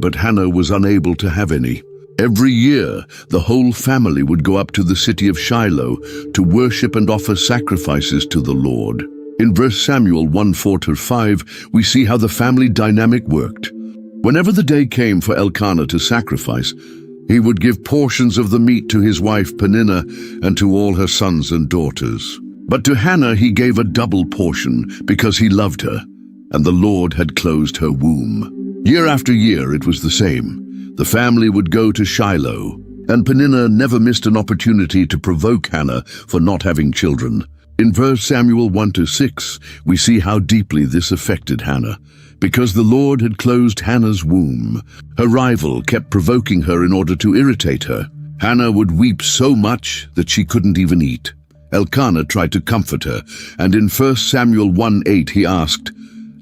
But Hannah was unable to have any. Every year, the whole family would go up to the city of Shiloh to worship and offer sacrifices to the Lord. In 1 Samuel 1:4-5, we see how the family dynamic worked. Whenever the day came for Elkanah to sacrifice, he would give portions of the meat to his wife Peninnah and to all her sons and daughters. But to Hannah he gave a double portion because he loved her, and the Lord had closed her womb. Year after year it was the same. The family would go to Shiloh, and Peninnah never missed an opportunity to provoke Hannah for not having children. In 1 Samuel 1-6, we see how deeply this affected Hannah. Because the Lord had closed Hannah's womb, her rival kept provoking her in order to irritate her. Hannah would weep so much that she couldn't even eat. Elkanah tried to comfort her, and in 1 Samuel 1:8 he asked,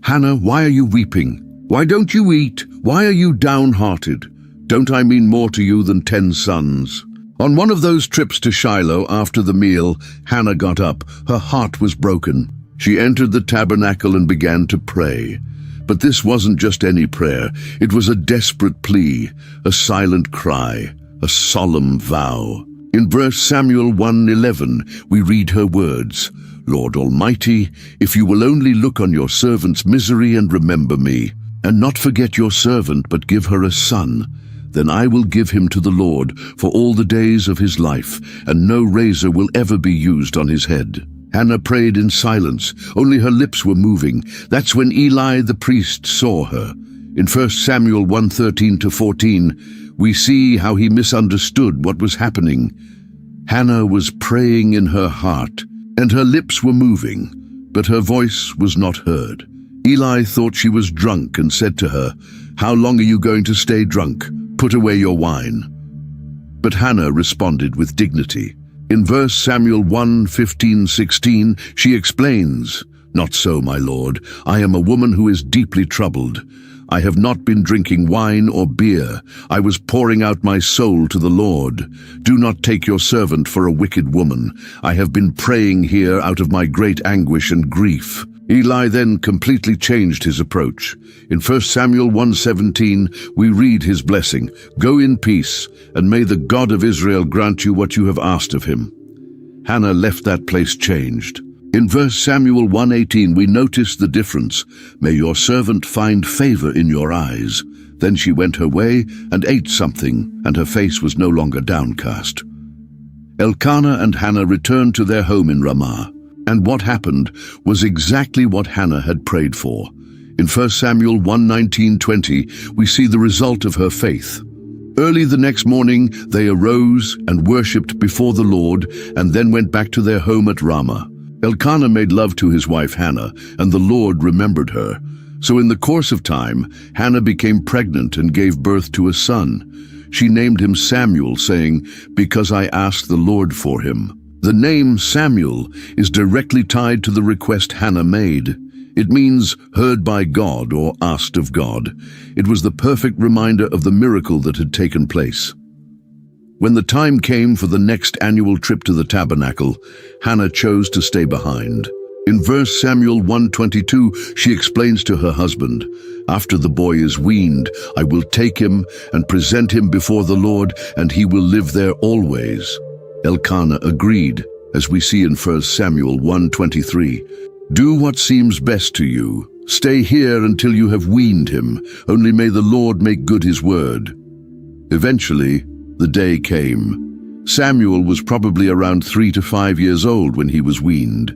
"Hannah, why are you weeping? Why don't you eat? Why are you downhearted? Don't I mean more to you than 10 sons?" On one of those trips to Shiloh after the meal, Hannah got up. Her heart was broken. She entered the tabernacle and began to pray. But this wasn't just any prayer. It was a desperate plea, a silent cry, a solemn vow. In 1 Samuel 1:11, we read her words, "Lord Almighty, if you will only look on your servant's misery and remember me, and not forget your servant but give her a son, then I will give him to the Lord for all the days of his life, and no razor will ever be used on his head." Hannah prayed in silence. Only her lips were moving. That's when Eli the priest saw her. In 1 Samuel 1:13-14, we see how he misunderstood what was happening. Hannah was praying in her heart, and her lips were moving, but her voice was not heard. Eli thought she was drunk and said to her, "How long are you going to stay drunk? Put away your wine." But Hannah responded with dignity. In 1 Samuel 1:15-16, she explains, "Not so, my lord. I am a woman who is deeply troubled. I have not been drinking wine or beer. I was pouring out my soul to the Lord. Do not take your servant for a wicked woman. I have been praying here out of my great anguish and grief." Eli then completely changed his approach. In 1 Samuel 1:17, we read his blessing, "Go in peace, and may the God of Israel grant you what you have asked of him." Hannah left that place changed. In 1 Samuel 1:18, we notice the difference. "May your servant find favor in your eyes." Then she went her way and ate something, and her face was no longer downcast. Elkanah and Hannah returned to their home in Ramah. And what happened was exactly what Hannah had prayed for. In 1 Samuel 1:19-20, we see the result of her faith. Early the next morning, they arose and worshipped before the Lord, and then went back to their home at Ramah. Elkanah made love to his wife Hannah, and the Lord remembered her. So in the course of time, Hannah became pregnant and gave birth to a son. She named him Samuel, saying, "Because I asked the Lord for him." The name Samuel is directly tied to the request Hannah made. It means heard by God or asked of God. It was the perfect reminder of the miracle that had taken place. When the time came for the next annual trip to the tabernacle, Hannah chose to stay behind. In 1 Samuel 1:22, she explains to her husband, "After the boy is weaned, I will take him and present him before the Lord, and he will live there always." Elkanah agreed, as we see in 1 Samuel 1:23. "Do what seems best to you. Stay here until you have weaned him. Only may the Lord make good his word." Eventually, the day came. Samuel was probably around 3 to 5 years old when he was weaned.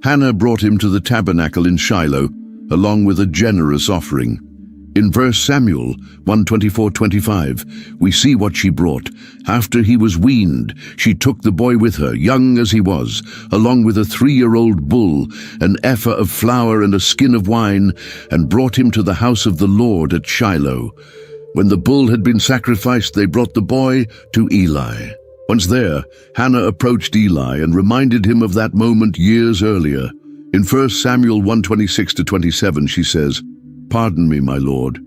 Hannah brought him to the tabernacle in Shiloh, along with a generous offering. In 1 Samuel 1:24-25, we see what she brought. After he was weaned, she took the boy with her, young as he was, along with a 3-year-old bull, an ephah of flour and a skin of wine, and brought him to the house of the Lord at Shiloh. When the bull had been sacrificed, they brought the boy to Eli. Once there, Hannah approached Eli and reminded him of that moment years earlier. In 1 Samuel 1:26-27, she says, "Pardon me, my lord.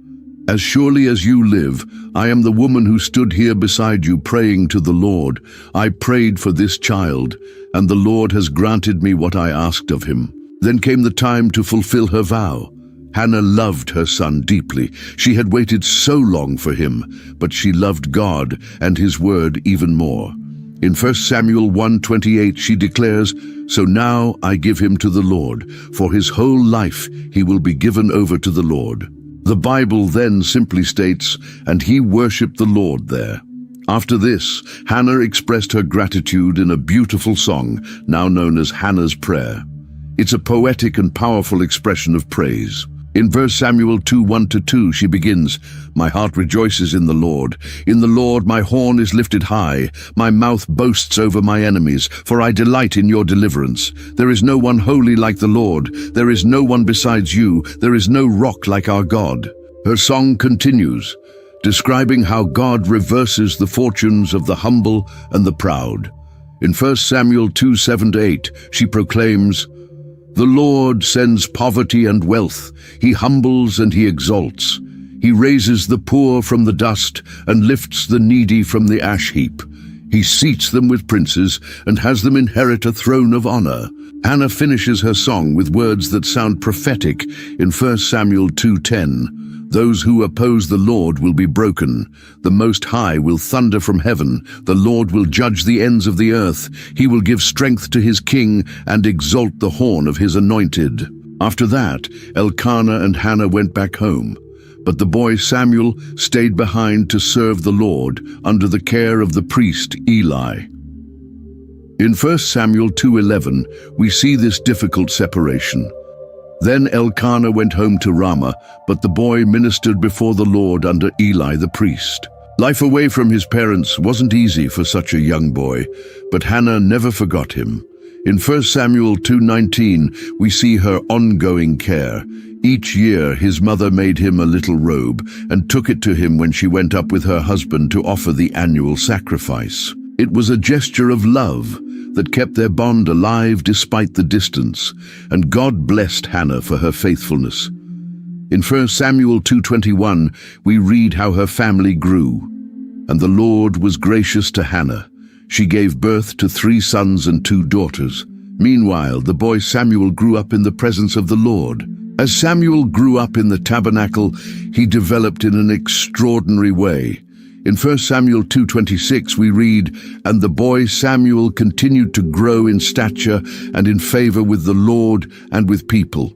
As surely as you live, I am the woman who stood here beside you praying to the Lord. I prayed for this child, and the Lord has granted me what I asked of him." Then came the time to fulfill her vow. Hannah loved her son deeply. She had waited so long for him, but she loved God and his word even more. In 1 Samuel 1:28 she declares, "So now I give him to the Lord. For his whole life he will be given over to the Lord." The Bible then simply states, "And he worshipped the Lord there." After this, Hannah expressed her gratitude in a beautiful song, now known as Hannah's Prayer. It's a poetic and powerful expression of praise. In 1 Samuel 2:1-2 she begins, "My heart rejoices in the Lord. In the Lord my horn is lifted high. My mouth boasts over my enemies, for I delight in your deliverance. There is no one holy like the Lord. There is no one besides you. There is no rock like our God." Her song continues, describing how God reverses the fortunes of the humble and the proud. In 1 Samuel 2:7-8 she proclaims, "The Lord sends poverty and wealth. He humbles and he exalts. He raises the poor from the dust and lifts the needy from the ash heap. He seats them with princes and has them inherit a throne of honor." Hannah finishes her song with words that sound prophetic in 1 Samuel 2:10. "Those who oppose the Lord will be broken. The Most High will thunder from heaven. The Lord will judge the ends of the earth. He will give strength to his king and exalt the horn of his anointed." After that, Elkanah and Hannah went back home. But the boy Samuel stayed behind to serve the Lord under the care of the priest Eli. In 1 Samuel 2:11, we see this difficult separation. Then Elkanah went home to Ramah, but the boy ministered before the Lord under Eli the priest. Life away from his parents wasn't easy for such a young boy, but Hannah never forgot him. In 1 Samuel 2:19, we see her ongoing care. Each year his mother made him a little robe and took it to him when she went up with her husband to offer the annual sacrifice. It was a gesture of love that kept their bond alive despite the distance, and God blessed Hannah for her faithfulness. In 1 Samuel 2:21, we read how her family grew. "And the Lord was gracious to Hannah. She gave birth to 3 sons and 2 daughters. Meanwhile, the boy Samuel grew up in the presence of the Lord." As Samuel grew up in the tabernacle, he developed in an extraordinary way. In 1 Samuel 2:26 we read, "And the boy Samuel continued to grow in stature and in favor with the Lord and with people."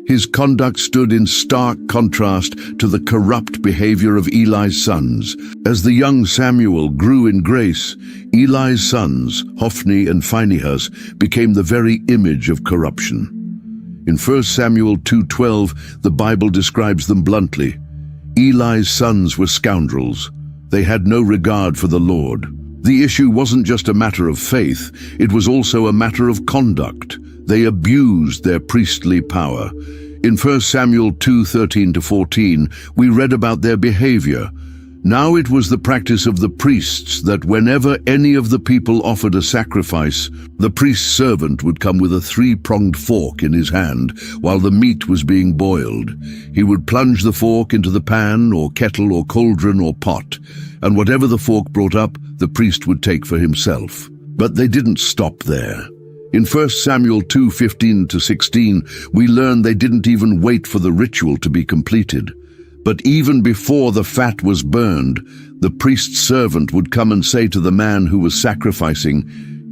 His conduct stood in stark contrast to the corrupt behavior of Eli's sons. As the young Samuel grew in grace, Eli's sons, Hophni and Phinehas, became the very image of corruption. In 1 Samuel 2:12, the Bible describes them bluntly. Eli's sons were scoundrels. They had no regard for the Lord. The issue wasn't just a matter of faith, it was also a matter of conduct. They abused their priestly power. In 1 Samuel 2:13-14, we read about their behavior. Now it was the practice of the priests that whenever any of the people offered a sacrifice, the priest's servant would come with a 3-pronged fork in his hand while the meat was being boiled. He would plunge the fork into the pan or kettle or cauldron or pot, and whatever the fork brought up, the priest would take for himself. But they didn't stop there. In 1 Samuel 2:15-16, we learn they didn't even wait for the ritual to be completed. But even before the fat was burned, the priest's servant would come and say to the man who was sacrificing,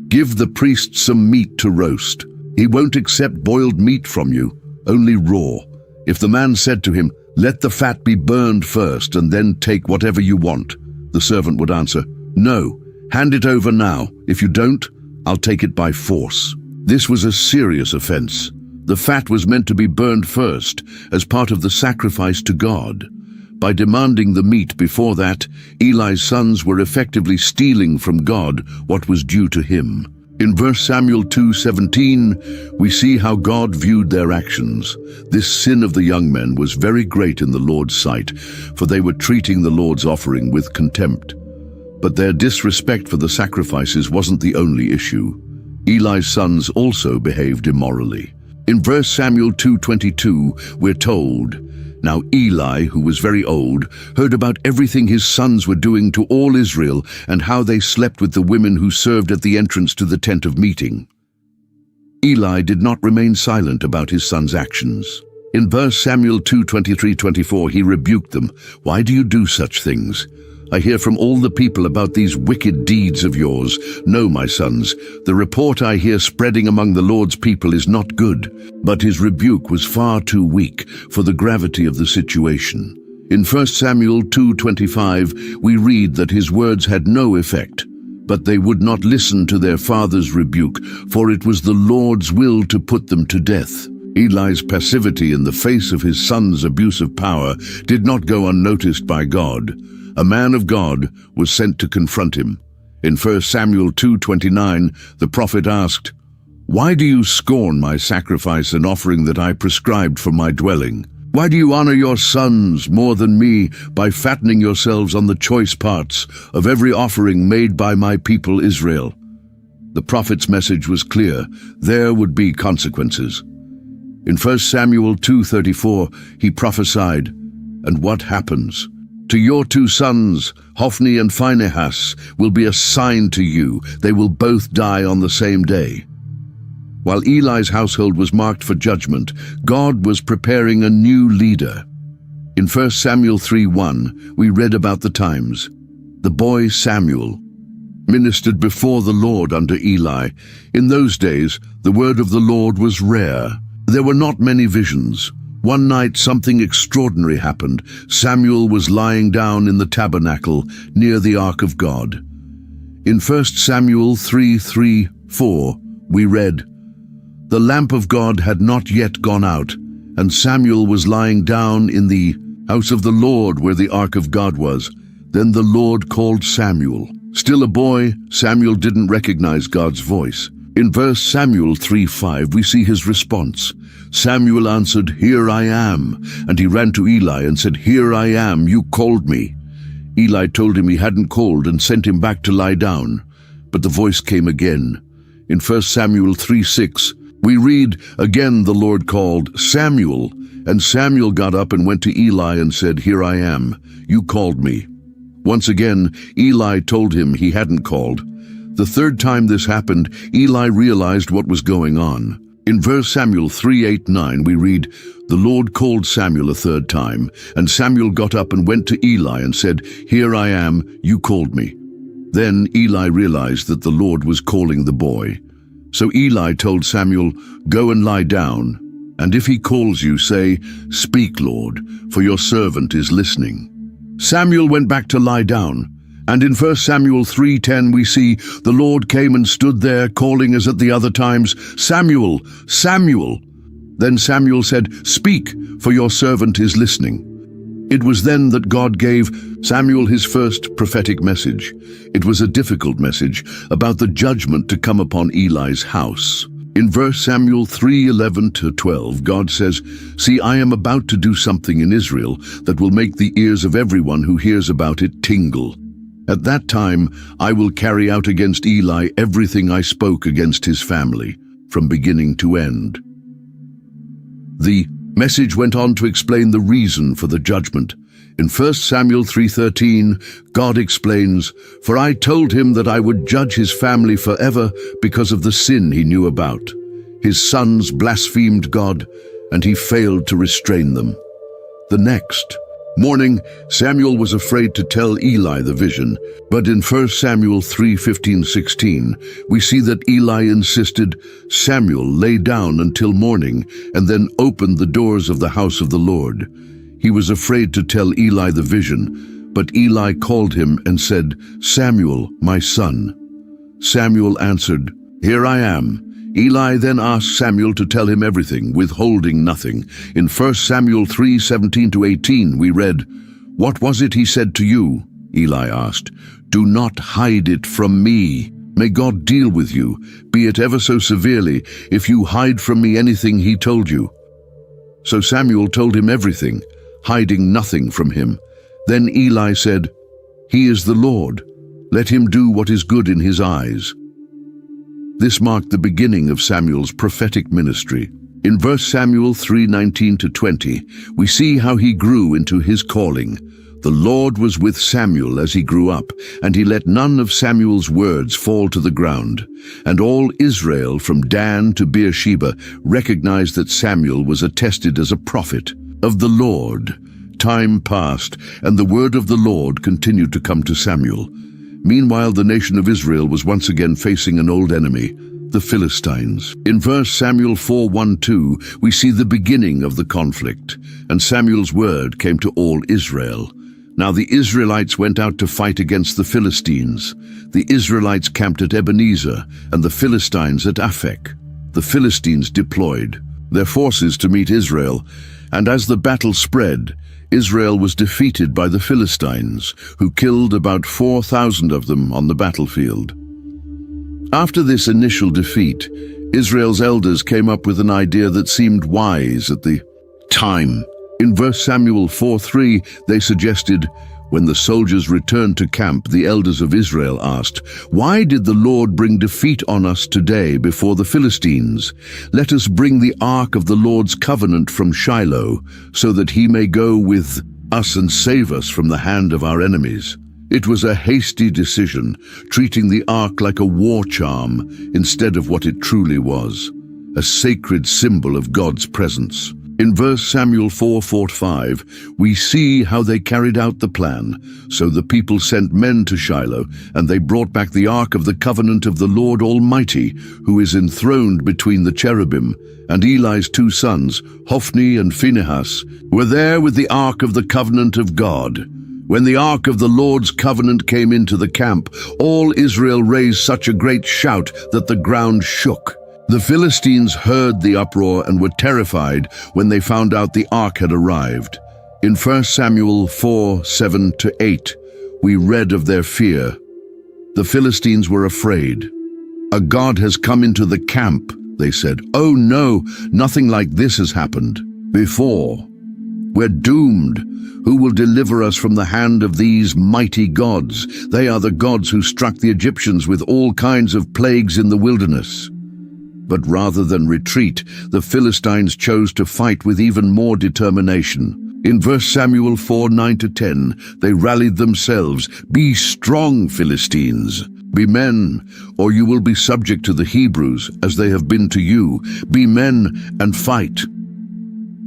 "Give the priest some meat to roast. He won't accept boiled meat from you, only raw." If the man said to him, "Let the fat be burned first and then take whatever you want," the servant would answer, "No, hand it over now. If you don't, I'll take it by force." This was a serious offense. The fat was meant to be burned first, as part of the sacrifice to God. By demanding the meat before that, Eli's sons were effectively stealing from God what was due to him. In 1 Samuel 2:17, we see how God viewed their actions. This sin of the young men was very great in the Lord's sight, for they were treating the Lord's offering with contempt. But their disrespect for the sacrifices wasn't the only issue. Eli's sons also behaved immorally. In 1 Samuel 2:22, we're told, "Now Eli, who was very old, heard about everything his sons were doing to all Israel and how they slept with the women who served at the entrance to the tent of meeting." Eli did not remain silent about his son's actions. In 1 Samuel 2:23-24, he rebuked them. "Why do you do such things? I hear from all the people about these wicked deeds of yours. No, my sons, the report I hear spreading among the Lord's people is not good." But his rebuke was far too weak for the gravity of the situation. In 1 Samuel 2:25, we read that his words had no effect. But they would not listen to their father's rebuke, for it was the Lord's will to put them to death. Eli's passivity in the face of his son's abuse of power did not go unnoticed by God. A man of God was sent to confront him. In 1 Samuel 2:29, the prophet asked, "Why do you scorn my sacrifice and offering that I prescribed for my dwelling? Why do you honor your sons more than me by fattening yourselves on the choice parts of every offering made by my people Israel?" The prophet's message was clear. There would be consequences. In 1 Samuel 2:34, he prophesied, "And what happens? To your two sons, Hophni and Phinehas, will be a sign to you. They will both die on the same day." While Eli's household was marked for judgment, God was preparing a new leader. In 1 Samuel 3:1, we read about the times. The boy Samuel ministered before the Lord under Eli. In those days, the word of the Lord was rare. There were not many visions. One night something extraordinary happened. Samuel was lying down in the tabernacle near the ark of God. In 1 Samuel 3:3-4, we read, "The lamp of God had not yet gone out, and Samuel was lying down in the house of the Lord where the ark of God was. Then the Lord called Samuel. Still a boy, Samuel didn't recognize God's voice. In 1 Samuel 3:5, we see his response. Samuel answered, "Here I am." And he ran to Eli and said, "Here I am, you called me." Eli told him he hadn't called and sent him back to lie down. But the voice came again. In 1 Samuel 3:6, we read, "Again the Lord called, 'Samuel.' And Samuel got up and went to Eli and said, 'Here I am, you called me.' Once again, Eli told him he hadn't called. The third time this happened, Eli realized what was going on. In 1 Samuel 3:8-9, we read, "The Lord called Samuel a third time, and Samuel got up and went to Eli and said, 'Here I am, you called me.' Then Eli realized that the Lord was calling the boy. So Eli told Samuel, 'Go and lie down, and if he calls you, say, "Speak, Lord, for your servant is listening." Samuel went back to lie down. And in 1 Samuel 3:10 we see, "The Lord came and stood there, calling as at the other times, 'Samuel, Samuel.' Then Samuel said, 'Speak, for your servant is listening.'" It was then that God gave Samuel his first prophetic message. It was a difficult message about the judgment to come upon Eli's house. In 1 Samuel 3:11-12, God says, "See, I am about to do something in Israel that will make the ears of everyone who hears about it tingle. At that time, I will carry out against Eli everything I spoke against his family, from beginning to end." The message went on to explain the reason for the judgment. In 1 Samuel 3:13, God explains, "For I told him that I would judge his family forever because of the sin he knew about. His sons blasphemed God, and he failed to restrain them." The next morning, Samuel was afraid to tell Eli the vision, but in 1 Samuel 3:15-16, we see that Eli insisted Samuel lay down until morning and then opened the doors of the house of the Lord. He was afraid to tell Eli the vision, but Eli called him and said, "Samuel, my son." Samuel answered, "Here I am." Eli then asked Samuel to tell him everything, withholding nothing. In 1 Samuel 3:17-18 we read, "What was it he said to you?" Eli asked. "Do not hide it from me. May God deal with you, be it ever so severely, if you hide from me anything he told you." So Samuel told him everything, hiding nothing from him. Then Eli said, "He is the Lord. Let him do what is good in his eyes." This marked the beginning of Samuel's prophetic ministry. In 1 Samuel 3:19-20, we see how he grew into his calling. The Lord was with Samuel as he grew up, and he let none of Samuel's words fall to the ground. And all Israel from Dan to Beersheba recognized that Samuel was attested as a prophet of the Lord. Time passed, and the word of the Lord continued to come to Samuel. Meanwhile, the nation of Israel was once again facing an old enemy, the Philistines. In 1 Samuel 4:1-2, we see the beginning of the conflict, and Samuel's word came to all Israel. Now the Israelites went out to fight against the Philistines. The Israelites camped at Ebenezer, and the Philistines at Aphek. The Philistines deployed their forces to meet Israel, and as the battle spread, Israel was defeated by the Philistines, who killed about 4,000 of them on the battlefield. After this initial defeat, Israel's elders came up with an idea that seemed wise at the time. In 1 Samuel 4:3, they suggested, when the soldiers returned to camp, the elders of Israel asked, "Why did the Lord bring defeat on us today before the Philistines? Let us bring the ark of the Lord's covenant from Shiloh, so that he may go with us and save us from the hand of our enemies." It was a hasty decision, treating the ark like a war charm instead of what it truly was, a sacred symbol of God's presence. In 1 Samuel 4:4-5, we see how they carried out the plan. So the people sent men to Shiloh, and they brought back the ark of the covenant of the Lord Almighty, who is enthroned between the cherubim. And Eli's two sons, Hophni and Phinehas, were there with the ark of the covenant of God. When the ark of the Lord's covenant came into the camp, all Israel raised such a great shout that the ground shook. The Philistines heard the uproar and were terrified when they found out the ark had arrived. In 1 Samuel 4:7-8, we read of their fear. The Philistines were afraid. "A god has come into the camp," they said. "Oh no, nothing like this has happened before. We're doomed. Who will deliver us from the hand of these mighty gods? They are the gods who struck the Egyptians with all kinds of plagues in the wilderness." But rather than retreat, the Philistines chose to fight with even more determination. In 1 Samuel 4:9-10, they rallied themselves. "Be strong, Philistines. Be men, or you will be subject to the Hebrews, as they have been to you. Be men and fight."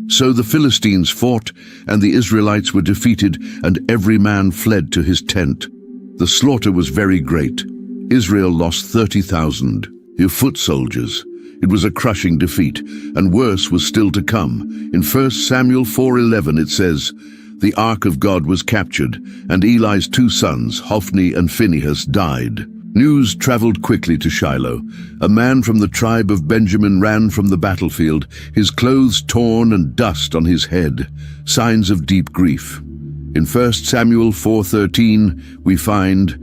So the Philistines fought, and the Israelites were defeated, and every man fled to his tent. The slaughter was very great. Israel lost 30,000 foot soldiers. It was a crushing defeat, and worse was still to come. In 1 Samuel 4:11 it says, "The ark of God was captured, and Eli's two sons, Hophni and Phinehas, died." News traveled quickly to Shiloh. A man from the tribe of Benjamin ran from the battlefield, his clothes torn and dust on his head, signs of deep grief. In 1 Samuel 4:13 we find,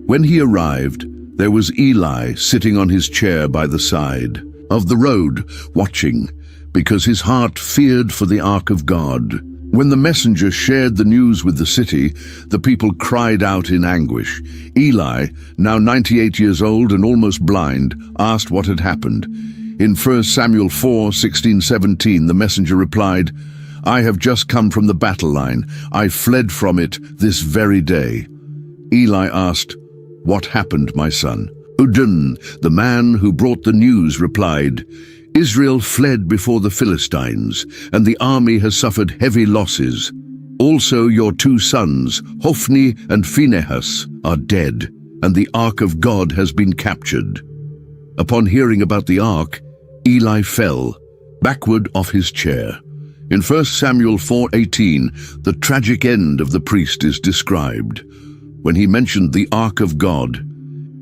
"When he arrived, there was Eli sitting on his chair by the side of the road, watching, because his heart feared for the ark of God." When the messenger shared the news with the city, the people cried out in anguish. Eli, now 98 years old and almost blind, asked what had happened. In 1 Samuel 4:16-17, the messenger replied, "I have just come from the battle line. I fled from it this very day." Eli asked, "What happened, my son?" Udun, the man who brought the news, replied, "Israel fled before the Philistines, and the army has suffered heavy losses. Also your two sons, Hophni and Phinehas, are dead, and the ark of God has been captured." Upon hearing about the ark, Eli fell backward off his chair. In 1 Samuel 4:18, the tragic end of the priest is described. When he mentioned the ark of God,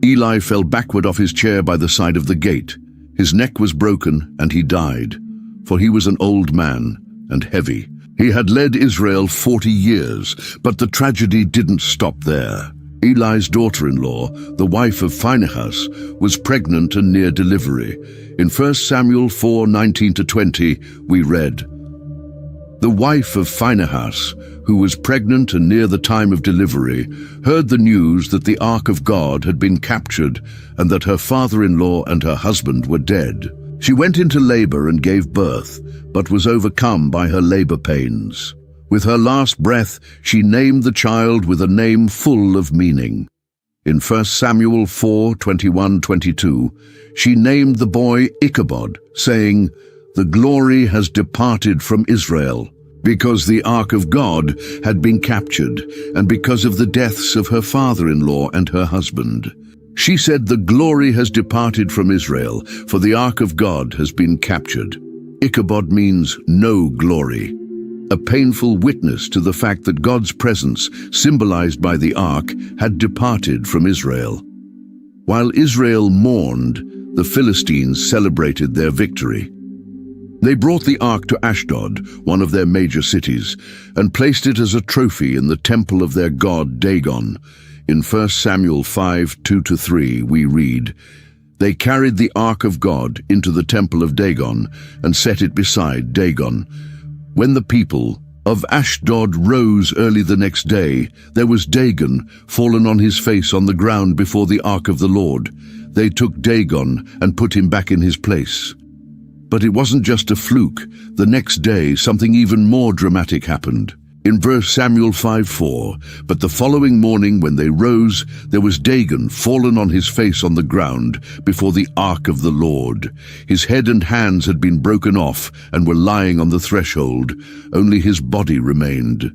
Eli fell backward off his chair by the side of the gate. His neck was broken, and he died, for he was an old man and heavy. He had led Israel 40 years, but the tragedy didn't stop there. Eli's daughter-in-law, the wife of Phinehas, was pregnant and near delivery. In 1 Samuel 4:19-20, we read, "The wife of Phinehas, who was pregnant and near the time of delivery, heard the news that the ark of God had been captured and that her father-in-law and her husband were dead. She went into labor and gave birth, but was overcome by her labor pains. With her last breath, she named the child with a name full of meaning. In 1 Samuel 4:21-22, she named the boy Ichabod, saying, "The glory has departed from Israel," because the ark of God had been captured, and because of the deaths of her father-in-law and her husband. She said, "The glory has departed from Israel, for the ark of God has been captured." Ichabod means no glory, a painful witness to the fact that God's presence, symbolized by the ark, had departed from Israel. While Israel mourned, the Philistines celebrated their victory. They brought the ark to Ashdod, one of their major cities, and placed it as a trophy in the temple of their god Dagon. In 1 Samuel 5:2-3 we read, "They carried the ark of God into the temple of Dagon and set it beside Dagon. When the people of Ashdod rose early the next day, there was Dagon fallen on his face on the ground before the ark of the Lord. They took Dagon and put him back in his place." But it wasn't just a fluke. The next day, something even more dramatic happened. In 1 Samuel 5:4, "But the following morning when they rose, there was Dagon fallen on his face on the ground before the ark of the Lord. His head and hands had been broken off and were lying on the threshold. Only his body remained."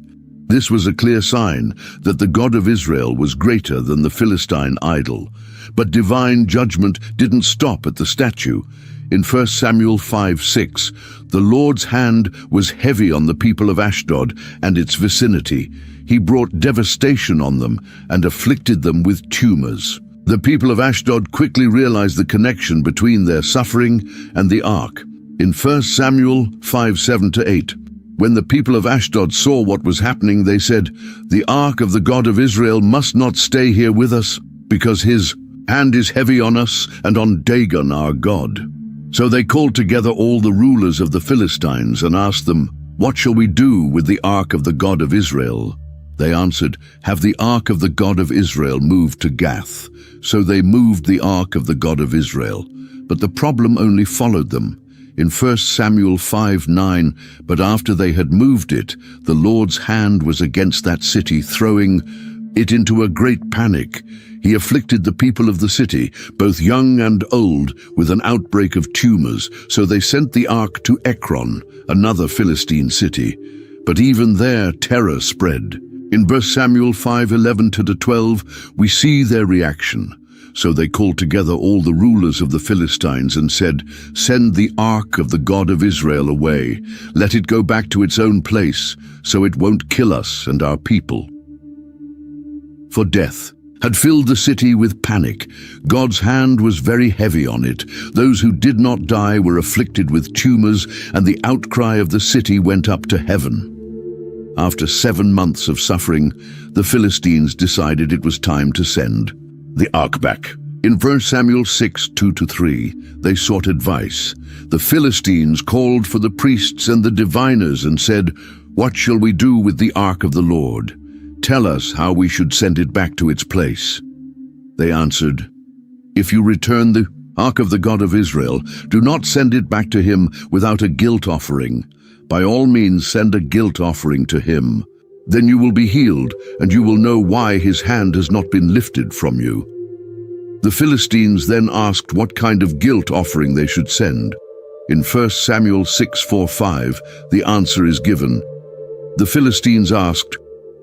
This was a clear sign that the God of Israel was greater than the Philistine idol. But divine judgment didn't stop at the statue. In 1 Samuel 5:6, "The Lord's hand was heavy on the people of Ashdod and its vicinity. He brought devastation on them and afflicted them with tumors." The people of Ashdod quickly realized the connection between their suffering and the ark. In 1 Samuel 5:7-8, "When the people of Ashdod saw what was happening, they said, 'The ark of the God of Israel must not stay here with us, because his hand is heavy on us and on Dagon our God.' So they called together all the rulers of the Philistines and asked them, 'What shall we do with the ark of the God of Israel?' They answered, 'Have the ark of the God of Israel moved to Gath.' So they moved the ark of the God of Israel. But the problem only followed them. In 1 Samuel 5:9, "But after they had moved it, the Lord's hand was against that city, throwing it into a great panic. He afflicted the people of the city, both young and old, with an outbreak of tumors, so they sent the ark to Ekron, another Philistine city. But even there terror spread." In 1 Samuel 5:11-12, we see their reaction. So they called together all the rulers of the Philistines and said, "Send the ark of the God of Israel away. Let it go back to its own place, so it won't kill us and our people." For death had filled the city with panic. God's hand was very heavy on it. Those who did not die were afflicted with tumors, and the outcry of the city went up to heaven. After 7 months of suffering, the Philistines decided it was time to send the ark back. In 1 Samuel 6:2-3, they sought advice. The Philistines called for the priests and the diviners and said, "What shall we do with the ark of the Lord? Tell us how we should send it back to its place." They answered, "If you return the ark of the God of Israel, do not send it back to him without a guilt offering. By all means send a guilt offering to him. Then you will be healed, and you will know why his hand has not been lifted from you." The Philistines then asked what kind of guilt offering they should send. In 1 Samuel 6:4-5, the answer is given. The Philistines asked,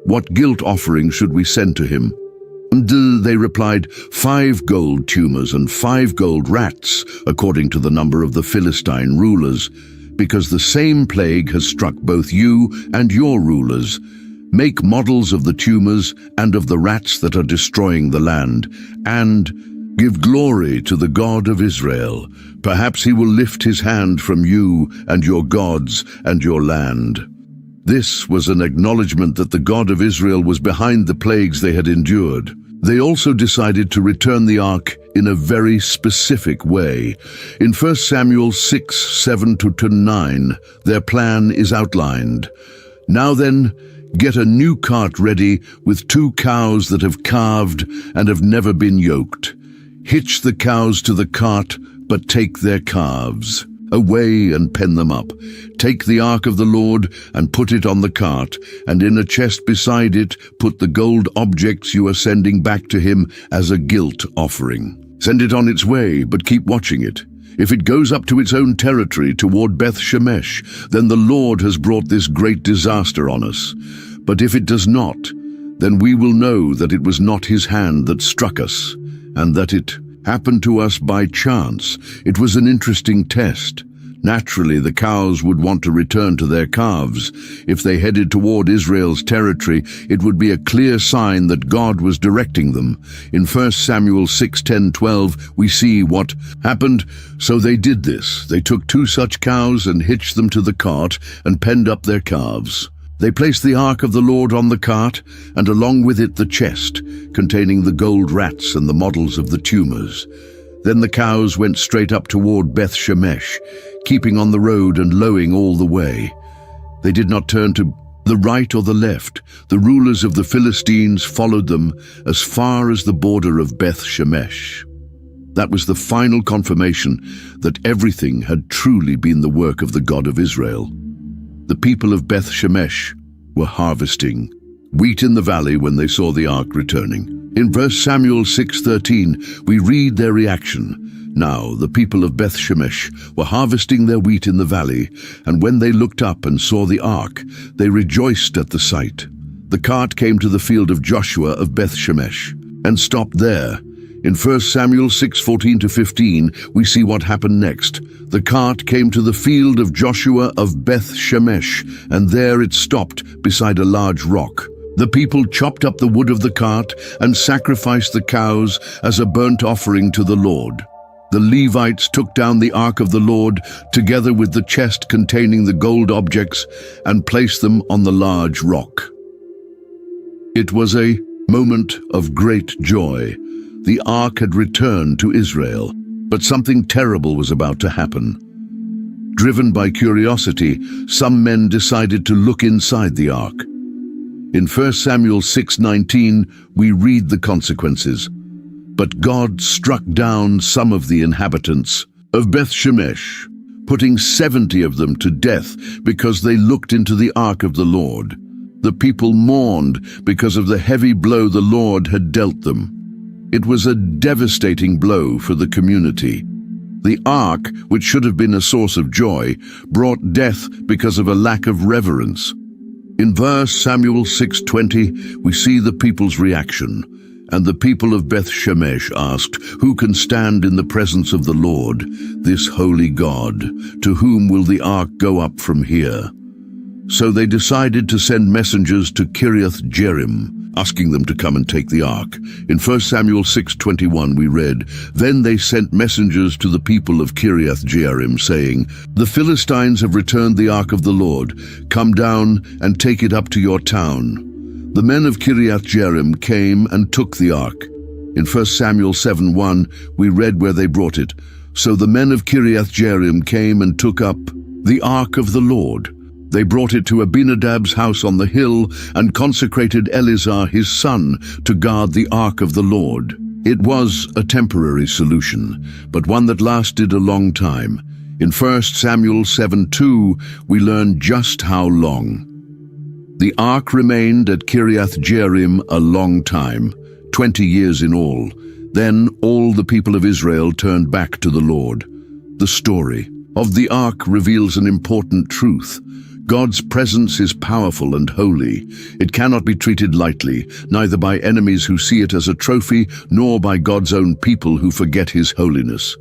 "What guilt offering should we send to him?" And they replied, 5 gold tumors and 5 gold rats, according to the number of the Philistine rulers, because the same plague has struck both you and your rulers. Make models of the tumors and of the rats that are destroying the land, and give glory to the God of Israel. Perhaps he will lift his hand from you and your gods and your land." This was an acknowledgement that the God of Israel was behind the plagues they had endured. They also decided to return the ark in a very specific way. In 1 Samuel 6:7-9, their plan is outlined. "Now then, get a new cart ready with 2 cows that have calved and have never been yoked. Hitch the cows to the cart, but take their calves. Away and pen them up. Take the ark of the Lord and put it on the cart, and in a chest beside it put the gold objects you are sending back to him as a guilt offering. Send it on its way, but keep watching it. If it goes up to its own territory toward Beth Shemesh, then the Lord has brought this great disaster on us. But if it does not, then we will know that it was not his hand that struck us, and that it happened to us by chance. It was an interesting test. Naturally, the cows would want to return to their calves. If they headed toward Israel's territory, it would be a clear sign that God was directing them. In 1 Samuel 6:10-12, we see what happened. So they did this. They took 2 such cows and hitched them to the cart and penned up their calves. They placed the ark of the Lord on the cart, and along with it the chest, containing the gold rats and the models of the tumors. Then the cows went straight up toward Beth Shemesh, keeping on the road and lowing all the way. They did not turn to the right or the left. The rulers of the Philistines followed them as far as the border of Beth Shemesh. That was the final confirmation that everything had truly been the work of the God of Israel. The people of Beth Shemesh were harvesting wheat in the valley when they saw the ark returning. In 1 Samuel 6:13, we read their reaction. Now the people of Beth Shemesh were harvesting their wheat in the valley, and when they looked up and saw the ark, they rejoiced at the sight. The cart came to the field of Joshua of Beth Shemesh and stopped there. In 1 Samuel 6:14-15, we see what happened next. The cart came to the field of Joshua of Beth Shemesh, and there it stopped beside a large rock. The people chopped up the wood of the cart and sacrificed the cows as a burnt offering to the Lord. The Levites took down the ark of the Lord together with the chest containing the gold objects and placed them on the large rock. It was a moment of great joy. The ark had returned to Israel, but something terrible was about to happen. Driven by curiosity, some men decided to look inside the ark. In 1 Samuel 6:19, we read the consequences. But God struck down some of the inhabitants of Beth Shemesh, putting 70 of them to death because they looked into the ark of the Lord. The people mourned because of the heavy blow the Lord had dealt them. It was a devastating blow for the community. The ark, which should have been a source of joy, brought death because of a lack of reverence. In 1 Samuel 6:20, we see the people's reaction. And the people of Beth Shemesh asked, "Who can stand in the presence of the Lord, this holy God? To whom will the ark go up from here?" So they decided to send messengers to Kiriath Jearim, asking them to come and take the ark. In 1 Samuel 6:21 we read, "Then they sent messengers to the people of Kiriath Jearim, saying, 'The Philistines have returned the ark of the Lord. Come down and take it up to your town.' The men of Kiriath Jearim came and took the ark. In 1 Samuel 7:1 we read where they brought it. So the men of Kiriath Jearim came and took up the ark of the Lord. They brought it to Abinadab's house on the hill and consecrated Eleazar his son to guard the ark of the Lord. It was a temporary solution, but one that lasted a long time. In 1 Samuel 7:2 we learn just how long. The ark remained at Kiriath Jearim a long time, 20 years in all. Then all the people of Israel turned back to the Lord. The story of the ark reveals an important truth. God's presence is powerful and holy. It cannot be treated lightly, neither by enemies who see it as a trophy, nor by God's own people who forget his holiness.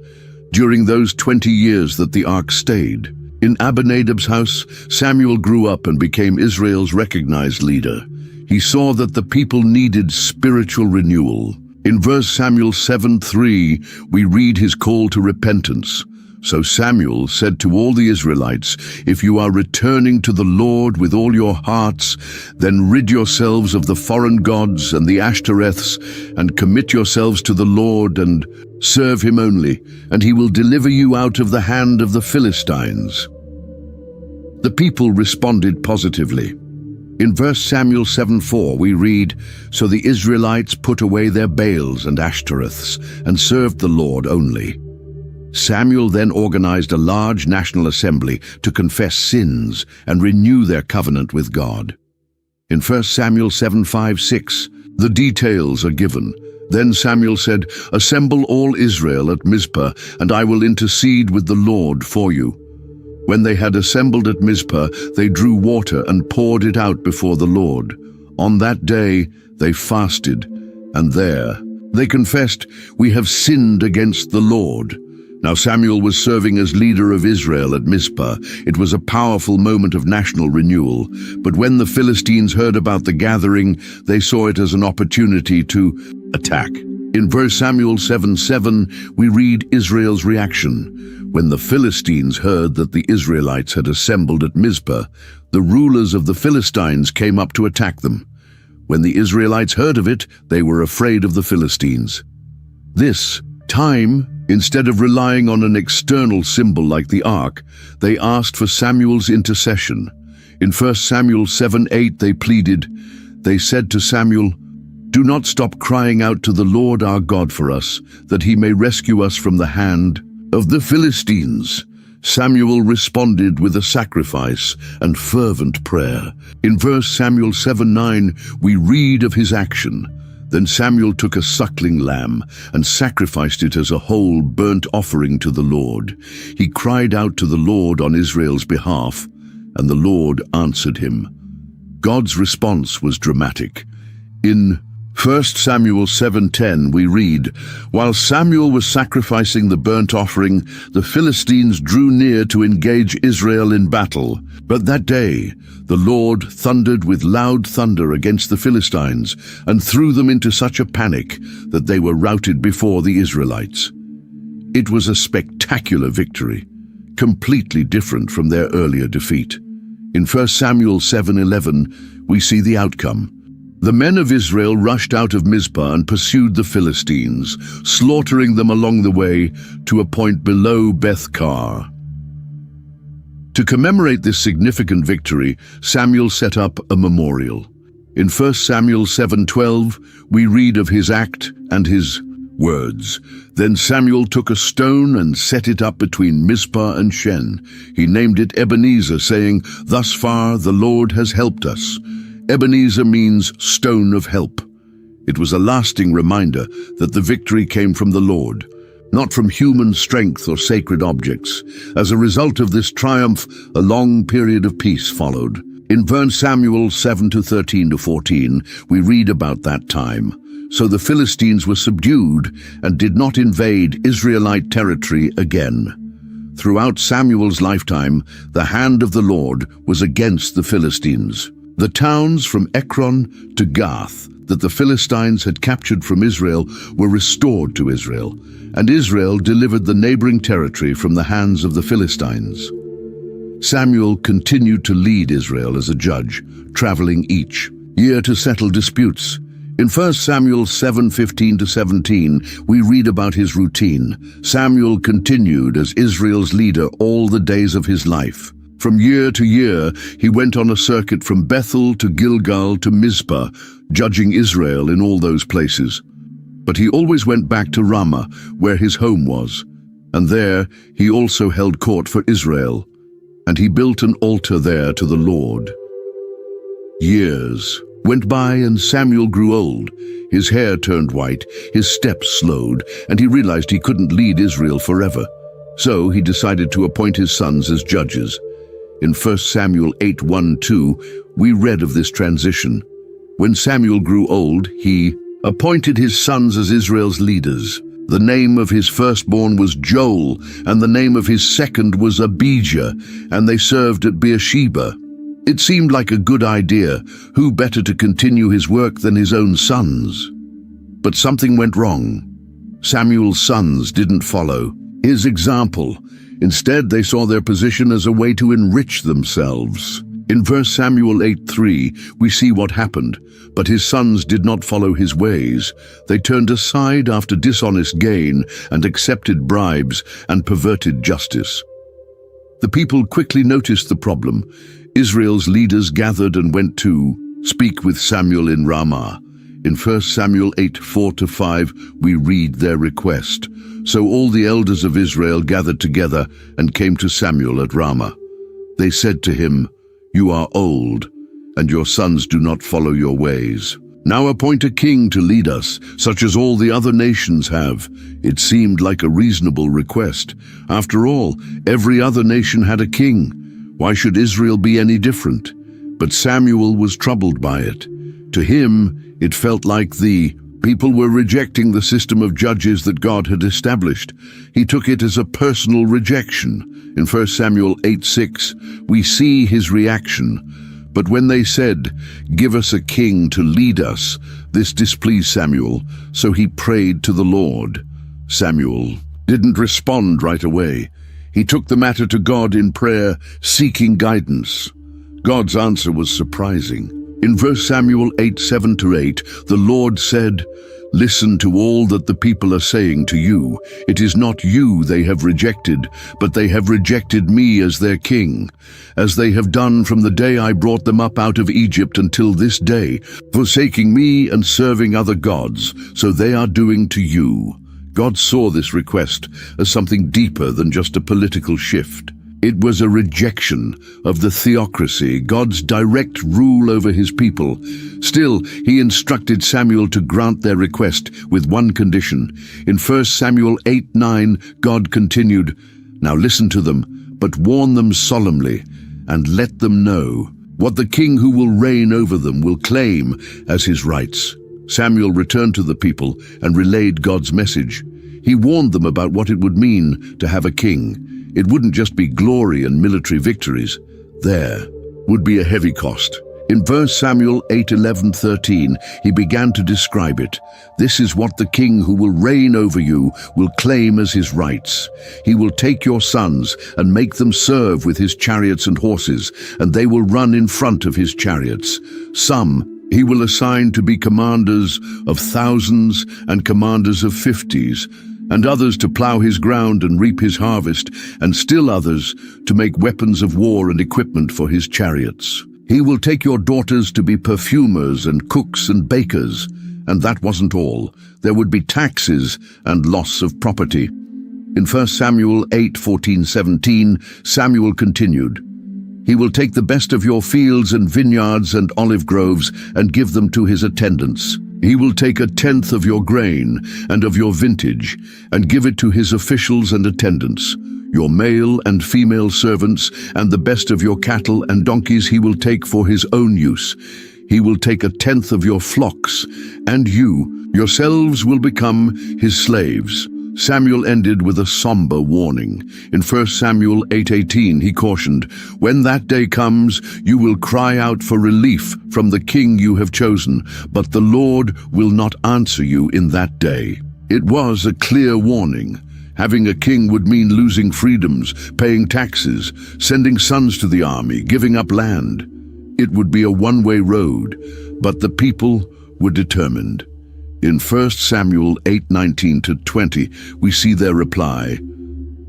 During those 20 years that the ark stayed, in Abinadab's house, Samuel grew up and became Israel's recognized leader. He saw that the people needed spiritual renewal. In 1 Samuel 7:3, we read his call to repentance. So Samuel said to all the Israelites, "If you are returning to the Lord with all your hearts, then rid yourselves of the foreign gods and the Ashtoreths, and commit yourselves to the Lord and serve him only, and he will deliver you out of the hand of the Philistines." The people responded positively. In 1 Samuel 7:4 we read, "So the Israelites put away their Baals and Ashtoreths and served the Lord only." Samuel then organized a large national assembly to confess sins and renew their covenant with God. In 1 Samuel 7:5-6, the details are given. Then Samuel said, "Assemble all Israel at Mizpah, and I will intercede with the Lord for you." When they had assembled at Mizpah, they drew water and poured it out before the Lord. On that day they fasted, and there they confessed, "We have sinned against the Lord." Now Samuel was serving as leader of Israel at Mizpah. It was a powerful moment of national renewal. But when the Philistines heard about the gathering, they saw it as an opportunity to attack. In 1 Samuel 7:7, we read Israel's reaction. When the Philistines heard that the Israelites had assembled at Mizpah, the rulers of the Philistines came up to attack them. When the Israelites heard of it, they were afraid of the Philistines. This time, instead of relying on an external symbol like the ark, they asked for Samuel's intercession. In 1 Samuel 7:8 they pleaded, they said to Samuel, "Do not stop crying out to the Lord our God for us, that he may rescue us from the hand of the Philistines." Samuel responded with a sacrifice and fervent prayer. In 1 Samuel 7:9 we read of his action. Then Samuel took a suckling lamb and sacrificed it as a whole burnt offering to the Lord. He cried out to the Lord on Israel's behalf, and the Lord answered him. God's response was dramatic. In 1 Samuel 7:10 we read, "While Samuel was sacrificing the burnt offering, the Philistines drew near to engage Israel in battle. But that day the Lord thundered with loud thunder against the Philistines and threw them into such a panic that they were routed before the Israelites." It was a spectacular victory, completely different from their earlier defeat. In 1 Samuel 7:11 we see the outcome. The men of Israel rushed out of Mizpah and pursued the Philistines, slaughtering them along the way to a point below Beth-kar. To commemorate this significant victory, Samuel set up a memorial. In 1 Samuel 7:12, we read of his act and his words. Then Samuel took a stone and set it up between Mizpah and Shen. He named it Ebenezer, saying, "Thus far the Lord has helped us." Ebenezer means stone of help. It was a lasting reminder that the victory came from the Lord, not from human strength or sacred objects. As a result of this triumph, a long period of peace followed. In 1 Samuel 7:13-14, we read about that time. So the Philistines were subdued and did not invade Israelite territory again. Throughout Samuel's lifetime, the hand of the Lord was against the Philistines. The towns from Ekron to Gath that the Philistines had captured from Israel were restored to Israel, and Israel delivered the neighboring territory from the hands of the Philistines. Samuel continued to lead Israel as a judge, traveling each year to settle disputes. In 1 Samuel 7:15-17, we read about his routine. Samuel continued as Israel's leader all the days of his life. From year to year, he went on a circuit from Bethel to Gilgal to Mizpah, judging Israel in all those places. But he always went back to Ramah, where his home was, and there he also held court for Israel, and he built an altar there to the Lord. Years went by and Samuel grew old. His hair turned white, his steps slowed, and he realized he couldn't lead Israel forever. So he decided to appoint his sons as judges. In 1 Samuel 8:1-2, we read of this transition. When Samuel grew old, he appointed his sons as Israel's leaders. The name of his firstborn was Joel, and the name of his second was Abijah, and they served at Beersheba. It seemed like a good idea. Who better to continue his work than his own sons? But something went wrong. Samuel's sons didn't follow his example. Instead, they saw their position as a way to enrich themselves. In 1 Samuel 8:3, we see what happened. But his sons did not follow his ways. They turned aside after dishonest gain and accepted bribes and perverted justice. The people quickly noticed the problem. Israel's leaders gathered and went to speak with Samuel in Ramah. In 1 Samuel 8:4-5, we read their request. So all the elders of Israel gathered together and came to Samuel at Ramah. They said to him, "You are old, and your sons do not follow your ways. Now appoint a king to lead us, such as all the other nations have." It seemed like a reasonable request. After all, every other nation had a king. Why should Israel be any different? But Samuel was troubled by it. To him, it felt like the people were rejecting the system of judges that God had established. He took it as a personal rejection. In 1 Samuel 8:6, we see his reaction. But when they said, "Give us a king to lead us," this displeased Samuel, so he prayed to the Lord. Samuel didn't respond right away. He took the matter to God in prayer, seeking guidance. God's answer was surprising. In 1 Samuel 8:7-8, the Lord said, "Listen to all that the people are saying to you. It is not you they have rejected, but they have rejected me as their king, as they have done from the day I brought them up out of Egypt until this day, forsaking me and serving other gods, so they are doing to you." God saw this request as something deeper than just a political shift. It was a rejection of the theocracy, God's direct rule over his people. Still, he instructed Samuel to grant their request with one condition. In 1 Samuel 8:9, God continued, "Now listen to them, but warn them solemnly, and let them know what the king who will reign over them will claim as his rights." Samuel returned to the people and relayed God's message. He warned them about what it would mean to have a king. It wouldn't just be glory and military victories. There would be a heavy cost. In 1 Samuel 8:11-13, he began to describe it. "This is what the king who will reign over you will claim as his rights. He will take your sons and make them serve with his chariots and horses, and they will run in front of his chariots. Some he will assign to be commanders of thousands and commanders of 50s, and others to plow his ground and reap his harvest, and still others to make weapons of war and equipment for his chariots. He will take your daughters to be perfumers and cooks and bakers." And that wasn't all. There would be taxes and loss of property. In 1 Samuel 8:14-17, Samuel continued, "He will take the best of your fields and vineyards and olive groves and give them to his attendants. He will take 1/10 of your grain and of your vintage and give it to his officials and attendants. Your male and female servants and the best of your cattle and donkeys he will take for his own use. He will take 1/10 of your flocks, and you, yourselves, will become his slaves." Samuel ended with a somber warning. In 1 Samuel 8:18, he cautioned, "When that day comes, you will cry out for relief from the king you have chosen, but the Lord will not answer you in that day." It was a clear warning. Having a king would mean losing freedoms, paying taxes, sending sons to the army, giving up land. It would be a one-way road, but the people were determined. In 1 Samuel 8:19-20, we see their reply.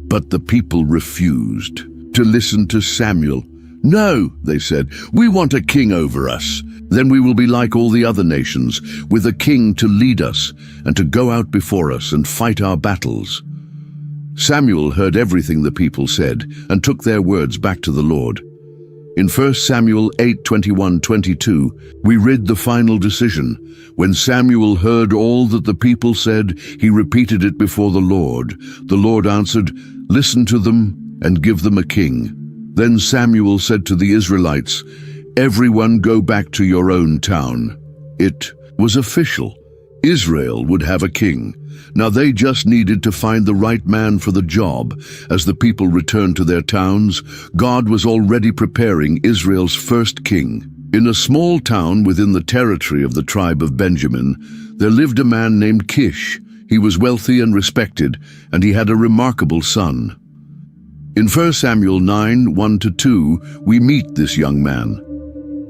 But the people refused to listen to Samuel. "No," they said, "we want a king over us. Then we will be like all the other nations, with a king to lead us and to go out before us and fight our battles." Samuel heard everything the people said and took their words back to the Lord. In 1 Samuel 8:21-22, we read the final decision. When Samuel heard all that the people said, he repeated it before the Lord. The Lord answered, "Listen to them and give them a king." Then Samuel said to the Israelites, "Everyone go back to your own town." It was official. Israel would have a king. Now they just needed to find the right man for the job. As the people returned to their towns, God was already preparing Israel's first king. In a small town within the territory of the tribe of Benjamin, there lived a man named Kish. He was wealthy and respected, and he had a remarkable son. In 1 Samuel 9:1-2, we meet this young man.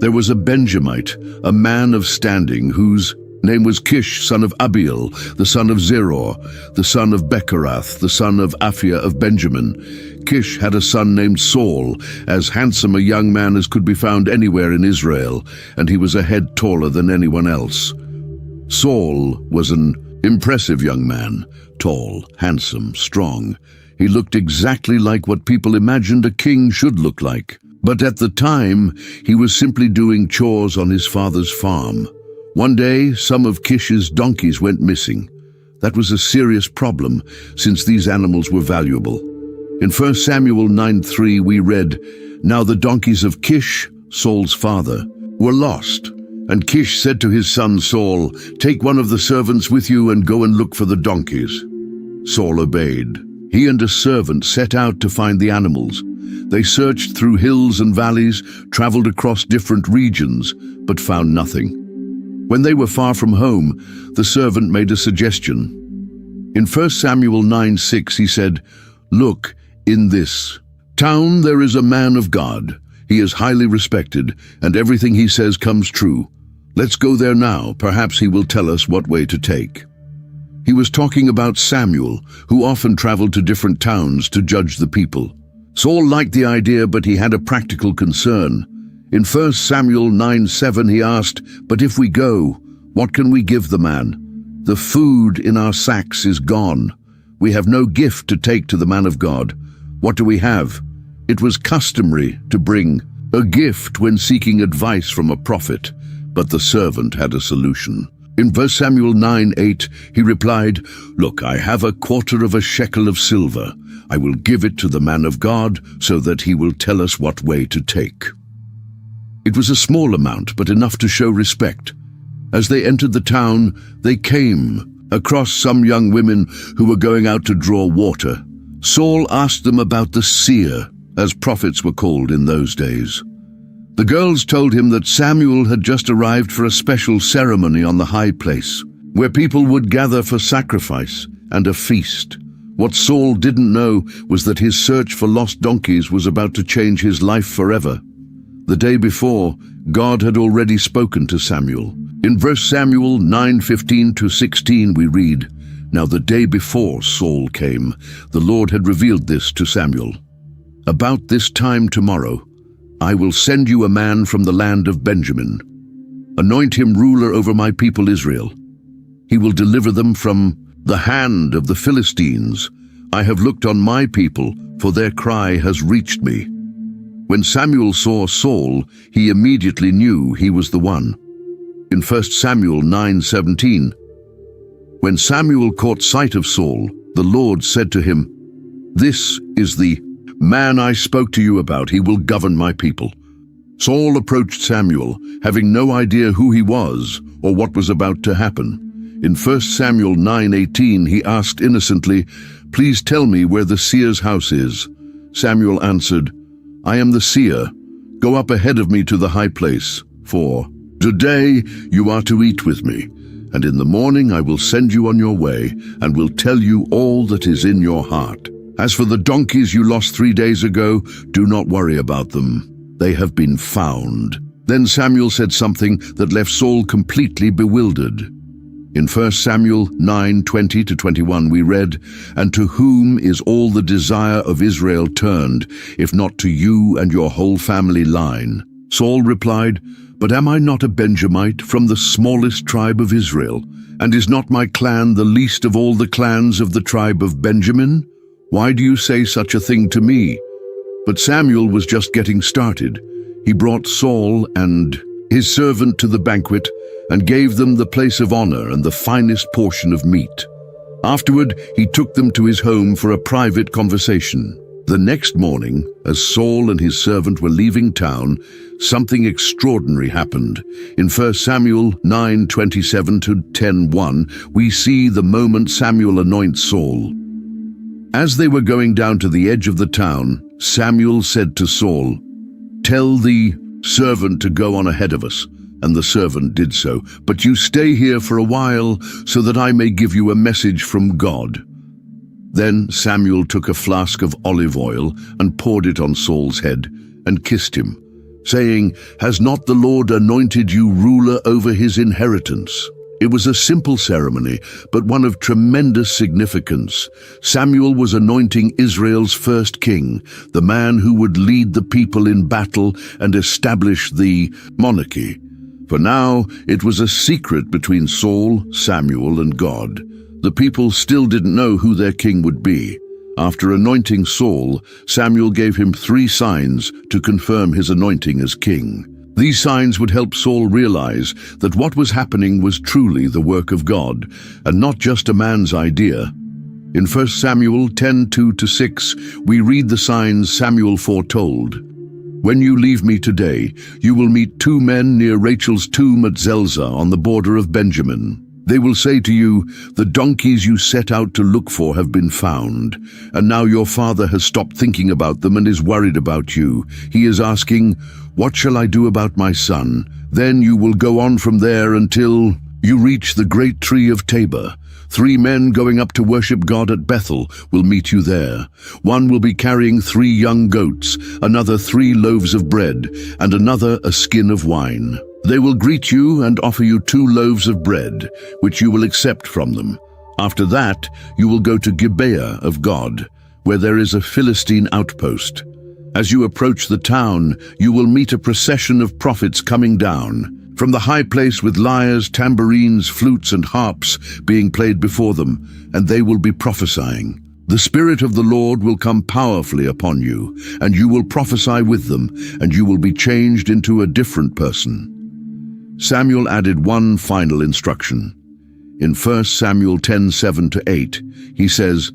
There was a Benjamite, a man of standing, whose name was Kish, son of Abiel, the son of Zeror, the son of Bechorath, the son of Aphiah of Benjamin. Kish had a son named Saul, as handsome a young man as could be found anywhere in Israel, and he was a head taller than anyone else. Saul was an impressive young man, tall, handsome, strong. He looked exactly like what people imagined a king should look like. But at the time, he was simply doing chores on his father's farm. One day, some of Kish's donkeys went missing. That was a serious problem, since these animals were valuable. In 1 Samuel 9:3 we read, "Now the donkeys of Kish, Saul's father, were lost. And Kish said to his son Saul, 'Take one of the servants with you and go and look for the donkeys.' Saul obeyed. He and a servant set out to find the animals. They searched through hills and valleys, traveled across different regions, but found nothing. When they were far from home, the servant made a suggestion. In 1 Samuel 9:6 he said, 'Look, in this town there is a man of God. He is highly respected, and everything he says comes true. Let's go there now. Perhaps he will tell us what way to take.'" He was talking about Samuel, who often traveled to different towns to judge the people. Saul liked the idea, but he had a practical concern. In 1 Samuel 9:7 he asked, "But if we go, what can we give the man? The food in our sacks is gone. We have no gift to take to the man of God. What do we have?" It was customary to bring a gift when seeking advice from a prophet, but the servant had a solution. In 1 Samuel 9:8 he replied, "Look, I have 1/4 of a shekel of silver. I will give it to the man of God so that he will tell us what way to take." It was a small amount, but enough to show respect. As they entered the town, they came across some young women who were going out to draw water. Saul asked them about the seer, as prophets were called in those days. The girls told him that Samuel had just arrived for a special ceremony on the high place, where people would gather for sacrifice and a feast. What Saul didn't know was that his search for lost donkeys was about to change his life forever. The day before, God had already spoken to Samuel. In 1 Samuel 9:15-16 we read, "Now the day before Saul came, the Lord had revealed this to Samuel. 'About this time tomorrow, I will send you a man from the land of Benjamin. Anoint him ruler over my people Israel. He will deliver them from the hand of the Philistines. I have looked on my people, for their cry has reached me.' When Samuel saw Saul, he immediately knew he was the one." In 1 Samuel 9:17, when Samuel caught sight of Saul, the Lord said to him, "This is the man I spoke to you about. He will govern my people." Saul approached Samuel, having no idea who he was or what was about to happen. In 1 Samuel 9:18, he asked innocently, "Please tell me where the seer's house is." Samuel answered, "I am the seer. Go up ahead of me to the high place, for today you are to eat with me, and in the morning I will send you on your way and will tell you all that is in your heart. As for the donkeys you lost 3 days ago, do not worry about them. They have been found." Then Samuel said something that left Saul completely bewildered. In 1 Samuel 9:20-21 we read, "And to whom is all the desire of Israel turned, if not to you and your whole family line?" Saul replied, "But am I not a Benjamite from the smallest tribe of Israel? And is not my clan the least of all the clans of the tribe of Benjamin? Why do you say such a thing to me?" But Samuel was just getting started. He brought Saul and his servant to the banquet and gave them the place of honor and the finest portion of meat. Afterward, he took them to his home for a private conversation. The next morning, as Saul and his servant were leaving town, something extraordinary happened. In 1 Samuel 9:27-10:1, we see the moment Samuel anoints Saul. As they were going down to the edge of the town, Samuel said to Saul, "Tell the servant to go on ahead of us." And the servant did so. "But you stay here for a while, so that I may give you a message from God." Then Samuel took a flask of olive oil and poured it on Saul's head and kissed him, saying, "Has not the Lord anointed you ruler over his inheritance?" It was a simple ceremony, but one of tremendous significance. Samuel was anointing Israel's first king, the man who would lead the people in battle and establish the monarchy. For now it was a secret between Saul, Samuel, and God. The people still didn't know who their king would be. After anointing Saul, Samuel gave him 3 signs to confirm his anointing as king. These signs would help Saul realize that what was happening was truly the work of God, and not just a man's idea. In 1 Samuel 10:2-6, we read the signs Samuel foretold. When you leave me today, you will meet 2 men near Rachel's tomb at Zelzah on the border of Benjamin. They will say to you, the donkeys you set out to look for have been found, and now your father has stopped thinking about them and is worried about you. He is asking, what shall I do about my son? Then you will go on from there until you reach the great tree of Tabor. 3 men going up to worship God at Bethel will meet you there. One will be carrying 3 young goats, another 3 loaves of bread, and another a skin of wine. They will greet you and offer you 2 loaves of bread, which you will accept from them. After that, you will go to Gibeah of God, where there is a Philistine outpost. As you approach the town, you will meet a procession of prophets coming down from the high place with lyres, tambourines, flutes, and harps being played before them, and they will be prophesying. The Spirit of the Lord will come powerfully upon you, and you will prophesy with them, and you will be changed into a different person. Samuel added one final instruction. In 1 Samuel 10:7-8, he says,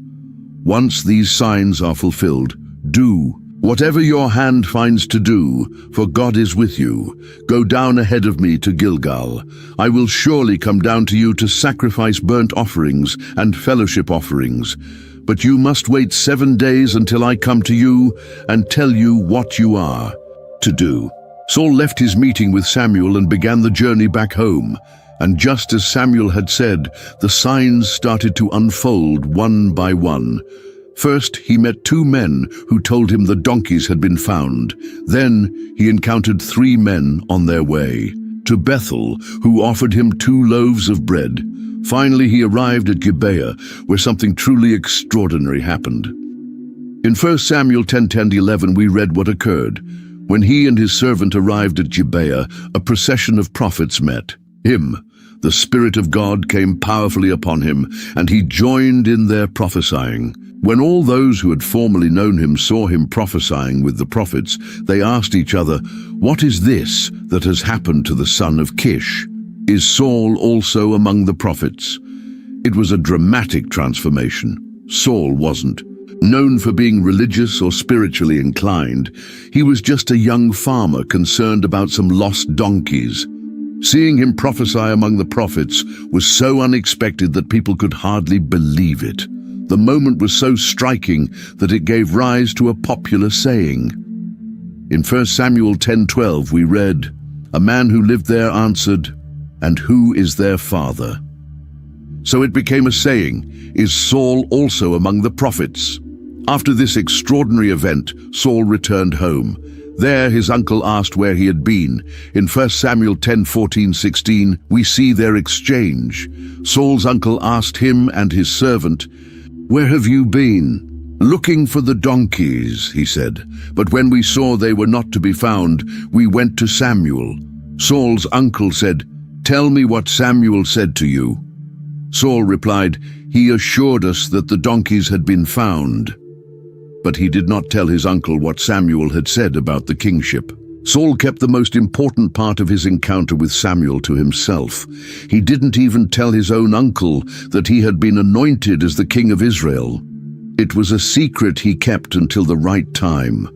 once these signs are fulfilled, do whatever your hand finds to do, for God is with you. Go down ahead of me to Gilgal. I will surely come down to you to sacrifice burnt offerings and fellowship offerings. But you must wait 7 days until I come to you and tell you what you are to do. Saul left his meeting with Samuel and began the journey back home. And just as Samuel had said, the signs started to unfold one by one. First, he met 2 men who told him the donkeys had been found. Then he encountered 3 men on their way to Bethel, who offered him 2 loaves of bread. Finally, he arrived at Gibeah, where something truly extraordinary happened. In 1 Samuel 10:10-11, we read what occurred. When he and his servant arrived at Gibeah, a procession of prophets met him. The Spirit of God came powerfully upon him, and he joined in their prophesying. When all those who had formerly known him saw him prophesying with the prophets, they asked each other, what is this that has happened to the son of Kish? Is Saul also among the prophets? It was a dramatic transformation. Saul wasn't. Known for being religious or spiritually inclined, he was just a young farmer concerned about some lost donkeys. Seeing him prophesy among the prophets was so unexpected that people could hardly believe it. The moment was so striking that it gave rise to a popular saying. In 1 Samuel 10:12 we read, a man who lived there answered, and who is their father? So it became a saying, is Saul also among the prophets? After this extraordinary event, Saul returned home. There his uncle asked where he had been. In 1 Samuel 10:14-16, we see their exchange. Saul's uncle asked him and his servant, where have you been? Looking for the donkeys, he said. But when we saw they were not to be found, we went to Samuel. Saul's uncle said, tell me what Samuel said to you. Saul replied, he assured us that the donkeys had been found. But he did not tell his uncle what Samuel had said about the kingship. Saul kept the most important part of his encounter with Samuel to himself. He didn't even tell his own uncle that he had been anointed as the king of Israel. It was a secret he kept until the right time.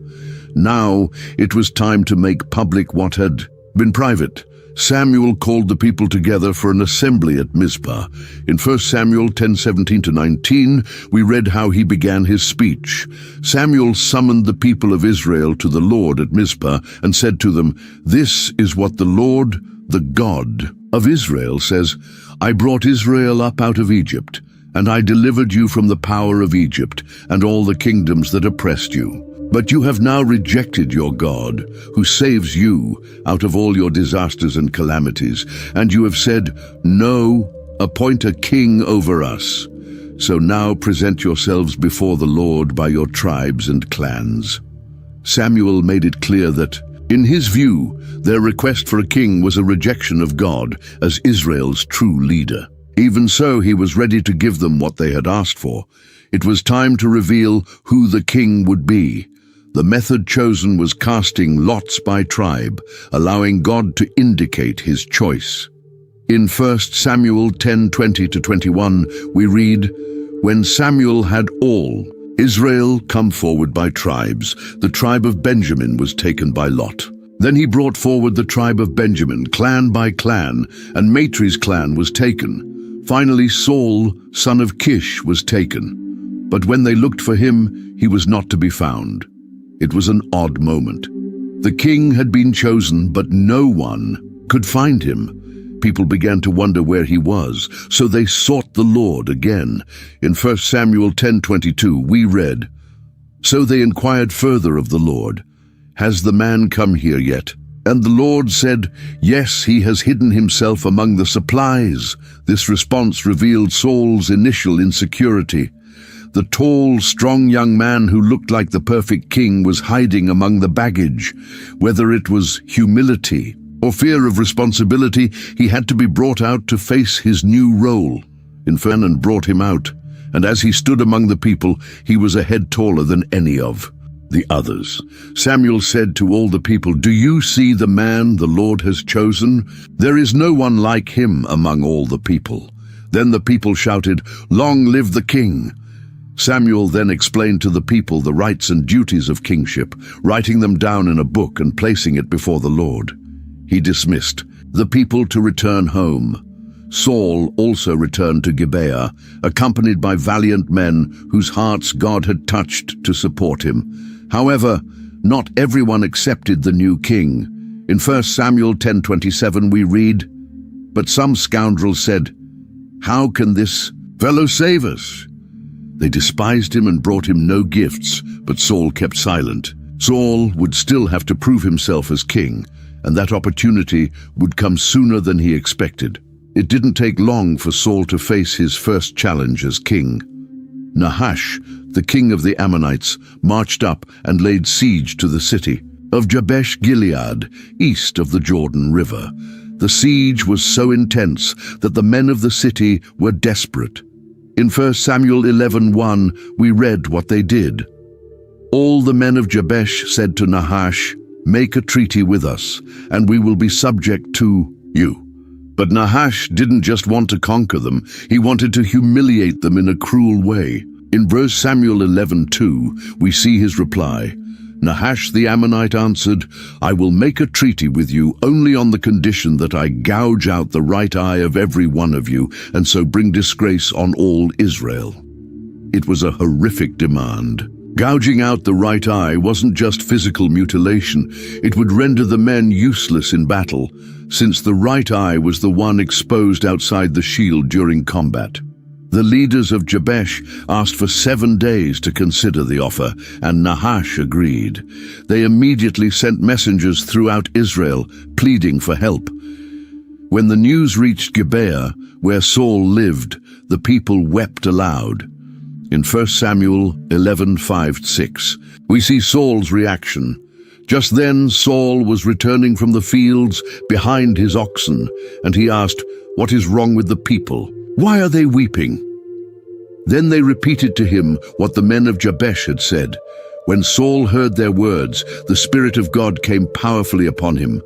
Now it was time to make public what had been private. Samuel called the people together for an assembly at Mizpah. In 1 Samuel 10:17-19, we read how he began his speech. Samuel summoned the people of Israel to the Lord at Mizpah and said to them, this is what the Lord, the God of Israel, says, I brought Israel up out of Egypt, and I delivered you from the power of Egypt and all the kingdoms that oppressed you. But you have now rejected your God, who saves you out of all your disasters and calamities, and you have said, no, appoint a king over us. So now present yourselves before the Lord by your tribes and clans. Samuel made it clear that In his view, their request for a king was a rejection of God as Israel's true leader. Even so, he was ready to give them what they had asked for. It was time to reveal who the king would be. The method chosen was casting lots by tribe, allowing God to indicate his choice. In 1 Samuel 10:20-21, we read, "When Samuel had all Israel come forward by tribes, the tribe of Benjamin was taken by lot. Then he brought forward the tribe of Benjamin, clan by clan, and Matri's clan was taken. Finally Saul, son of Kish, was taken. But when they looked for him, he was not to be found." It was an odd moment. The king had been chosen, but no one could find him. People began to wonder where he was, so they sought the Lord again. In 1 Samuel 10:22, we read, "So they inquired further of the Lord, 'Has the man come here yet?' And the Lord said, 'Yes, he has hidden himself among the supplies.'" This response revealed Saul's initial insecurity. The tall, strong young man who looked like the perfect king was hiding among the baggage. Whether it was humility or fear of responsibility, he had to be brought out to face his new role. Infernan brought him out, and as he stood among the people, he was a head taller than any of the others. Samuel said to all the people, "Do you see the man the Lord has chosen? There is no one like him among all the people." Then the people shouted, "Long live the king!" Samuel then explained to the people the rights and duties of kingship, writing them down in a book and placing it before the Lord. He dismissed the people to return home. Saul also returned to Gibeah, accompanied by valiant men whose hearts God had touched to support him. However, not everyone accepted the new king. In 1 Samuel 10:27 we read, "But some scoundrels said, 'How can this fellow save us?' They despised him and brought him no gifts, but Saul kept silent. Saul would still have to prove himself as king, and that opportunity would come sooner than he expected. It didn't take long for Saul to face his first challenge as king. Nahash, the king of the Ammonites, marched up and laid siege to the city of Jabesh Gilead, east of the Jordan River. The siege was so intense that the men of the city were desperate. In 1 Samuel 11:1, we read what they did. "All the men of Jabesh said to Nahash, 'Make a treaty with us, and we will be subject to you.' But Nahash didn't just want to conquer them, he wanted to humiliate them in a cruel way. In 1 Samuel 11:2, we see his reply. Nahash the Ammonite answered, 'I will make a treaty with you only on the condition that I gouge out the right eye of every one of you, and so bring disgrace on all Israel.'" It was a horrific demand. Gouging out the right eye wasn't just physical mutilation, it would render the men useless in battle, since the right eye was the one exposed outside the shield during combat. The leaders of Jabesh asked for 7 days to consider the offer, and Nahash agreed. They immediately sent messengers throughout Israel, pleading for help. When the news reached Gibeah, where Saul lived, the people wept aloud. In 1 Samuel 11:5-6, we see Saul's reaction. Just then Saul was returning from the fields behind his oxen, and he asked, "What is wrong with the people? Why are they weeping?" Then they repeated to him what the men of Jabesh had said. When Saul heard their words, the Spirit of God came powerfully upon him,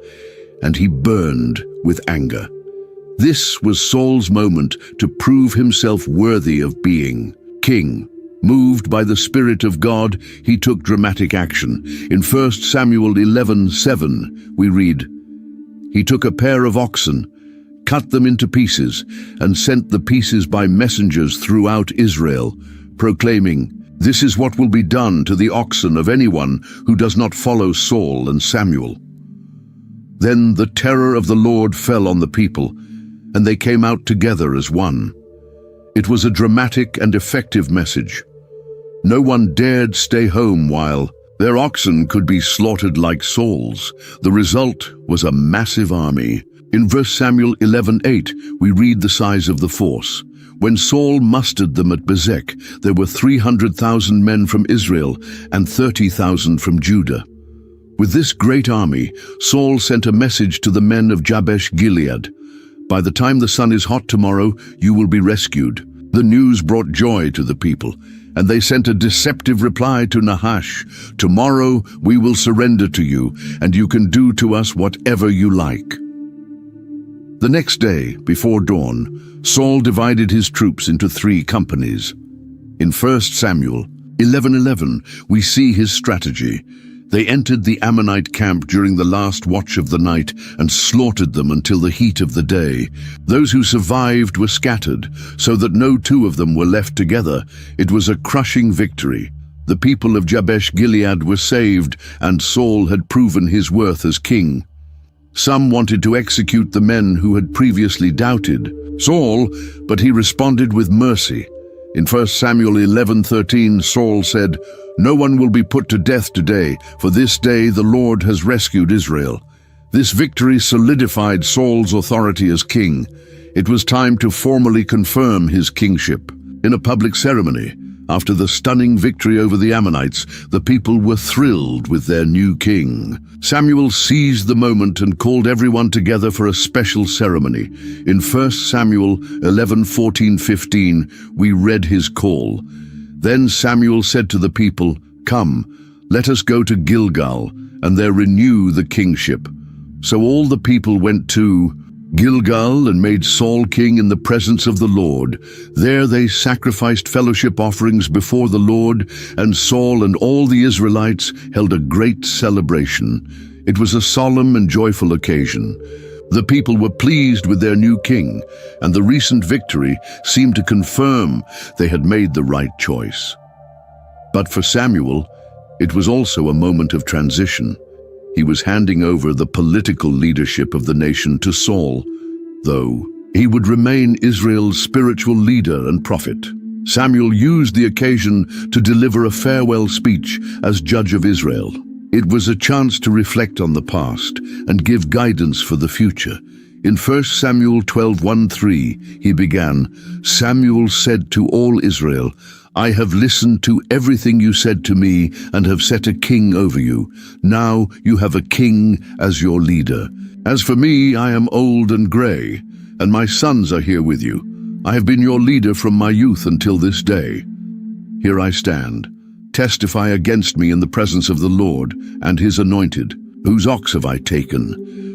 and he burned with anger. This was Saul's moment to prove himself worthy of being king. Moved by the Spirit of God, he took dramatic action. In 1 Samuel 11:7, we read, "He took a pair of oxen, cut them into pieces, and sent the pieces by messengers throughout Israel, proclaiming, 'This is what will be done to the oxen of anyone who does not follow Saul and Samuel.' Then the terror of the Lord fell on the people, and they came out together as one. It was a dramatic and effective message. No one dared stay home while their oxen could be slaughtered like Saul's. The result was a massive army. In 1 Samuel 11:8, we read the size of the force. When Saul mustered them at Bezek, there were 300,000 men from Israel and 30,000 from Judah. With this great army, Saul sent a message to the men of Jabesh Gilead. By the time the sun is hot tomorrow, you will be rescued. The news brought joy to the people, and they sent a deceptive reply to Nahash. Tomorrow we will surrender to you, and you can do to us whatever you like. The next day, before dawn, Saul divided his troops into 3 companies. In 1 Samuel 11:11, we see his strategy. They entered the Ammonite camp during the last watch of the night and slaughtered them until the heat of the day. Those who survived were scattered, so that no 2 of them were left together. It was a crushing victory. The people of Jabesh Gilead were saved, and Saul had proven his worth as king. Some wanted to execute the men who had previously doubted Saul, but he responded with mercy. In 1 Samuel 11:13, Saul said, "No one will be put to death today, for this day the Lord has rescued Israel." This victory solidified Saul's authority as king. It was time to formally confirm his kingship. In a public ceremony, after the stunning victory over the Ammonites, the people were thrilled with their new king. Samuel seized the moment and called everyone together for a special ceremony. In 1 Samuel 11:14-15, we read his call. Then Samuel said to the people, "Come, let us go to Gilgal, and there renew the kingship." So all the people went to Gilgal and made Saul king in the presence of the Lord. There they sacrificed fellowship offerings before the Lord, and Saul and all the Israelites held a great celebration. It was a solemn and joyful occasion. The people were pleased with their new king, and the recent victory seemed to confirm they had made the right choice. But for Samuel, it was also a moment of transition. He was handing over the political leadership of the nation to Saul, though he would remain Israel's spiritual leader and prophet. Samuel used the occasion to deliver a farewell speech as judge of Israel. It was a chance to reflect on the past and give guidance for the future. In 1 Samuel 12:1-3, he began, "Samuel said to all Israel, I have listened to everything you said to me and have set a king over you. Now you have a king as your leader. As for me, I am old and gray, and my sons are here with you. I have been your leader from my youth until this day. Here I stand. Testify against me in the presence of the Lord and his anointed. Whose ox have I taken?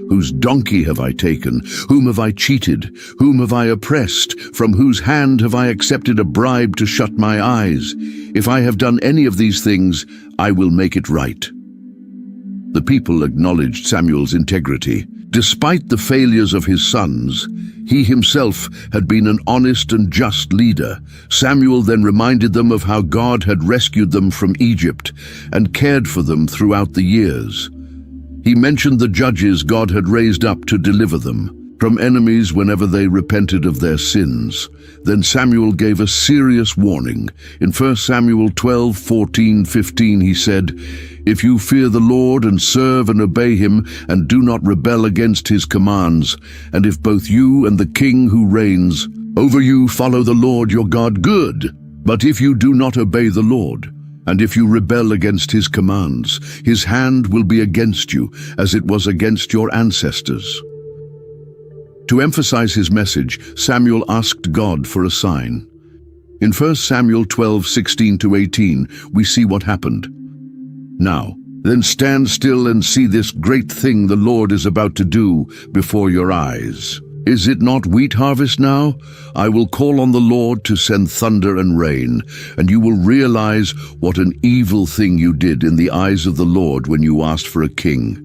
Whose donkey have I taken? Whom have I cheated? Whom have I oppressed? From whose hand have I accepted a bribe to shut my eyes? If I have done any of these things, I will make it right." The people acknowledged Samuel's integrity. Despite the failures of his sons, he himself had been an honest and just leader. Samuel then reminded them of how God had rescued them from Egypt and cared for them throughout the years. He mentioned the judges God had raised up to deliver them from enemies whenever they repented of their sins. Then Samuel gave a serious warning. In 1 Samuel 12:14-15 he said, "If you fear the Lord and serve and obey him and do not rebel against his commands, and if both you and the king who reigns over you follow the Lord your God, good. But if you do not obey the Lord, and if you rebel against his commands, his hand will be against you, as it was against your ancestors." To emphasize his message, Samuel asked God for a sign. In 1 Samuel 12:16-18, we see what happened. "Now, then stand still and see this great thing the Lord is about to do before your eyes. Is it not wheat harvest now? I will call on the Lord to send thunder and rain, and you will realize what an evil thing you did in the eyes of the Lord when you asked for a king."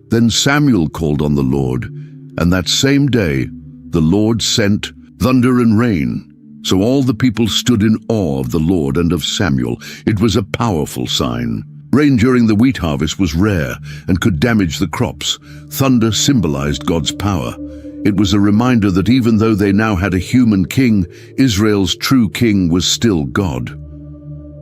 Then Samuel called on the Lord, and that same day the Lord sent thunder and rain. So all the people stood in awe of the Lord and of Samuel. It was a powerful sign. Rain during the wheat harvest was rare and could damage the crops. Thunder symbolized God's power. It was a reminder that even though they now had a human king, Israel's true king was still God.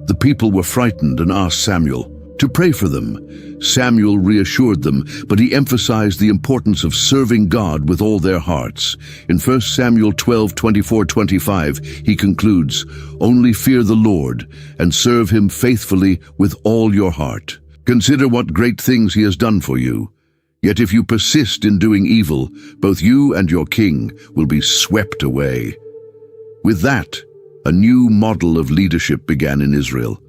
The people were frightened and asked Samuel to pray for them. Samuel reassured them, but he emphasized the importance of serving God with all their hearts. In 1 Samuel 12:24-25, he concludes, "Only fear the Lord and serve him faithfully with all your heart." Consider what great things he has done for you. Yet if you persist in doing evil, both you and your king will be swept away." With that, a new model of leadership began in Israel.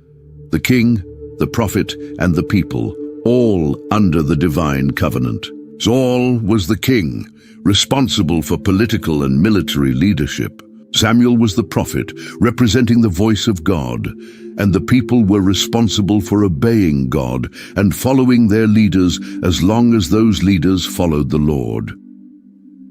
The king, the prophet, and the people, all under the divine covenant. Saul was the king, responsible for political and military leadership. Samuel was the prophet, representing the voice of God, and the people were responsible for obeying God and following their leaders as long as those leaders followed the Lord.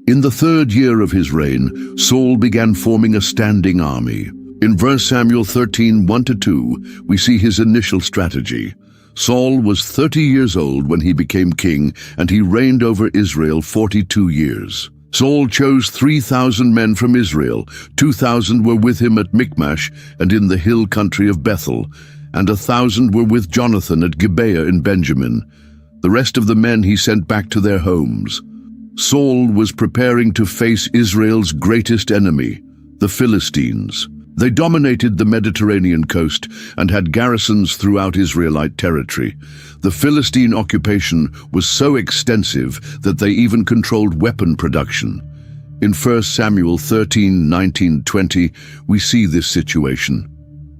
In the 3rd year of his reign, Saul began forming a standing army. In 1 Samuel 13, 1-2, we see his initial strategy. Saul was 30 years old when he became king, and he reigned over Israel 42 years. Saul chose 3,000 men from Israel. 2,000 were with him at Michmash and in the hill country of Bethel, and 1,000 were with Jonathan at Gibeah in Benjamin. The rest of the men he sent back to their homes. Saul was preparing to face Israel's greatest enemy, the Philistines. They dominated the Mediterranean coast and had garrisons throughout Israelite territory. The Philistine occupation was so extensive that they even controlled weapon production. In 1 Samuel 13, 19, 20, we see this situation.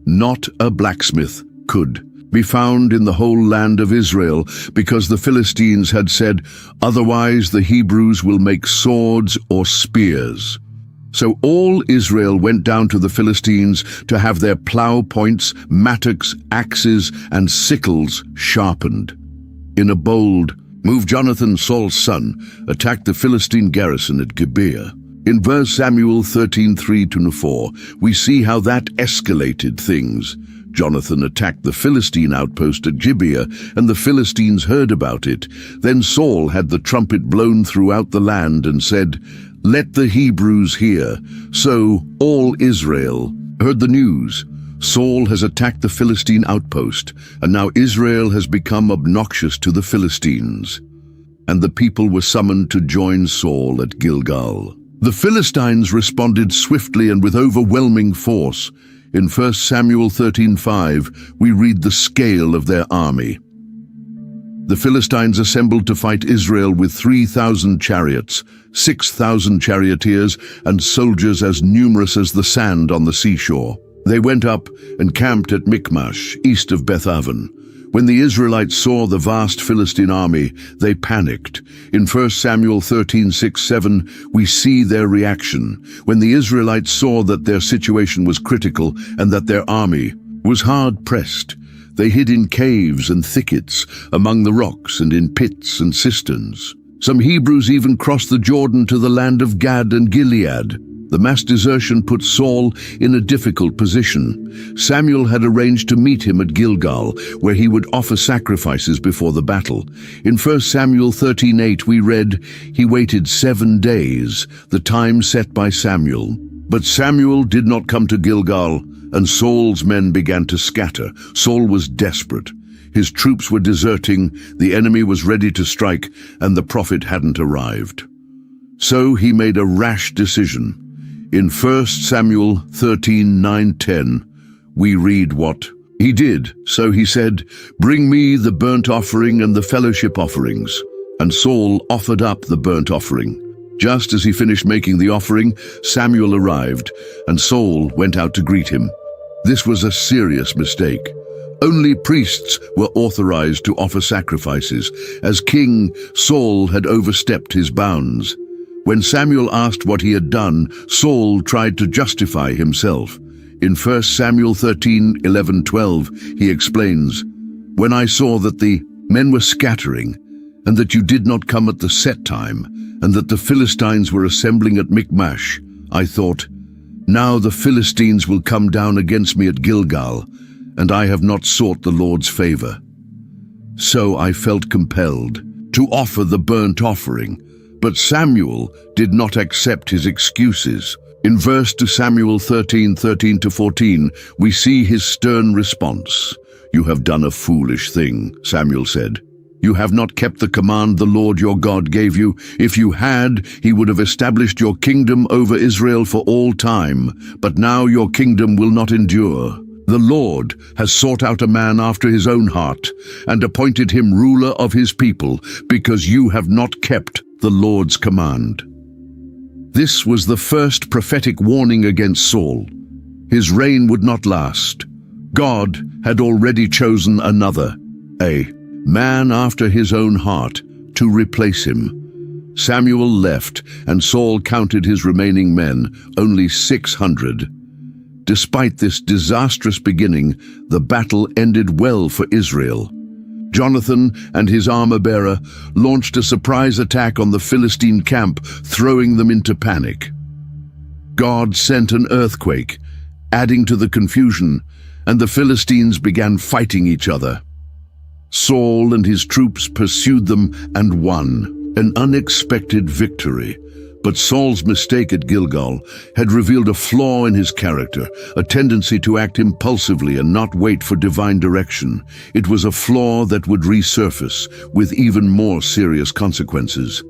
Not a blacksmith could be found in the whole land of Israel, because the Philistines had said, "Otherwise the Hebrews will make swords or spears." So all Israel went down to the Philistines to have their plow points, mattocks, axes, and sickles sharpened. In a bold move, Jonathan, Saul's son, attacked the Philistine garrison at Gibeah. In 1 Samuel 13, 3-4, we see how that escalated things. Jonathan attacked the Philistine outpost at Gibeah, and the Philistines heard about it. Then Saul had the trumpet blown throughout the land and said, "Let the Hebrews hear." So all Israel heard the news. Saul has attacked the Philistine outpost, and now Israel has become obnoxious to the Philistines. And the people were summoned to join Saul at Gilgal. The Philistines responded swiftly and with overwhelming force. In 1 Samuel 13:5, we read the scale of their army. The Philistines assembled to fight Israel with 3,000 chariots, 6,000 charioteers, and soldiers as numerous as the sand on the seashore. They went up and camped at Michmash, east of Beth-aven. When the Israelites saw the vast Philistine army, they panicked. In 1 Samuel 13:6-7, we see their reaction. When the Israelites saw that their situation was critical and that their army was hard-pressed, they hid in caves and thickets, among the rocks and in pits and cisterns. Some Hebrews even crossed the Jordan to the land of Gad and Gilead. The mass desertion put Saul in a difficult position. Samuel had arranged to meet him at Gilgal, where he would offer sacrifices before the battle. In 1 Samuel 13:8 we read, "He waited 7 days, the time set by Samuel. But Samuel did not come to Gilgal, and Saul's men began to scatter." Saul was desperate. His troops were deserting, the enemy was ready to strike, and the prophet hadn't arrived. So he made a rash decision. In 1 Samuel 13:9-10, we read what he did. So he said, "Bring me the burnt offering and the fellowship offerings." And Saul offered up the burnt offering. Just as he finished making the offering, Samuel arrived, and Saul went out to greet him. This was a serious mistake. Only priests were authorized to offer sacrifices. As king, Saul had overstepped his bounds. When Samuel asked what he had done, Saul tried to justify himself. In 1 Samuel 13:11-12, he explains, "When I saw that the men were scattering, and that you did not come at the set time, and that the Philistines were assembling at Michmash, I thought, now the Philistines will come down against me at Gilgal, and I have not sought the Lord's favor. So I felt compelled to offer the burnt offering." But Samuel did not accept his excuses. In 1 Samuel 13:13-14, we see his stern response. "You have done a foolish thing," Samuel said. "You have not kept the command the Lord your God gave you. If you had, he would have established your kingdom over Israel for all time. But now your kingdom will not endure. The Lord has sought out a man after his own heart and appointed him ruler of his people, because you have not kept the Lord's command." This was the first prophetic warning against Saul. His reign would not last. God had already chosen another, a man after his own heart, to replace him. Samuel left, and Saul counted his remaining men, only 600. Despite this disastrous beginning, the battle ended well for Israel. Jonathan and his armor-bearer launched a surprise attack on the Philistine camp, throwing them into panic. God sent an earthquake, adding to the confusion, and the Philistines began fighting each other. Saul and his troops pursued them and won, an unexpected victory. But Saul's mistake at Gilgal had revealed a flaw in his character, a tendency to act impulsively and not wait for divine direction. It was a flaw that would resurface with even more serious consequences.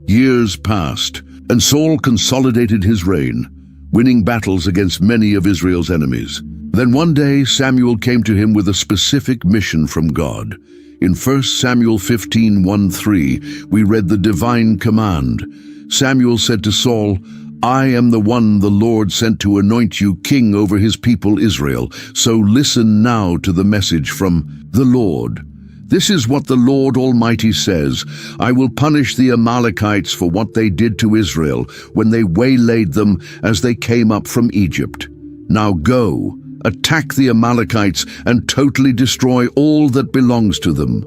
Years passed, and Saul consolidated his reign, winning battles against many of Israel's enemies. Then one day Samuel came to him with a specific mission from God. In 1 Samuel 15:1-3, we read the divine command. Samuel said to Saul, "I am the one the Lord sent to anoint you king over his people Israel. So listen now to the message from the Lord. This is what the Lord Almighty says: I will punish the Amalekites for what they did to Israel when they waylaid them as they came up from Egypt. Now go, attack the Amalekites and totally destroy all that belongs to them.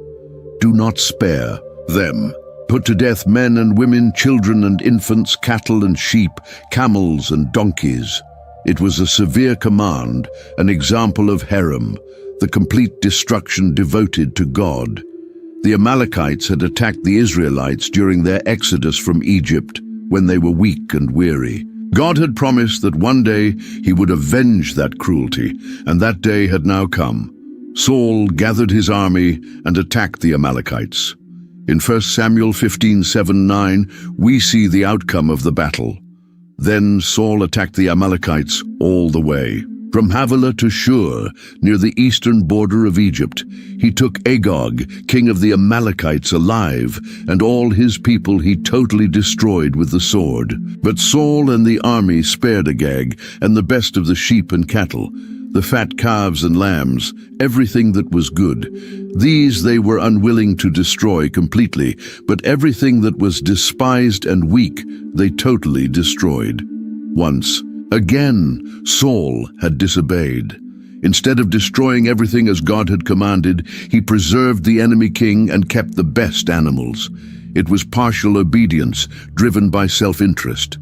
Do not spare them. Put to death men and women, children and infants, cattle and sheep, camels and donkeys." It was a severe command, an example of Herem, the complete destruction devoted to God. The Amalekites had attacked the Israelites during their exodus from Egypt, when they were weak and weary. God had promised that one day he would avenge that cruelty, and that day had now come. Saul gathered his army and attacked the Amalekites. In 1 Samuel 15:7-9, we see the outcome of the battle. Then Saul attacked the Amalekites all the way. From Havilah to Shur, near the eastern border of Egypt, he took Agag, king of the Amalekites, alive, and all his people he totally destroyed with the sword. But Saul and the army spared Agag, and the best of the sheep and cattle, the fat calves and lambs, everything that was good. These they were unwilling to destroy completely, but everything that was despised and weak they totally destroyed. Once again, Saul had disobeyed. Instead of destroying everything as God had commanded, he preserved the enemy king and kept the best animals. It was partial obedience, driven by self-interest.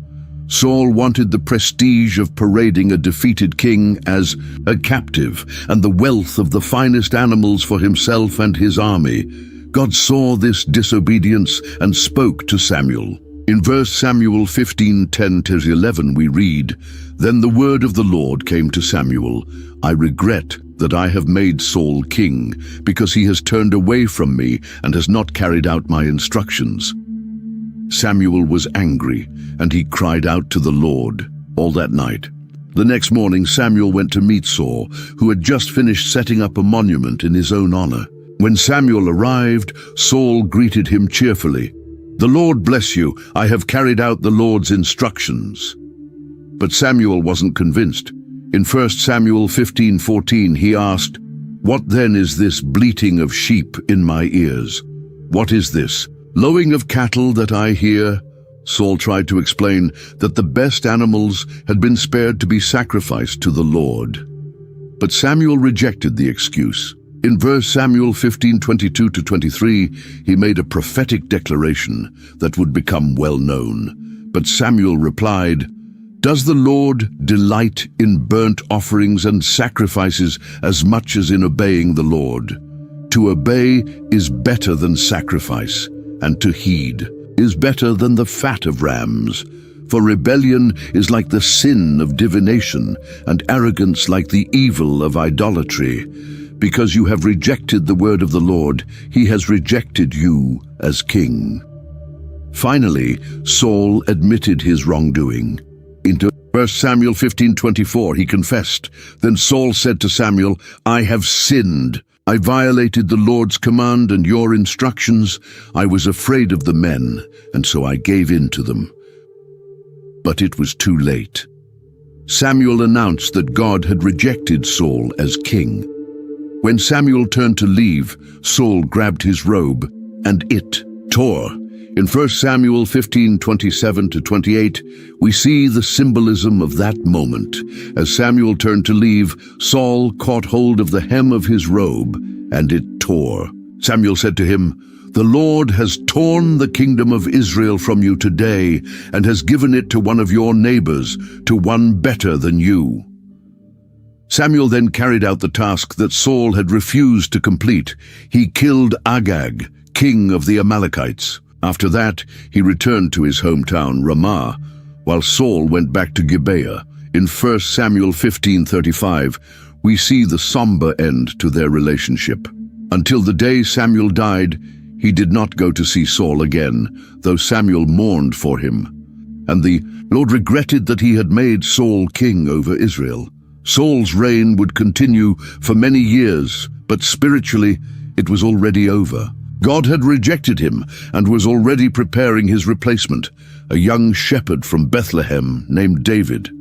Saul wanted the prestige of parading a defeated king as a captive and the wealth of the finest animals for himself and his army. God saw this disobedience and spoke to Samuel. In 1 Samuel 15:10-11 we read, "Then the word of the Lord came to Samuel, I regret that I have made Saul king, because he has turned away from me and has not carried out my instructions." Samuel was angry, and he cried out to the Lord all that night. The next morning Samuel went to meet Saul, who had just finished setting up a monument in his own honor. When Samuel arrived, Saul greeted him cheerfully. "The Lord bless you, I have carried out the Lord's instructions." But Samuel wasn't convinced. In 1 Samuel 15:14 he asked, "What then is this bleating of sheep in my ears? What is this lowing of cattle that I hear?" Saul tried to explain that the best animals had been spared to be sacrificed to the Lord. But Samuel rejected the excuse. In 1 Samuel 15:22-23, he made a prophetic declaration that would become well known. But Samuel replied, "Does the Lord delight in burnt offerings and sacrifices as much as in obeying the Lord? To obey is better than sacrifice, and to heed is better than the fat of rams. For rebellion is like the sin of divination, and arrogance like the evil of idolatry. Because you have rejected the word of the Lord, he has rejected you as king." Finally, Saul admitted his wrongdoing. In 1 Samuel 15:24, he confessed. Then Saul said to Samuel, I have sinned. I violated the Lord's command and your instructions. I was afraid of the men, and so I gave in to them. But it was too late. Samuel announced that God had rejected Saul as king. When Samuel turned to leave, Saul grabbed his robe, and it tore. In 1 Samuel 15:27-28, we see the symbolism of that moment. As Samuel turned to leave, Saul caught hold of the hem of his robe, and it tore. Samuel said to him, The Lord has torn the kingdom of Israel from you today, and has given it to one of your neighbors, to one better than you. Samuel then carried out the task that Saul had refused to complete. He killed Agag, king of the Amalekites. After that, he returned to his hometown, Ramah, while Saul went back to Gibeah. In 1 Samuel 15:35, we see the somber end to their relationship. Until the day Samuel died, he did not go to see Saul again, though Samuel mourned for him. And the Lord regretted that he had made Saul king over Israel. Saul's reign would continue for many years, but spiritually, it was already over. God had rejected him and was already preparing his replacement, a young shepherd from Bethlehem named David.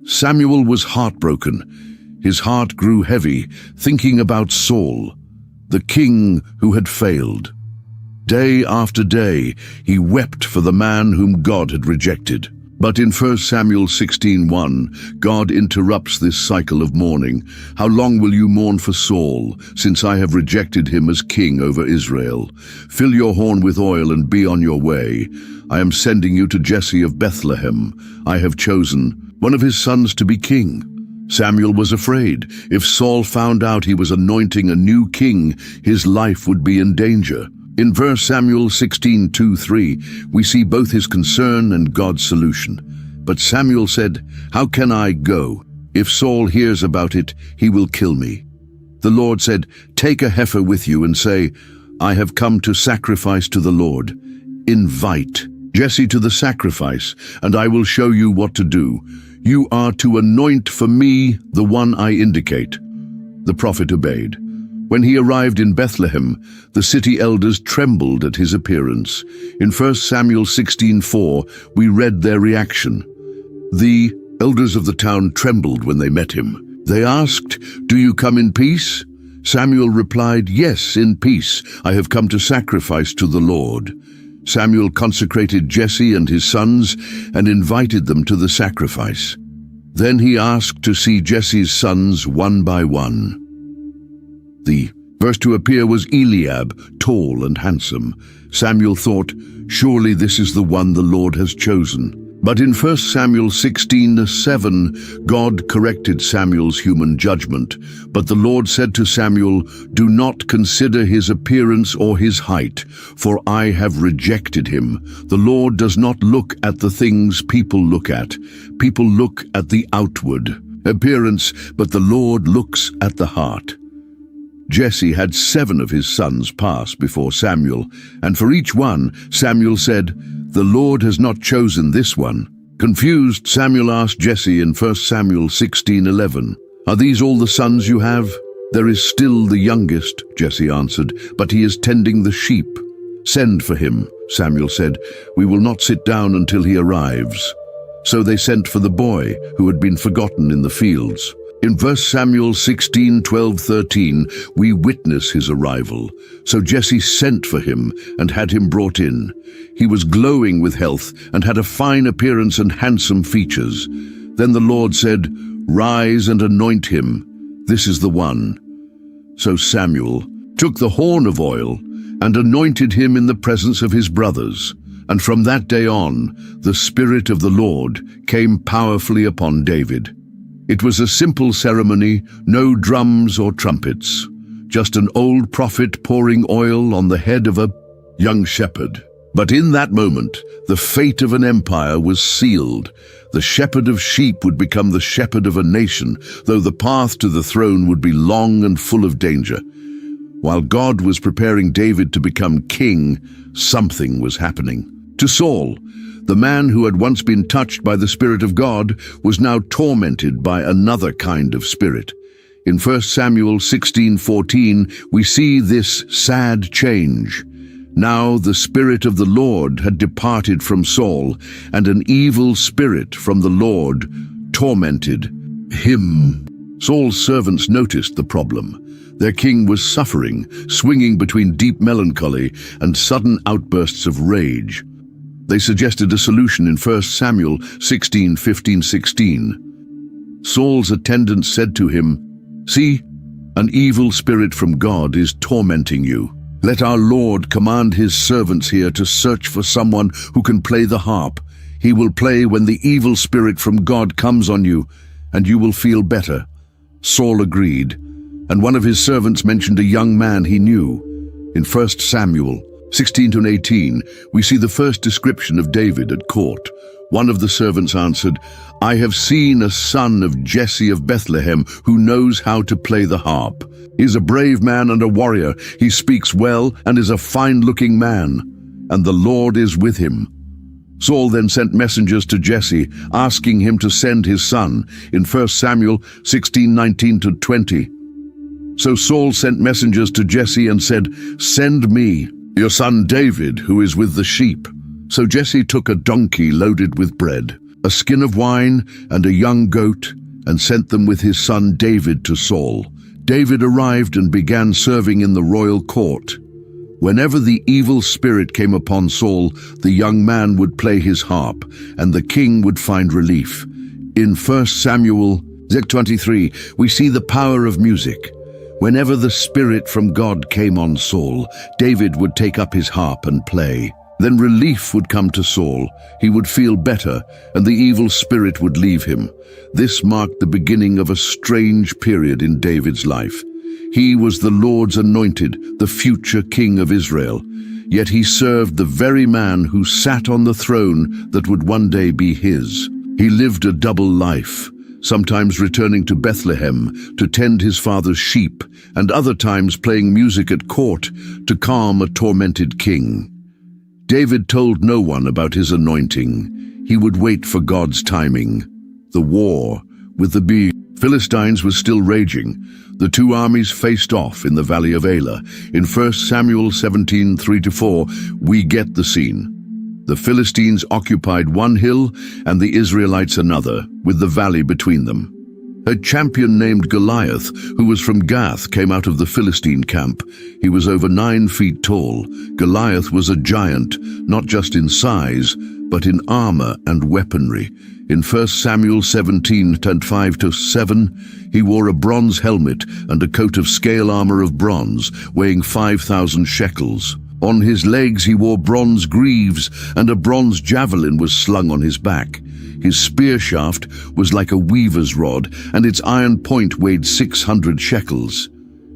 Samuel was heartbroken. His heart grew heavy, thinking about Saul, the king who had failed. Day after day, he wept for the man whom God had rejected. But in 1 Samuel 16:1, God interrupts this cycle of mourning. How long will you mourn for Saul, since I have rejected him as king over Israel? Fill your horn with oil and be on your way. I am sending you to Jesse of Bethlehem. I have chosen one of his sons to be king. Samuel was afraid. If Saul found out he was anointing a new king, his life would be in danger. In 1 Samuel 16:2-3, we see both his concern and God's solution. But Samuel said, How can I go? If Saul hears about it, he will kill me. The Lord said, Take a heifer with you and say, I have come to sacrifice to the Lord. Invite Jesse to the sacrifice, and I will show you what to do. You are to anoint for me the one I indicate. The prophet obeyed. When he arrived in Bethlehem, the city elders trembled at his appearance. In 1 Samuel 16:4, we read their reaction. The elders of the town trembled when they met him. They asked, Do you come in peace? Samuel replied, Yes, in peace. I have come to sacrifice to the Lord. Samuel consecrated Jesse and his sons and invited them to the sacrifice. Then he asked to see Jesse's sons one by one. The first to appear was Eliab, tall and handsome. Samuel thought, Surely this is the one the Lord has chosen. But in 1 Samuel 16:7, God corrected Samuel's human judgment. But the Lord said to Samuel, Do not consider his appearance or his height, for I have rejected him. The Lord does not look at the things people look at. People look at the outward appearance, but the Lord looks at the heart. Jesse had 7 of his sons pass before Samuel, and for each one, Samuel said, The Lord has not chosen this one. Confused, Samuel asked Jesse in 1 Samuel 16:11, Are these all the sons you have? There is still the youngest, Jesse answered, but he is tending the sheep. Send for him, Samuel said. We will not sit down until he arrives. So they sent for the boy who had been forgotten in the fields. In 1 Samuel 16:12-13, we witness his arrival. So Jesse sent for him and had him brought in. He was glowing with health and had a fine appearance and handsome features. Then the Lord said, Rise and anoint him. This is the one. So Samuel took the horn of oil and anointed him in the presence of his brothers. And from that day on, the Spirit of the Lord came powerfully upon David. It was a simple ceremony, no drums or trumpets, just an old prophet pouring oil on the head of a young shepherd. But in that moment, the fate of an empire was sealed. The shepherd of sheep would become the shepherd of a nation, though the path to the throne would be long and full of danger. While God was preparing David to become king, something was happening. To Saul, The man who had once been touched by the Spirit of God was now tormented by another kind of spirit. In 1 Samuel 16:14, we see this sad change. Now the Spirit of the Lord had departed from Saul, and an evil spirit from the Lord tormented him. Saul's servants noticed the problem. Their king was suffering, swinging between deep melancholy and sudden outbursts of rage. They suggested a solution in 1 Samuel 16:15-16. Saul's attendants said to him, "See, an evil spirit from God is tormenting you. Let our Lord command his servants here to search for someone who can play the harp. He will play when the evil spirit from God comes on you, and you will feel better." Saul agreed, and one of his servants mentioned a young man he knew. In 1 Samuel 16-18, we see the first description of David at court. One of the servants answered, "I have seen a son of Jesse of Bethlehem who knows how to play the harp. He is a brave man and a warrior. He speaks well and is a fine-looking man, and the Lord is with him." Saul then sent messengers to Jesse, asking him to send his son, in 1 Samuel 16:19-20. So Saul sent messengers to Jesse and said, "Send me your son David, who is with the sheep." So Jesse took a donkey loaded with bread, a skin of wine, and a young goat, and sent them with his son David to Saul. David arrived and began serving in the royal court. Whenever the evil spirit came upon Saul, the young man would play his harp, and the king would find relief. In 1 Samuel 23, we see the power of music. Whenever the Spirit from God came on Saul, David would take up his harp and play. Then relief would come to Saul. He would feel better, and the evil spirit would leave him. This marked the beginning of a strange period in David's life. He was the Lord's anointed, the future king of Israel. Yet he served the very man who sat on the throne that would one day be his. He lived a double life, sometimes returning to Bethlehem to tend his father's sheep, and other times playing music at court to calm a tormented king. David told no one about his anointing. He would wait for God's timing. The war with the Philistines was still raging. The two armies faced off in the valley of Elah. In 1 Samuel 17:3-4, we get the scene. The Philistines occupied one hill and the Israelites another, with the valley between them. A champion named Goliath, who was from Gath, came out of the Philistine camp. He was over 9 feet tall. Goliath was a giant, not just in size, but in armor and weaponry. In 1 Samuel 17:5-7, he wore a bronze helmet and a coat of scale armor of bronze, weighing 5,000 shekels. On his legs he wore bronze greaves, and a bronze javelin was slung on his back. His spear shaft was like a weaver's rod, and its iron point weighed 600 shekels.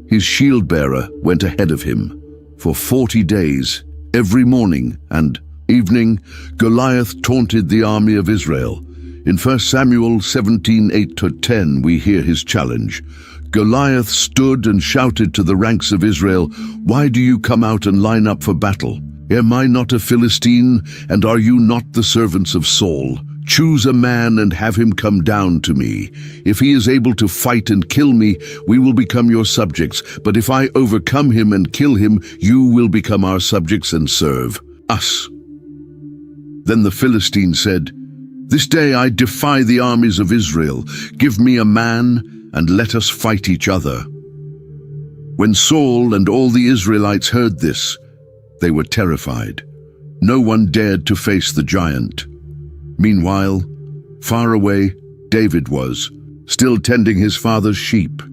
His shield-bearer went ahead of him. For 40 days, every morning and evening, Goliath taunted the army of Israel. In 1 Samuel 17:8-10, we hear his challenge. Goliath stood and shouted to the ranks of Israel, "Why do you come out and line up for battle? Am I not a Philistine, and are you not the servants of Saul? Choose a man and have him come down to me. If he is able to fight and kill me, we will become your subjects. But if I overcome him and kill him, you will become our subjects and serve us." Then the Philistine said, "This day I defy the armies of Israel. Give me a man, and let us fight each other." When Saul and all the Israelites heard this, they were terrified. No one dared to face the giant. Meanwhile, far away, David was, still tending his father's sheep.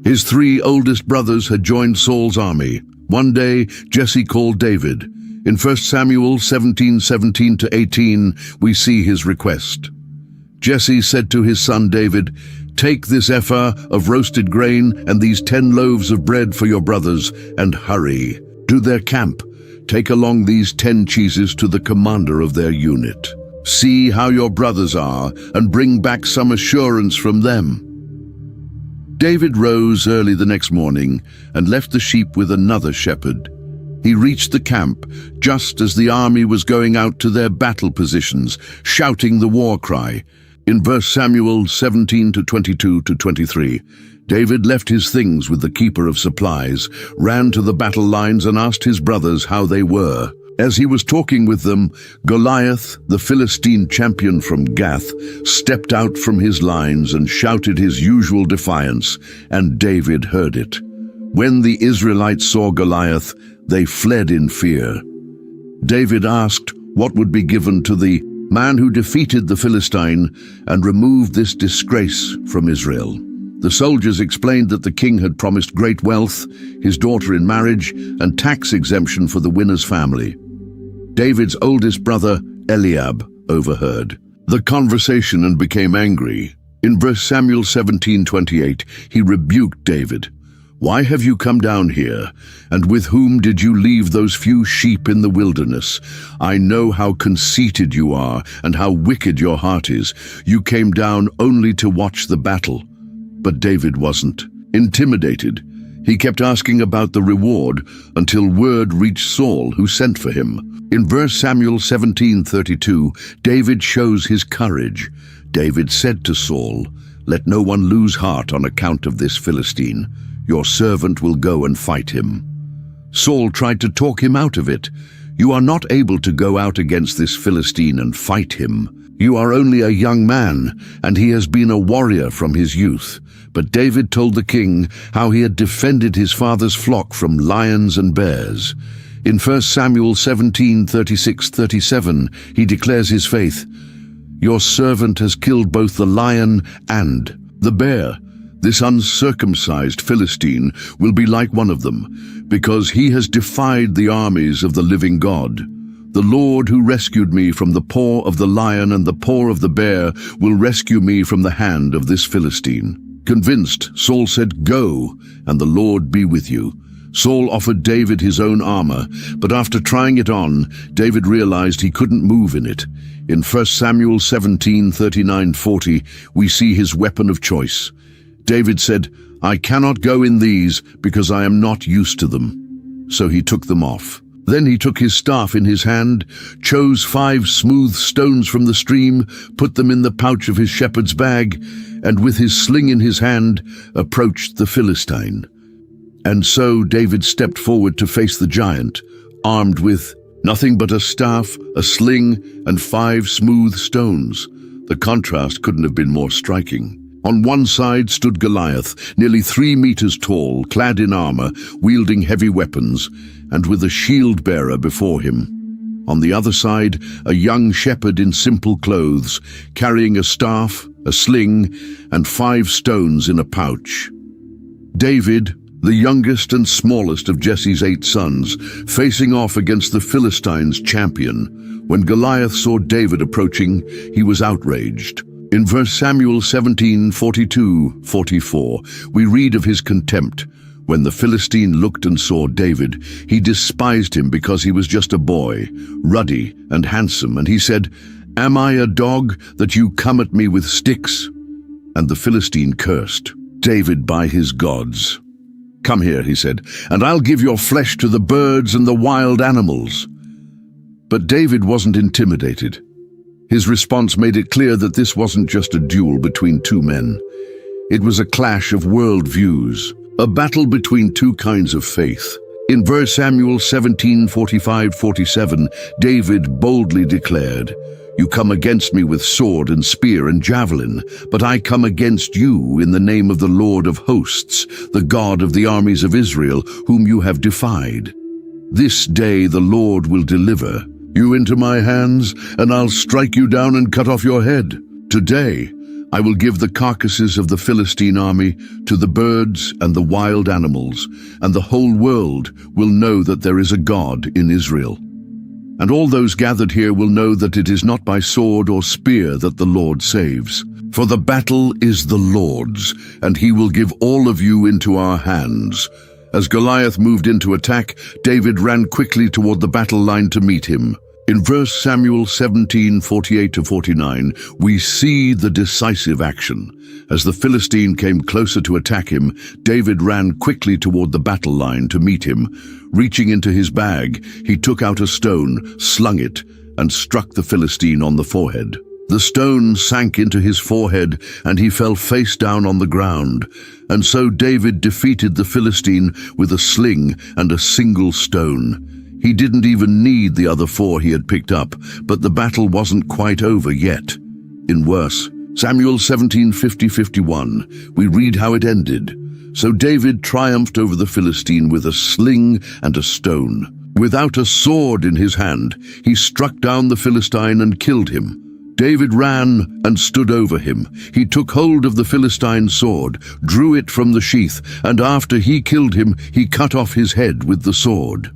His 3 oldest brothers had joined Saul's army. One day, Jesse called David. In 1 Samuel 17:17-18, we see his request. Jesse said to his son David, "Take this ephah of roasted grain and these 10 loaves of bread for your brothers, and hurry to their camp. Take along these 10 cheeses to the commander of their unit. See how your brothers are, and bring back some assurance from them." David rose early the next morning and left the sheep with another shepherd. He reached the camp just as the army was going out to their battle positions, shouting the war cry. In 1 Samuel 17:22-23, David left his things with the keeper of supplies, ran to the battle lines and asked his brothers how they were. As he was talking with them, Goliath, the Philistine champion from Gath, stepped out from his lines and shouted his usual defiance, and David heard it. When the Israelites saw Goliath, they fled in fear. David asked what would be given to the man who defeated the Philistine and removed this disgrace from Israel. The soldiers explained that the king had promised great wealth, his daughter in marriage, and tax exemption for the winner's family. David's oldest brother, Eliab, overheard the conversation and became angry. In 1 Samuel 17:28, he rebuked David. "Why have you come down here? And with whom did you leave those few sheep in the wilderness? I know how conceited you are and how wicked your heart is. You came down only to watch the battle." But David wasn't intimidated. He kept asking about the reward until word reached Saul, who sent for him. In 1 Samuel 17:32, David shows his courage. David said to Saul, "Let no one lose heart on account of this Philistine. Your servant will go and fight him." Saul tried to talk him out of it. "You are not able to go out against this Philistine and fight him. You are only a young man, and he has been a warrior from his youth." But David told the king how he had defended his father's flock from lions and bears. In 1 Samuel 17:36-37, he declares his faith. "Your servant has killed both the lion and the bear. This uncircumcised Philistine will be like one of them, because he has defied the armies of the living God. The Lord who rescued me from the paw of the lion and the paw of the bear will rescue me from the hand of this Philistine." Convinced, Saul said, "Go, and the Lord be with you." Saul offered David his own armor, but after trying it on, David realized he couldn't move in it. In 1 Samuel 17:39-40, we see his weapon of choice. David said, "I cannot go in these because I am not used to them." So he took them off. Then he took his staff in his hand, chose 5 smooth stones from the stream, put them in the pouch of his shepherd's bag, and with his sling in his hand, approached the Philistine. And so David stepped forward to face the giant, armed with nothing but a staff, a sling, and 5 smooth stones. The contrast couldn't have been more striking. On one side stood Goliath, nearly 3 meters tall, clad in armor, wielding heavy weapons, and with a shield-bearer before him. On the other side, a young shepherd in simple clothes, carrying a staff, a sling, and 5 stones in a pouch. David, the youngest and smallest of Jesse's 8 sons, facing off against the Philistines' champion. When Goliath saw David approaching, he was outraged. In 1 Samuel 17:42-44, we read of his contempt. When the Philistine looked and saw David, he despised him because he was just a boy, ruddy and handsome, and he said, "Am I a dog that you come at me with sticks?" And the Philistine cursed David by his gods. "Come here," he said, "and I'll give your flesh to the birds and the wild animals." But David wasn't intimidated. His response made it clear that this wasn't just a duel between 2 men. It was a clash of world views, a battle between 2 kinds of faith. In 1 Samuel 17:45-47, David boldly declared, "You come against me with sword and spear and javelin, but I come against you in the name of the Lord of hosts, the God of the armies of Israel, whom you have defied. This day the Lord will deliver you into my hands, and I'll strike you down and cut off your head. Today I will give the carcasses of the Philistine army to the birds and the wild animals, and the whole world will know that there is a God in Israel. And all those gathered here will know that it is not by sword or spear that the Lord saves. For the battle is the Lord's, and he will give all of you into our hands." As Goliath moved into attack, David ran quickly toward the battle line to meet him. In 1 Samuel 17:48-49, we see the decisive action. As the Philistine came closer to attack him, David ran quickly toward the battle line to meet him. Reaching into his bag, he took out a stone, slung it, and struck the Philistine on the forehead. The stone sank into his forehead, and he fell face down on the ground. And so David defeated the Philistine with a sling and a single stone. He didn't even need the other 4 he had picked up, but the battle wasn't quite over yet. In worse, Samuel 17:50-51, we read how it ended. So David triumphed over the Philistine with a sling and a stone. Without a sword in his hand, he struck down the Philistine and killed him. David ran and stood over him. He took hold of the Philistine's sword, drew it from the sheath, and after he killed him, he cut off his head with the sword.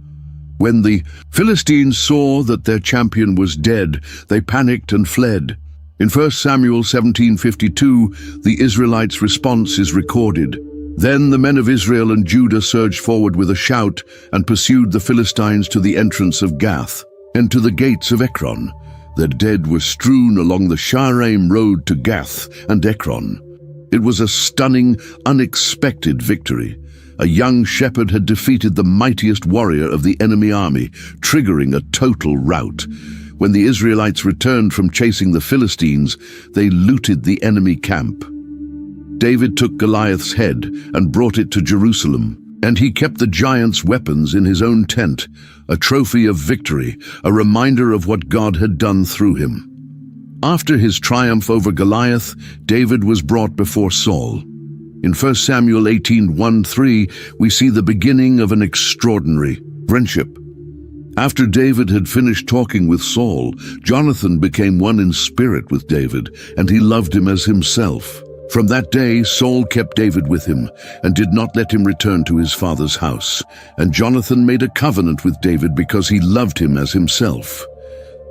When the Philistines saw that their champion was dead, they panicked and fled. In 1 Samuel 17:52, the Israelites' response is recorded. Then the men of Israel and Judah surged forward with a shout and pursued the Philistines to the entrance of Gath and to the gates of Ekron. Their dead were strewn along the Shaaraim road to Gath and Ekron. It was a stunning, unexpected victory. A young shepherd had defeated the mightiest warrior of the enemy army, triggering a total rout. When the Israelites returned from chasing the Philistines, they looted the enemy camp. David took Goliath's head and brought it to Jerusalem, and he kept the giant's weapons in his own tent, a trophy of victory, a reminder of what God had done through him. After his triumph over Goliath, David was brought before Saul. In 1 Samuel 18:1-3, we see the beginning of an extraordinary friendship. After David had finished talking with Saul, Jonathan became one in spirit with David, and he loved him as himself. From that day, Saul kept David with him and did not let him return to his father's house. And Jonathan made a covenant with David because he loved him as himself.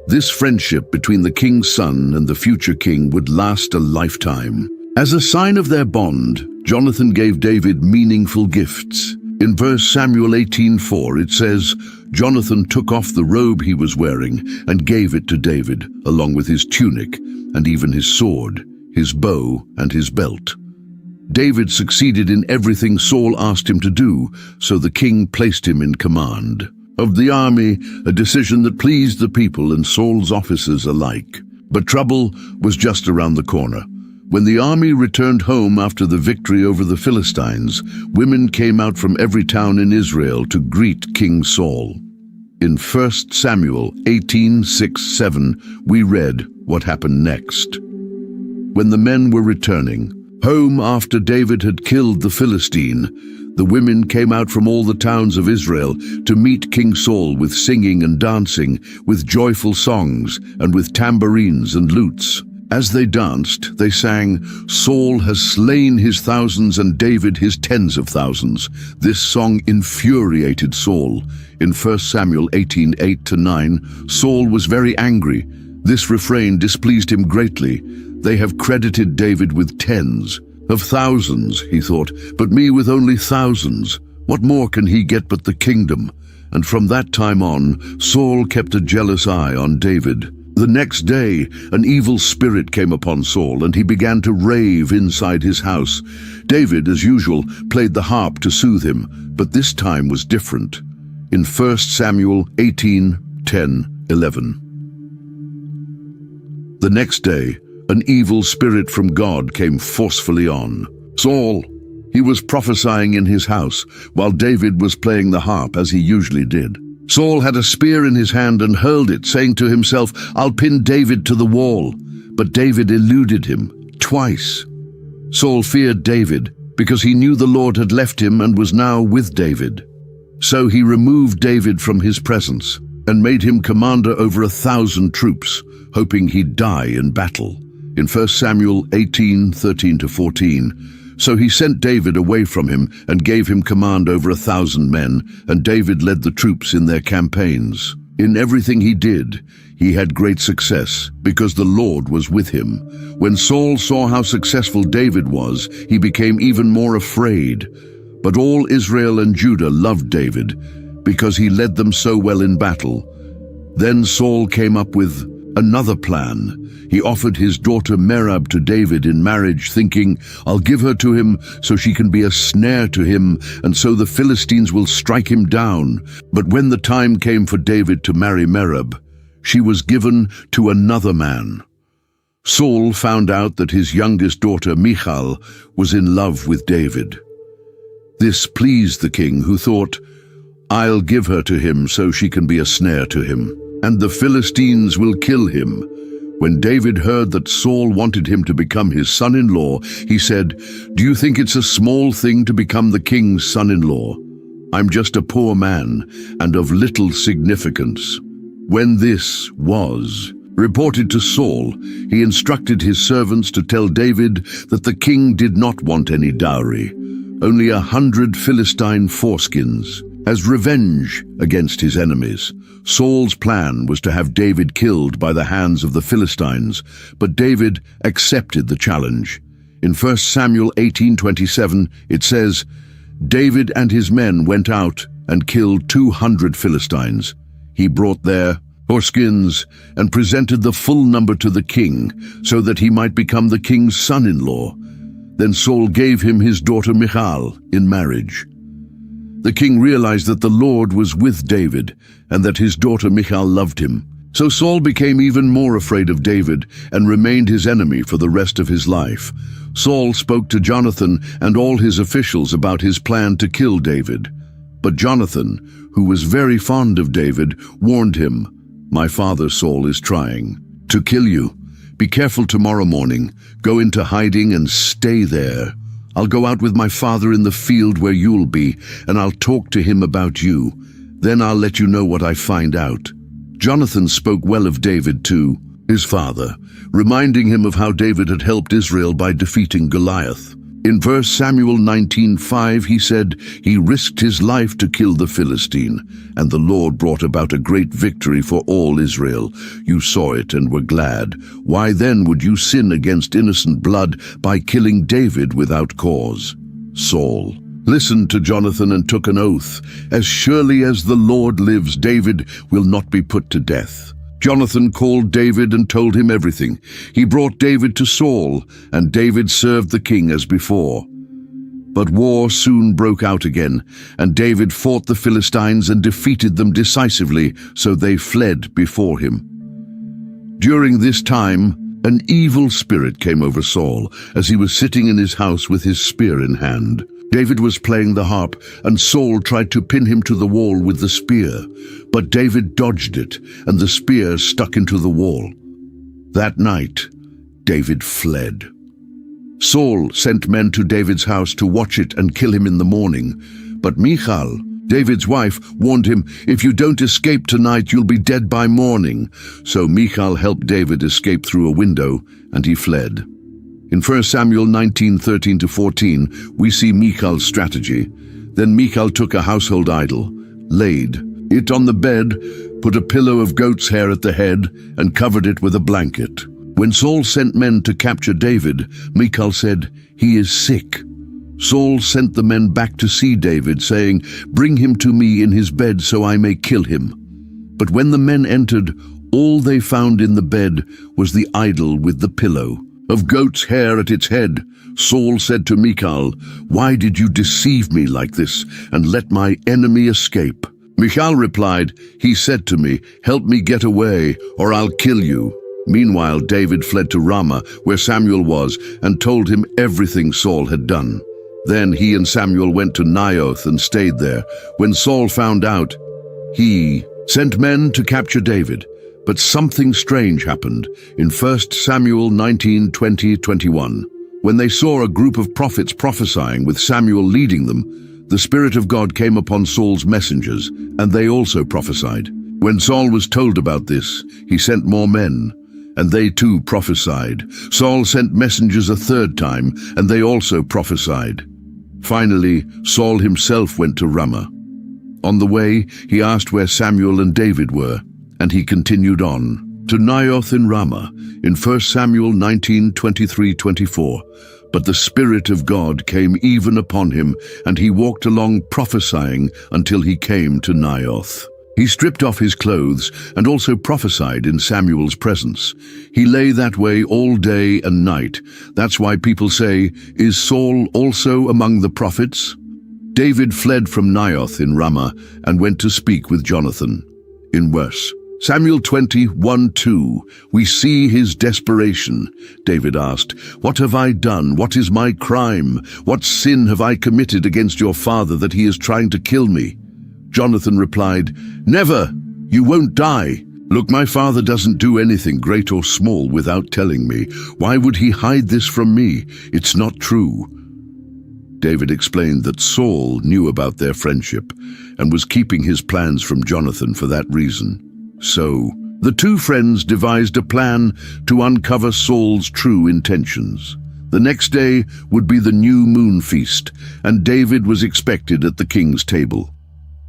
This friendship between the king's son and the future king would last a lifetime. As a sign of their bond, Jonathan gave David meaningful gifts. In 1 Samuel 18:4, it says, Jonathan took off the robe he was wearing and gave it to David, along with his tunic and even his sword, his bow and his belt. David succeeded in everything Saul asked him to do, so the king placed him in command of the army, a decision that pleased the people and Saul's officers alike. But trouble was just around the corner. When the army returned home after the victory over the Philistines, women came out from every town in Israel to greet King Saul. In 1 Samuel 18:6-7, we read what happened next. When the men were returning home after David had killed the Philistine, the women came out from all the towns of Israel to meet King Saul with singing and dancing, with joyful songs, and with tambourines and lutes. As they danced, they sang, Saul has slain his thousands and David his tens of thousands. This song infuriated Saul. In 1 Samuel 18:8-9, Saul was very angry. This refrain displeased him greatly. They have credited David with tens of thousands, he thought, but me with only thousands. What more can he get but the kingdom? And from that time on, Saul kept a jealous eye on David. The next day, an evil spirit came upon Saul, and he began to rave inside his house. David, as usual, played the harp to soothe him, but this time was different. In 1 Samuel 18:10-11. The next day, an evil spirit from God came forcefully on Saul. He was prophesying in his house, while David was playing the harp as he usually did. Saul had a spear in his hand and hurled it, saying to himself, I'll pin David to the wall. But David eluded him twice. Saul feared David because he knew the Lord had left him and was now with David. So he removed David from his presence and made him commander over 1,000 troops, hoping he'd die in battle. In 1 Samuel 18:13-14, so he sent David away from him and gave him command over 1,000 men, and David led the troops in their campaigns. In everything he did, he had great success, because the Lord was with him. When Saul saw how successful David was, he became even more afraid. But all Israel and Judah loved David, because he led them so well in battle. Then Saul came up with another plan. He offered his daughter Merab to David in marriage, thinking, "I'll give her to him so she can be a snare to him, and so the Philistines will strike him down." But when the time came for David to marry Merab, she was given to another man. Saul found out that his youngest daughter Michal was in love with David. This pleased the king, who thought, "I'll give her to him so she can be a snare to him, and the Philistines will kill him." When David heard that Saul wanted him to become his son-in-law, he said, "Do you think it's a small thing to become the king's son-in-law? I'm just a poor man and of little significance." When this was reported to Saul, he instructed his servants to tell David that the king did not want any dowry, only 100 Philistine foreskins, as revenge against his enemies. Saul's plan was to have David killed by the hands of the Philistines, but David accepted the challenge. In 1 Samuel 18:27, it says, "David and his men went out and killed 200 Philistines. He brought their foreskins and presented the full number to the king, so that he might become the king's son-in-law. Then Saul gave him his daughter Michal in marriage." The king realized that the Lord was with David and that his daughter Michal loved him. So Saul became even more afraid of David and remained his enemy for the rest of his life. Saul spoke to Jonathan and all his officials about his plan to kill David. But Jonathan, who was very fond of David, warned him, "My father Saul is trying to kill you. Be careful tomorrow morning. Go into hiding and stay there. I'll go out with my father in the field where you'll be, and I'll talk to him about you. Then I'll let you know what I find out." Jonathan spoke well of David to his father, reminding him of how David had helped Israel by defeating Goliath. In 1 Samuel 19:5, he said, "He risked his life to kill the Philistine, and the Lord brought about a great victory for all Israel. You saw it and were glad. Why then would you sin against innocent blood by killing David without cause?" Saul listened to Jonathan and took an oath, "As surely as the Lord lives, David will not be put to death." Jonathan called David and told him everything. He brought David to Saul, and David served the king as before. But war soon broke out again, and David fought the Philistines and defeated them decisively, so they fled before him. During this time, an evil spirit came over Saul as he was sitting in his house with his spear in hand. David was playing the harp, and Saul tried to pin him to the wall with the spear, but David dodged it, and the spear stuck into the wall. That night, David fled. Saul sent men to David's house to watch it and kill him in the morning, but Michal, David's wife, warned him, "If you don't escape tonight, you'll be dead by morning." So Michal helped David escape through a window, and he fled. In 1 Samuel 19:13-14, we see Michal's strategy. Then Michal took a household idol, laid it on the bed, put a pillow of goat's hair at the head, and covered it with a blanket. When Saul sent men to capture David, Michal said, "He is sick." Saul sent the men back to see David, saying, "Bring him to me in his bed so I may kill him." But when the men entered, all they found in the bed was the idol with the pillow of goat's hair at its head. Saul said to Michal, "Why did you deceive me like this and let my enemy escape?" Michal replied, "He said to me, 'Help me get away, or I'll kill you.'" Meanwhile, David fled to Ramah, where Samuel was, and told him everything Saul had done. Then he and Samuel went to Naioth and stayed there. When Saul found out, he sent men to capture David. But something strange happened in 1 Samuel 19:20-21. When they saw a group of prophets prophesying with Samuel leading them, the Spirit of God came upon Saul's messengers, and they also prophesied. When Saul was told about this, he sent more men, and they too prophesied. Saul sent messengers a third time, and they also prophesied. Finally, Saul himself went to Ramah. On the way, he asked where Samuel and David were, and he continued on to Naioth in Ramah in 1 Samuel 19:23-24. But the Spirit of God came even upon him, and he walked along prophesying until he came to Naioth. He stripped off his clothes and also prophesied in Samuel's presence. He lay that way all day and night. That's why people say, "Is Saul also among the prophets?" David fled from Naioth in Ramah and went to speak with Jonathan. In verse Samuel 21:2, we see his desperation. David asked, "What have I done? What is my crime? What sin have I committed against your father that he is trying to kill me?" Jonathan replied, "Never! You won't die. Look, my father doesn't do anything great or small without telling me. Why would he hide this from me? It's not true." David explained that Saul knew about their friendship and was keeping his plans from Jonathan for that reason. So, the two friends devised a plan to uncover Saul's true intentions. The next day would be the new moon feast, and David was expected at the king's table.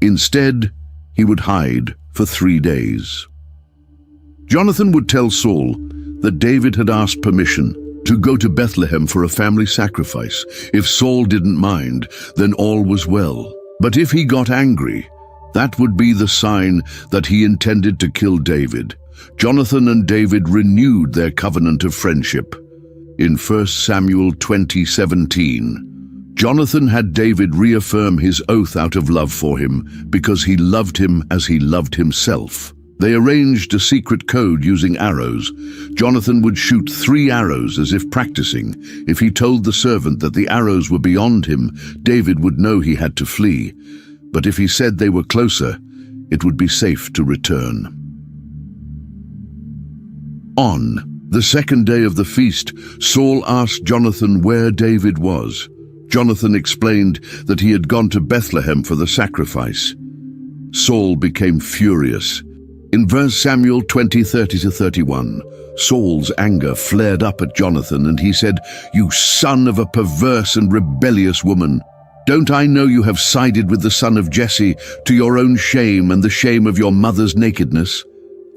Instead, he would hide for 3 days. Jonathan would tell Saul that David had asked permission to go to Bethlehem for a family sacrifice. If Saul didn't mind, then all was well. But if he got angry, that would be the sign that he intended to kill David. Jonathan and David renewed their covenant of friendship. In 1 Samuel 20:17, Jonathan had David reaffirm his oath out of love for him because he loved him as he loved himself. They arranged a secret code using arrows. Jonathan would shoot 3 arrows as if practicing. If he told the servant that the arrows were beyond him, David would know he had to flee. But if he said they were closer, it would be safe to return. On the second day of the feast, Saul asked Jonathan where David was. Jonathan explained that he had gone to Bethlehem for the sacrifice. Saul became furious. In 1 Samuel 20:30-31, Saul's anger flared up at Jonathan and he said, "You son of a perverse and rebellious woman! Don't I know you have sided with the son of Jesse to your own shame and the shame of your mother's nakedness?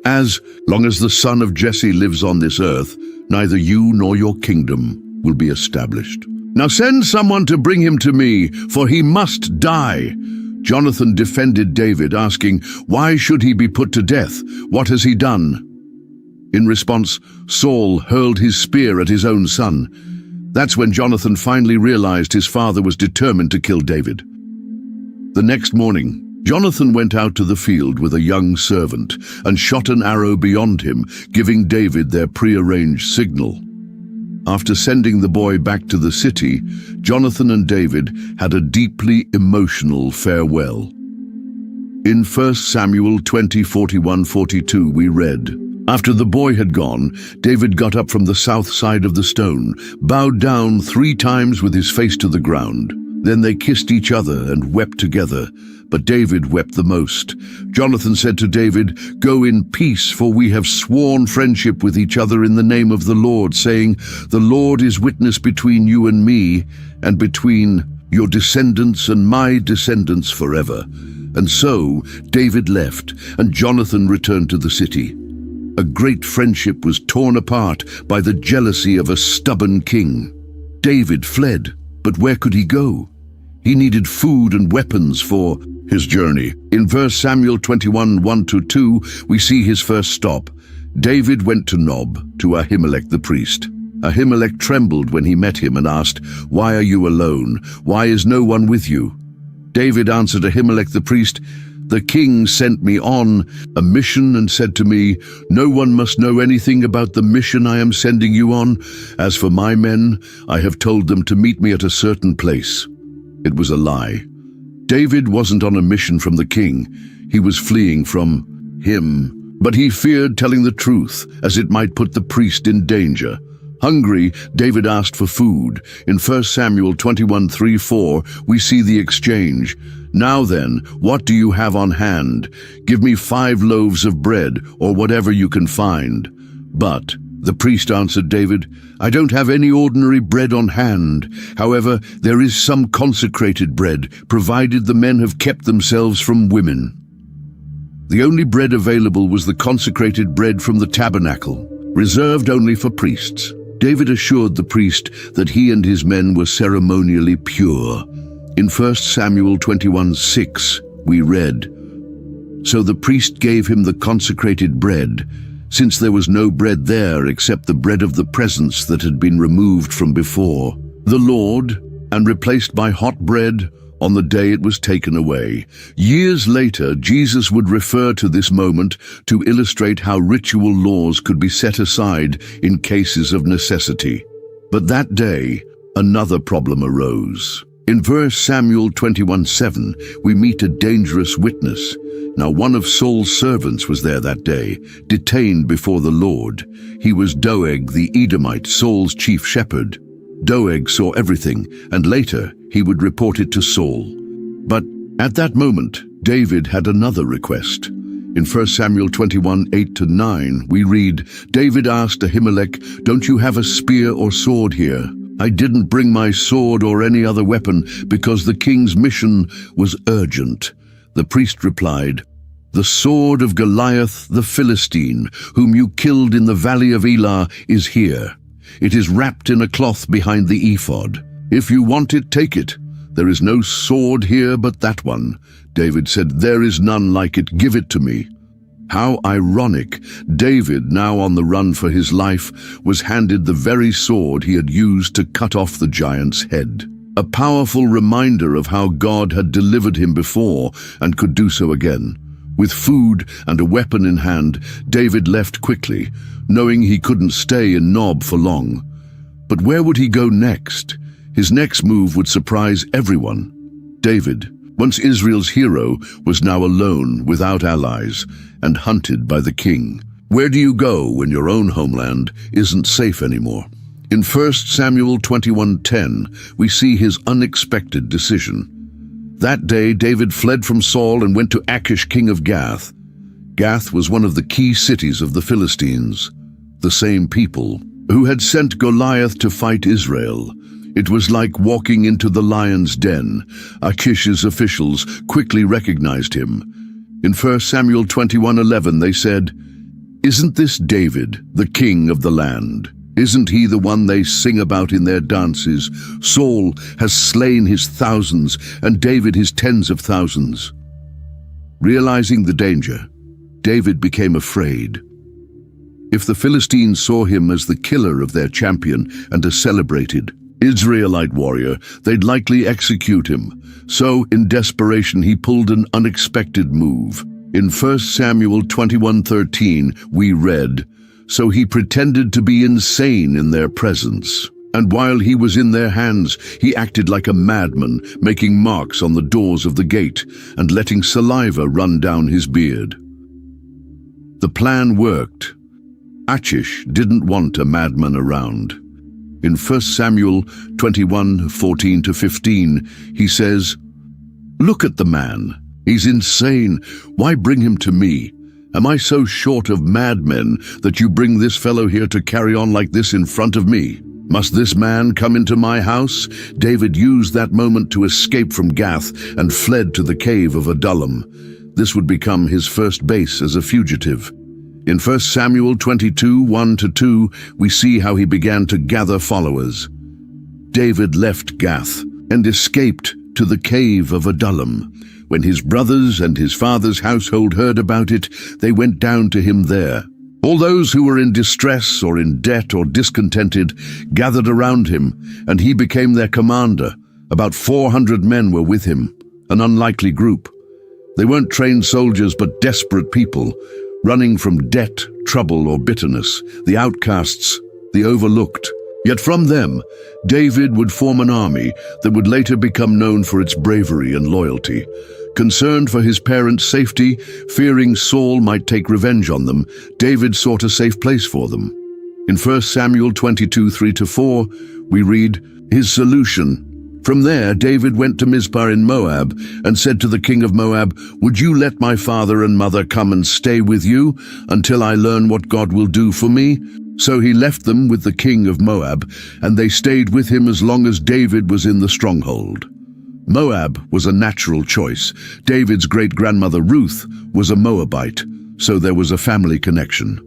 As long as the son of Jesse lives on this earth, neither you nor your kingdom will be established. Now send someone to bring him to me, for he must die." Jonathan defended David, asking, "Why should he be put to death? What has he done?" In response, Saul hurled his spear at his own son. That's when Jonathan finally realized his father was determined to kill David. The next morning, Jonathan went out to the field with a young servant and shot an arrow beyond him, giving David their prearranged signal. After sending the boy back to the city, Jonathan and David had a deeply emotional farewell. In 1 Samuel 20:41-42 we read, "After the boy had gone, David got up from the south side of the stone, bowed down 3 times with his face to the ground. Then they kissed each other and wept together, but David wept the most. Jonathan said to David, 'Go in peace, for we have sworn friendship with each other in the name of the Lord, saying, "The Lord is witness between you and me, and between your descendants and my descendants forever." And so David left, and Jonathan returned to the city. A great friendship was torn apart by the jealousy of a stubborn king. David fled, but where could he go? He needed food and weapons for his journey. In 1 Samuel 21:1-2, we see his first stop. David went to Nob, to Ahimelech the priest. Ahimelech trembled when he met him and asked, "Why are you alone? Why is no one with you?" David answered Ahimelech the priest, "The king sent me on a mission and said to me, 'No one must know anything about the mission I am sending you on. As for my men, I have told them to meet me at a certain place.'" It was a lie. David wasn't on a mission from the king. He was fleeing from him. But he feared telling the truth, as it might put the priest in danger. Hungry, David asked for food. In 1 Samuel 21:3-4, we see the exchange. "Now then, what do you have on hand? Give me 5 loaves of bread, or whatever you can find." But the priest answered David, "I don't have any ordinary bread on hand. However, there is some consecrated bread, provided the men have kept themselves from women." The only bread available was the consecrated bread from the tabernacle, reserved only for priests. David assured the priest that he and his men were ceremonially pure. In 1 Samuel 21:6, we read, So the priest gave him the consecrated bread, since there was no bread there except the bread of the presence that had been removed from before the Lord and replaced by hot bread on the day it was taken away. Years later, Jesus would refer to this moment to illustrate how ritual laws could be set aside in cases of necessity. But that day, another problem arose. In 1 Samuel 21:7, we meet a dangerous witness. Now one of Saul's servants was there that day, detained before the Lord. He was Doeg the Edomite, Saul's chief shepherd. Doeg saw everything, and later he would report it to Saul. But at that moment, David had another request. In 1 Samuel 21:8-9, we read, David asked Ahimelech, "Don't you have a spear or sword here?" "I didn't bring my sword or any other weapon because the king's mission was urgent." The priest replied, "The sword of Goliath the Philistine, whom you killed in the valley of Elah, is here. It is wrapped in a cloth behind the ephod. If you want it, take it. There is no sword here but that one." David said, "There is none like it. Give it to me." How ironic! David, now on the run for his life, was handed the very sword he had used to cut off the giant's head. A powerful reminder of how God had delivered him before and could do so again. With food and a weapon in hand, David left quickly, knowing he couldn't stay in Nob for long. But where would he go next? His next move would surprise everyone. David, once Israel's hero, was now alone, without allies, and hunted by the king. Where do you go when your own homeland isn't safe anymore? In 1 Samuel 21:10, we see his unexpected decision. That day, David fled from Saul and went to Achish, king of Gath. Gath was one of the key cities of the Philistines, the same people who had sent Goliath to fight Israel. It was like walking into the lion's den. Achish's officials quickly recognized him. In 1 Samuel 21:11, they said, "Isn't this David, the king of the land? Isn't he the one they sing about in their dances? Saul has slain his thousands, and David his tens of thousands." Realizing the danger, David became afraid. If the Philistines saw him as the killer of their champion and a celebrated Israelite warrior, they'd likely execute him. So, in desperation, he pulled an unexpected move. In 1 Samuel 21:13, we read, "So he pretended to be insane in their presence. And while he was in their hands, he acted like a madman, making marks on the doors of the gate and letting saliva run down his beard." The plan worked. Achish didn't want a madman around. In 1 Samuel 21:14-15, he says, "Look at the man. He's insane. Why bring him to me? Am I so short of madmen that you bring this fellow here to carry on like this in front of me? Must this man come into my house?" David used that moment to escape from Gath and fled to the cave of Adullam. This would become his first base as a fugitive. In 1 Samuel 22:1-2, we see how he began to gather followers. David left Gath and escaped to the cave of Adullam. When his brothers and his father's household heard about it, they went down to him there. All those who were in distress or in debt or discontented gathered around him, and he became their commander. About 400 men were with him, an unlikely group. They weren't trained soldiers but desperate people, running from debt, trouble, or bitterness, the outcasts, the overlooked. Yet from them, David would form an army that would later become known for its bravery and loyalty. Concerned for his parents' safety, fearing Saul might take revenge on them, David sought a safe place for them. In 1 Samuel 22:3-4, we read his solution. From there, David went to Mizpah in Moab and said to the king of Moab, "Would you let my father and mother come and stay with you until I learn what God will do for me?" So he left them with the king of Moab, and they stayed with him as long as David was in the stronghold. Moab was a natural choice. David's great-grandmother Ruth was a Moabite, so there was a family connection.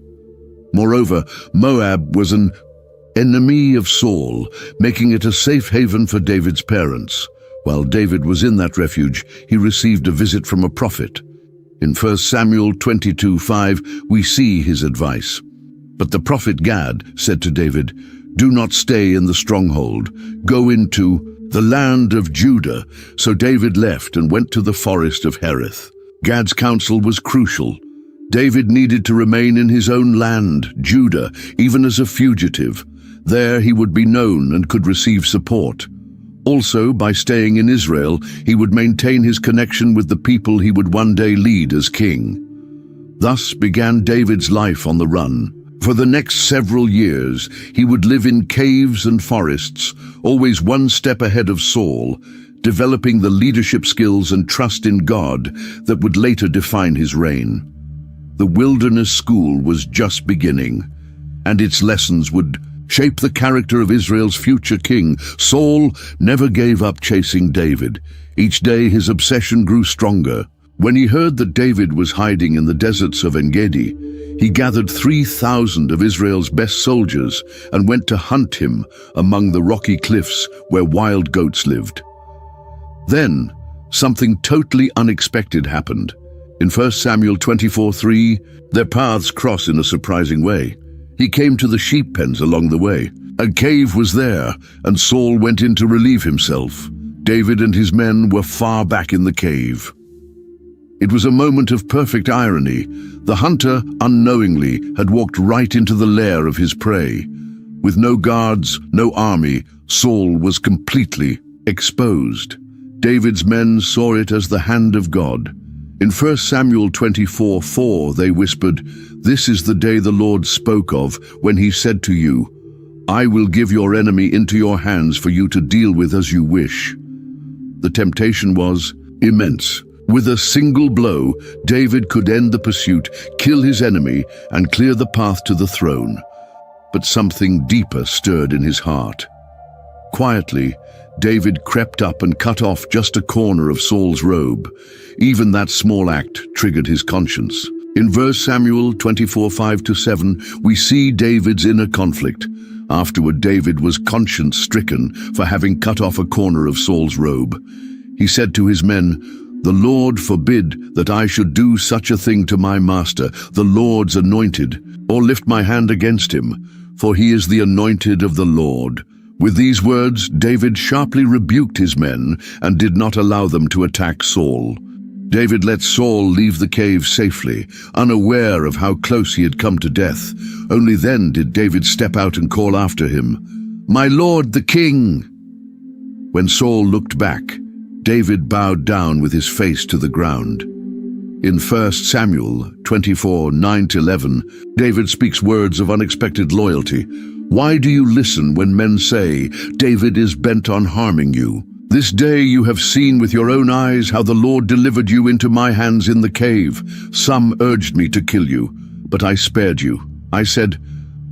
Moreover, Moab was an enemy of Saul, making it a safe haven for David's parents. While David was in that refuge, he received a visit from a prophet. In 1 Samuel 22:5, we see his advice. But the prophet Gad said to David, "Do not stay in the stronghold. Go into the land of Judah." So David left and went to the forest of Hereth. Gad's counsel was crucial. David needed to remain in his own land, Judah, even as a fugitive. There he would be known and could receive support. Also, by staying in Israel, he would maintain his connection with the people he would one day lead as king. Thus began David's life on the run. For the next several years, he would live in caves and forests, always one step ahead of Saul, developing the leadership skills and trust in God that would later define his reign. The wilderness school was just beginning, and its lessons would shape the character of Israel's future king. Saul never gave up chasing David. Each day his obsession grew stronger. When he heard that David was hiding in the deserts of En-Gedi, he gathered 3,000 of Israel's best soldiers and went to hunt him among the rocky cliffs where wild goats lived. Then, something totally unexpected happened. In 1 Samuel 24:3, their paths cross in a surprising way. He came to the sheep pens along the way. A cave was there, and Saul went in to relieve himself. David and his men were far back in the cave. It was a moment of perfect irony. The hunter, unknowingly, had walked right into the lair of his prey. With no guards, no army, Saul was completely exposed. David's men saw it as the hand of God. In 1 Samuel 24:4, they whispered, "This is the day the Lord spoke of when he said to you, 'I will give your enemy into your hands for you to deal with as you wish.'" The temptation was immense. With a single blow, David could end the pursuit, kill his enemy, and clear the path to the throne. But something deeper stirred in his heart. Quietly, David crept up and cut off just a corner of Saul's robe. Even that small act triggered his conscience. In 1 Samuel 24:5-7, we see David's inner conflict. Afterward, David was conscience-stricken for having cut off a corner of Saul's robe. He said to his men, "The Lord forbid that I should do such a thing to my master, the Lord's anointed, or lift my hand against him, for he is the anointed of the Lord." With these words, David sharply rebuked his men and did not allow them to attack Saul. David let Saul leave the cave safely, unaware of how close he had come to death. Only then did David step out and call after him, "My lord, the king!" When Saul looked back, David bowed down with his face to the ground. In 1 Samuel 24:9-11, David speaks words of unexpected loyalty. "Why do you listen when men say, 'David is bent on harming you'? This day you have seen with your own eyes how the Lord delivered you into my hands in the cave. Some urged me to kill you, but I spared you. I said,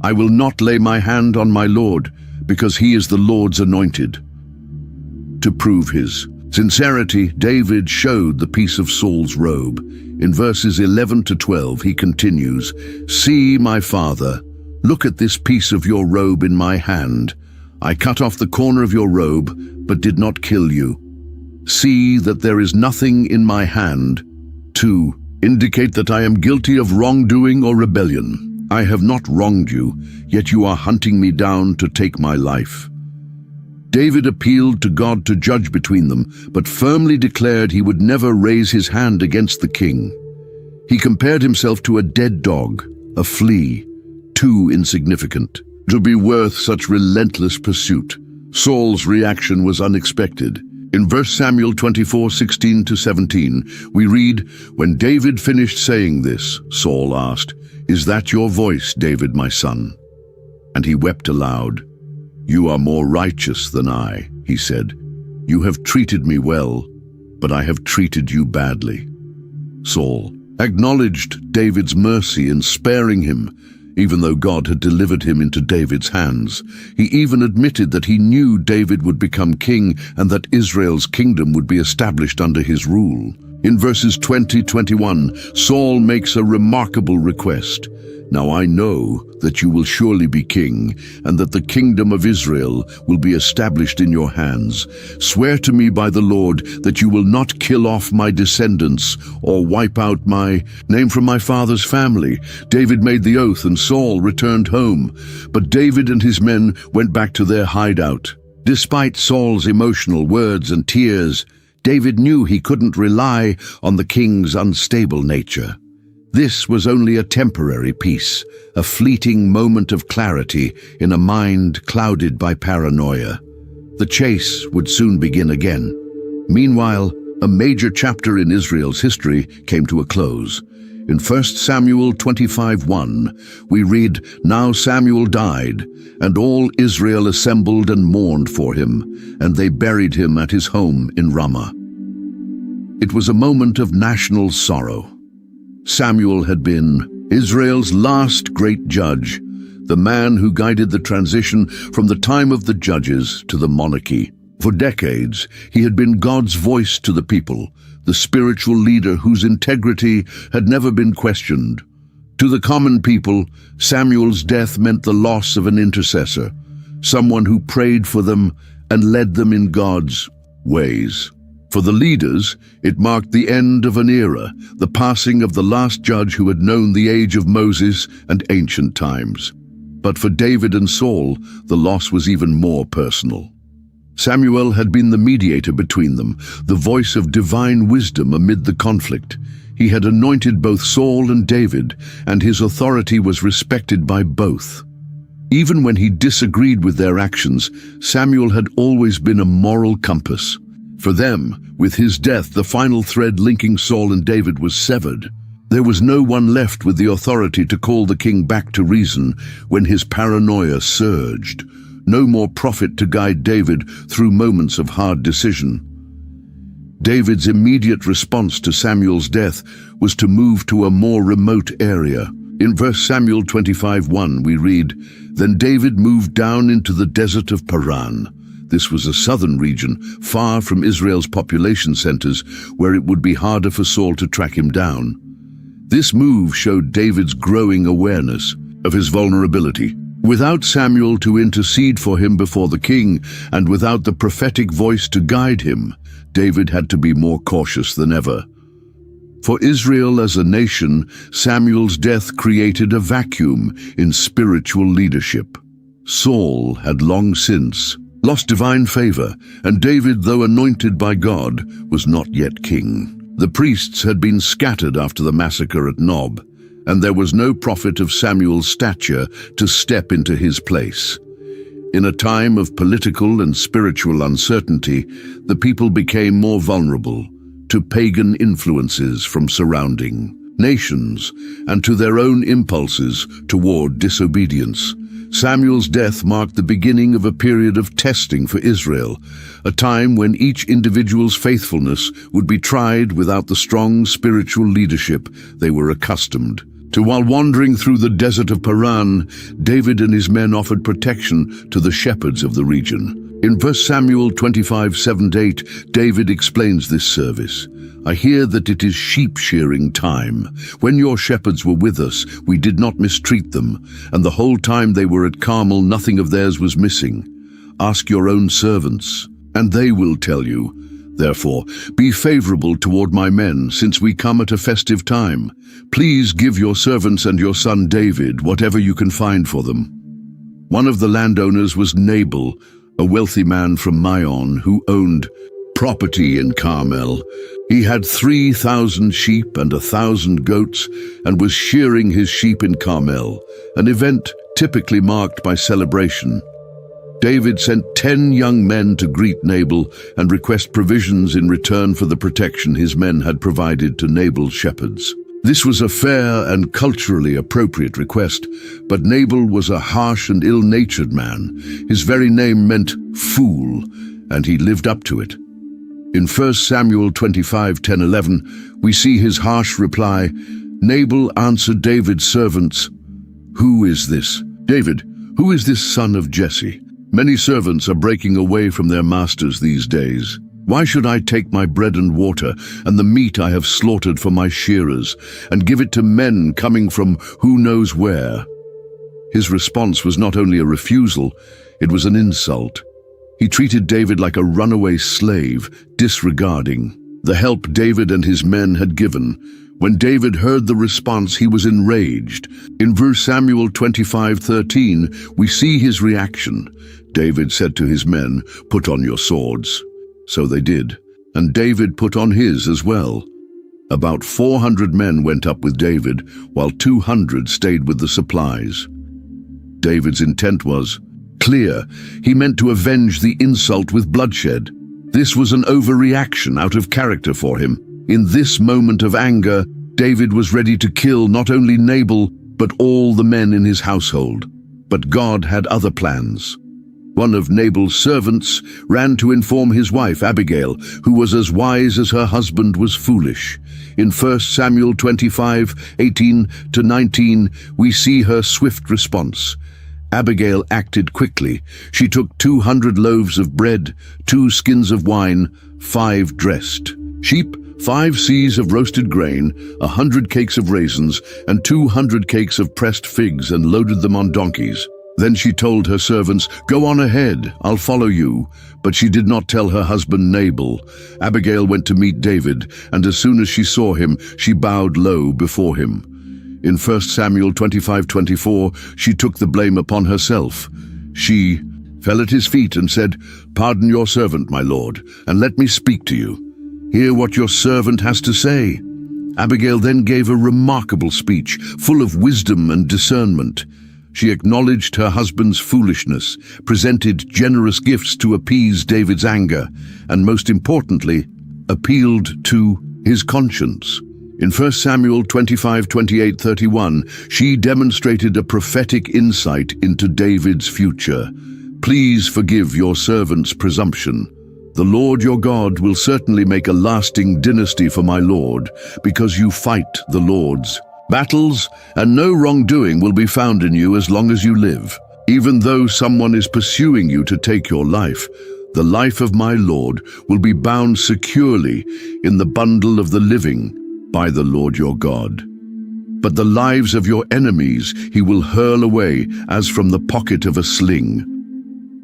'I will not lay my hand on my Lord, because he is the Lord's anointed.'" To prove his sincerity, David showed the piece of Saul's robe. In verses 11-12, he continues, "See, my father, look at this piece of your robe in my hand. I cut off the corner of your robe, but did not kill you. See that there is nothing in my hand to indicate that I am guilty of wrongdoing or rebellion. I have not wronged you, yet you are hunting me down to take my life." David appealed to God to judge between them, but firmly declared he would never raise his hand against the king. He compared himself to a dead dog, a flea, too insignificant to be worth such relentless pursuit. Saul's reaction was unexpected. In 1 Samuel 24:16-17, we read, "When David finished saying this, Saul asked, 'Is that your voice, David, my son?' And he wept aloud. 'You are more righteous than I,' he said. 'You have treated me well, but I have treated you badly.'" Saul acknowledged David's mercy in sparing him, even though God had delivered him into David's hands. He even admitted that he knew David would become king and that Israel's kingdom would be established under his rule. In verses 20-21, Saul makes a remarkable request. Now I know that you will surely be king, and that the kingdom of Israel will be established in your hands. Swear to me by the Lord that you will not kill off my descendants or wipe out my name from my father's family." David made the oath, and Saul returned home. But David and his men went back to their hideout. Despite Saul's emotional words and tears, David knew he couldn't rely on the king's unstable nature. This was only a temporary peace, a fleeting moment of clarity in a mind clouded by paranoia. The chase would soon begin again. Meanwhile, a major chapter in Israel's history came to a close. In 1 Samuel 25:1, we read, "Now Samuel died, and all Israel assembled and mourned for him, and they buried him at his home in Ramah." It was a moment of national sorrow. Samuel had been Israel's last great judge, the man who guided the transition from the time of the judges to the monarchy. For decades, he had been God's voice to the people, the spiritual leader whose integrity had never been questioned. To the common people, Samuel's death meant the loss of an intercessor, someone who prayed for them and led them in God's ways. For the leaders, it marked the end of an era, the passing of the last judge who had known the age of Moses and ancient times. But for David and Saul, the loss was even more personal. Samuel had been the mediator between them, the voice of divine wisdom amid the conflict. He had anointed both Saul and David, and his authority was respected by both. Even when he disagreed with their actions, Samuel had always been a moral compass. For them, with his death, the final thread linking Saul and David was severed. There was no one left with the authority to call the king back to reason when his paranoia surged. No more prophet to guide David through moments of hard decision. David's immediate response to Samuel's death was to move to a more remote area. In 1 Samuel 25:1 we read, "Then David moved down into the desert of Paran." This was a southern region, far from Israel's population centers, where it would be harder for Saul to track him down. This move showed David's growing awareness of his vulnerability. Without Samuel to intercede for him before the king, and without the prophetic voice to guide him, David had to be more cautious than ever. For Israel as a nation, Samuel's death created a vacuum in spiritual leadership. Saul had long since lost divine favor, and David, though anointed by God, was not yet king. The priests had been scattered after the massacre at Nob, and there was no prophet of Samuel's stature to step into his place. In a time of political and spiritual uncertainty, the people became more vulnerable to pagan influences from surrounding nations and to their own impulses toward disobedience. Samuel's death marked the beginning of a period of testing for Israel, a time when each individual's faithfulness would be tried without the strong spiritual leadership they were accustomed to. While wandering through the desert of Paran, David and his men offered protection to the shepherds of the region. In 1 Samuel 25:7-8, David explains this service. "I hear that it is sheep-shearing time. When your shepherds were with us, we did not mistreat them, and the whole time they were at Carmel, nothing of theirs was missing. Ask your own servants, and they will tell you. Therefore, be favorable toward my men, since we come at a festive time. Please give your servants and your son David whatever you can find for them." One of the landowners was Nabal, a wealthy man from Maon who owned property in Carmel. He had 3,000 sheep and 1,000 goats and was shearing his sheep in Carmel, an event typically marked by celebration. David sent 10 young men to greet Nabal and request provisions in return for the protection his men had provided to Nabal's shepherds. This was a fair and culturally appropriate request, but Nabal was a harsh and ill-natured man. His very name meant fool, and he lived up to it. In 1 Samuel 25:10-11, we see his harsh reply. Nabal answered David's servants, "Who is this? David, who is this son of Jesse? Many servants are breaking away from their masters these days. Why should I take my bread and water and the meat I have slaughtered for my shearers and give it to men coming from who knows where?" His response was not only a refusal, it was an insult. He treated David like a runaway slave, disregarding the help David and his men had given. When David heard the response, he was enraged. In 1 Samuel 25:13, we see his reaction. David said to his men, "Put on your swords." So they did, and David put on his as well. About 400 men went up with David, while 200 stayed with the supplies. David's intent was clear. He meant to avenge the insult with bloodshed. This was an overreaction out of character for him. In this moment of anger, David was ready to kill not only Nabal, but all the men in his household. But God had other plans. One of Nabal's servants ran to inform his wife Abigail, who was as wise as her husband was foolish. In 1 Samuel 25:18-19, we see her swift response. Abigail acted quickly. She took 200 loaves of bread, 2 skins of wine, 5 dressed sheep, 5 seahs of roasted grain, 100 cakes of raisins, and 200 cakes of pressed figs, and loaded them on donkeys. Then she told her servants, "Go on ahead, I'll follow you." But she did not tell her husband Nabal. Abigail went to meet David, and as soon as she saw him, she bowed low before him. In 1 Samuel 25:24, she took the blame upon herself. She fell at his feet and said, "Pardon your servant, my lord, and let me speak to you. Hear what your servant has to say." Abigail then gave a remarkable speech, full of wisdom and discernment. She acknowledged her husband's foolishness, presented generous gifts to appease David's anger, and most importantly, appealed to his conscience. In 1 Samuel 25:28-31, she demonstrated a prophetic insight into David's future. "Please forgive your servant's presumption. The Lord your God will certainly make a lasting dynasty for my Lord, because you fight the Lord's battles, and no wrongdoing will be found in you as long as you live. Even though someone is pursuing you to take your life, the life of my Lord will be bound securely in the bundle of the living by the Lord your God. But the lives of your enemies he will hurl away as from the pocket of a sling.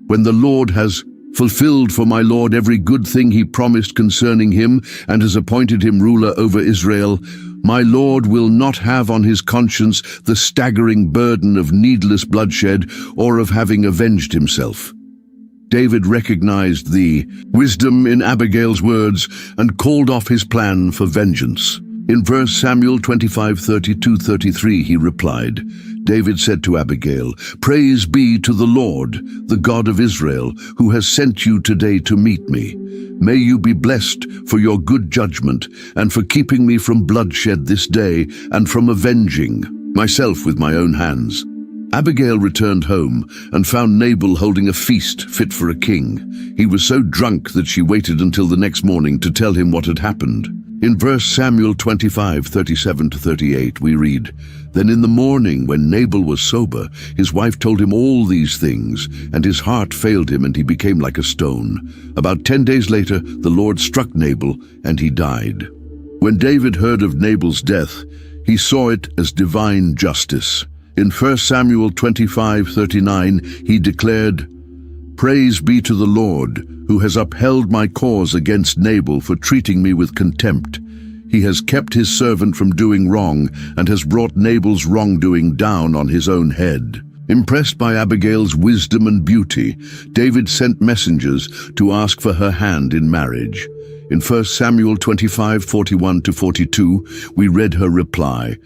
When the Lord has fulfilled for my Lord every good thing he promised concerning him, and has appointed him ruler over Israel, my Lord will not have on his conscience the staggering burden of needless bloodshed or of having avenged himself." David recognized the wisdom in Abigail's words and called off his plan for vengeance. In 1 Samuel 25:32-33 he replied, David said to Abigail, "Praise be to the Lord, the God of Israel, who has sent you today to meet me. May you be blessed for your good judgment and for keeping me from bloodshed this day and from avenging myself with my own hands." Abigail returned home and found Nabal holding a feast fit for a king. He was so drunk that she waited until the next morning to tell him what had happened. In 1 Samuel 25:37-38 we read, "Then in the morning when Nabal was sober, his wife told him all these things, and his heart failed him and he became like a stone. About 10 days later the Lord struck Nabal and he died." When David heard of Nabal's death, he saw it as divine justice. In 1 Samuel 25:39 he declared, "Praise be to the Lord, who has upheld my cause against Nabal for treating me with contempt. He has kept his servant from doing wrong and has brought Nabal's wrongdoing down on his own head." Impressed by Abigail's wisdom and beauty, David sent messengers to ask for her hand in marriage. In 1 Samuel 25:41-42, we read her reply.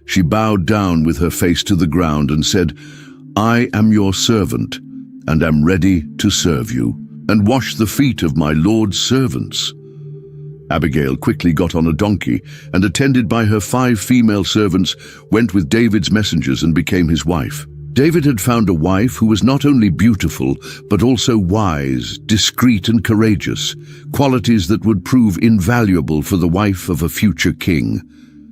She bowed down with her face to the ground and said, "I am your servant, and am ready to serve you, and wash the feet of my Lord's servants." Abigail quickly got on a donkey, and attended by her 5 female servants, went with David's messengers and became his wife. David had found a wife who was not only beautiful, but also wise, discreet, and courageous, qualities that would prove invaluable for the wife of a future king.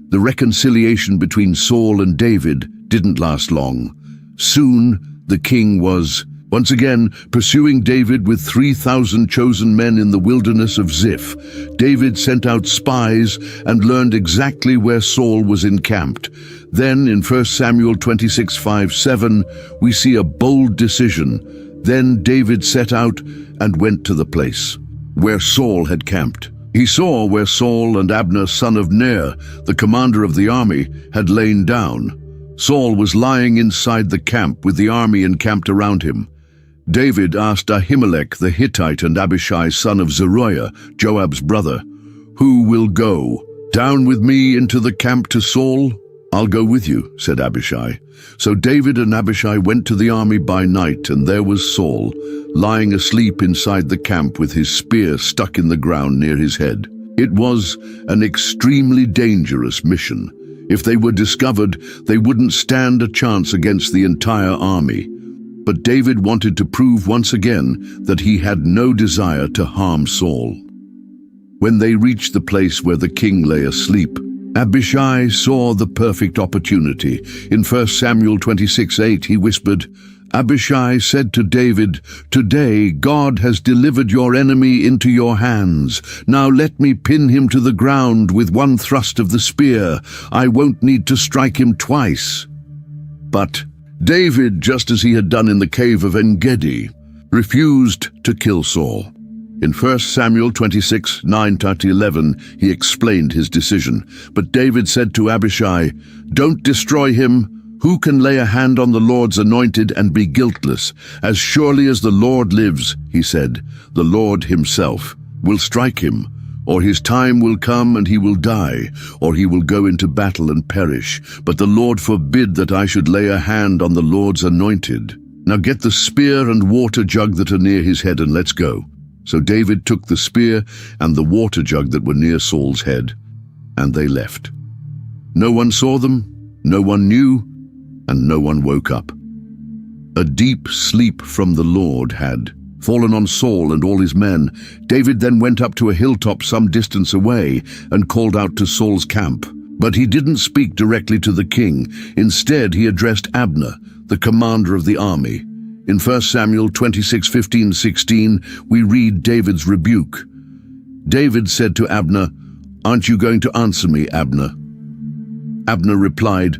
The reconciliation between Saul and David didn't last long. Soon, the king was Once again, pursuing David with 3,000 chosen men in the wilderness of Ziph, David sent out spies and learned exactly where Saul was encamped. Then in 1 Samuel 26:5-7, we see a bold decision. Then David set out and went to the place where Saul had camped. He saw where Saul and Abner, son of Ner, the commander of the army, had lain down. Saul was lying inside the camp with the army encamped around him. David asked Ahimelech the Hittite and Abishai, son of Zeruiah, Joab's brother, "Who will go down with me into the camp to Saul?" "I'll go with you," said Abishai. So David and Abishai went to the army by night, and there was Saul, lying asleep inside the camp with his spear stuck in the ground near his head. It was an extremely dangerous mission. If they were discovered, they wouldn't stand a chance against the entire army. But David wanted to prove once again that he had no desire to harm Saul. When they reached the place where the king lay asleep, Abishai saw the perfect opportunity. In 1 Samuel 26:8, he whispered, Abishai said to David, "Today God has delivered your enemy into your hands. Now let me pin him to the ground with one thrust of the spear. I won't need to strike him twice." But David, just as he had done in the cave of En-Gedi, refused to kill Saul. In 1 Samuel 26:9-11, he explained his decision. But David said to Abishai, "Don't destroy him. Who can lay a hand on the Lord's anointed and be guiltless? As surely as the Lord lives," he said, "the Lord himself will strike him, or his time will come and he will die, or he will go into battle and perish. But the Lord forbid that I should lay a hand on the Lord's anointed. Now get the spear and water jug that are near his head and let's go." So David took the spear and the water jug that were near Saul's head, and they left. No one saw them, no one knew, and no one woke up. A deep sleep from the Lord had fallen on Saul and all his men. David then went up to a hilltop some distance away and called out to Saul's camp. But he didn't speak directly to the king. Instead, he addressed Abner, the commander of the army. In 1 Samuel 26:15-16, we read David's rebuke. David said to Abner, "Aren't you going to answer me, Abner?" Abner replied,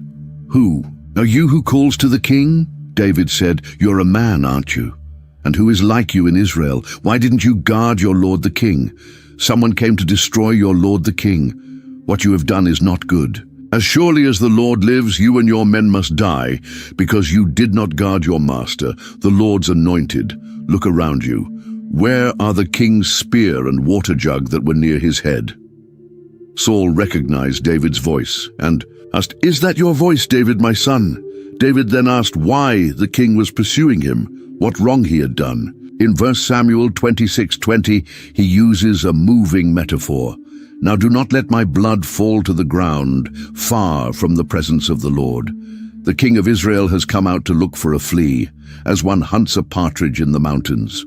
"Who? Are you who calls to the king?" David said, "You're a man, aren't you? And who is like you in Israel? Why didn't you guard your lord the king? Someone came to destroy your lord the king. What you have done is not good. As surely as the Lord lives, you and your men must die, because you did not guard your master, the Lord's anointed. Look around you. Where are the king's spear and water jug that were near his head?" Saul recognized David's voice and asked, "Is that your voice, David, my son?" David then asked why the king was pursuing him, what wrong he had done. In 1 Samuel 26:20, he uses a moving metaphor. "Now do not let my blood fall to the ground, far from the presence of the Lord. The king of Israel has come out to look for a flea, as one hunts a partridge in the mountains."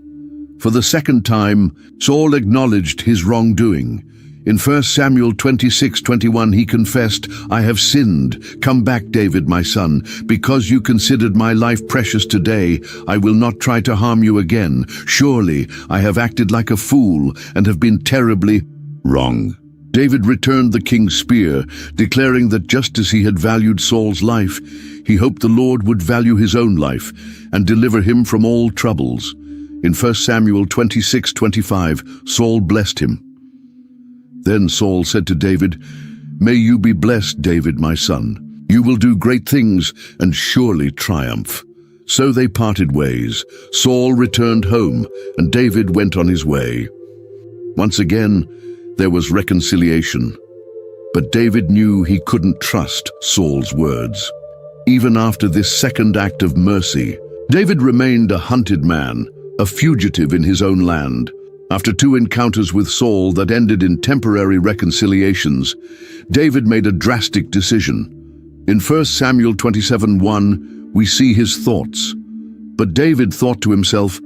For the second time, Saul acknowledged his wrongdoing. In 1 Samuel 26:21, he confessed, "I have sinned. Come back, David, my son. Because you considered my life precious today, I will not try to harm you again. Surely I have acted like a fool and have been terribly wrong." David returned the king's spear, declaring that just as he had valued Saul's life, he hoped the Lord would value his own life and deliver him from all troubles. In 1 Samuel 26:25, Saul blessed him. Then Saul said to David, "May you be blessed, David, my son. You will do great things and surely triumph." So they parted ways. Saul returned home, and David went on his way. Once again, there was reconciliation. But David knew he couldn't trust Saul's words. Even after this second act of mercy, David remained a hunted man, a fugitive in his own land. After 2 encounters with Saul that ended in temporary reconciliations, David made a drastic decision. In 1 Samuel 27:1, we see his thoughts. But David thought to himself,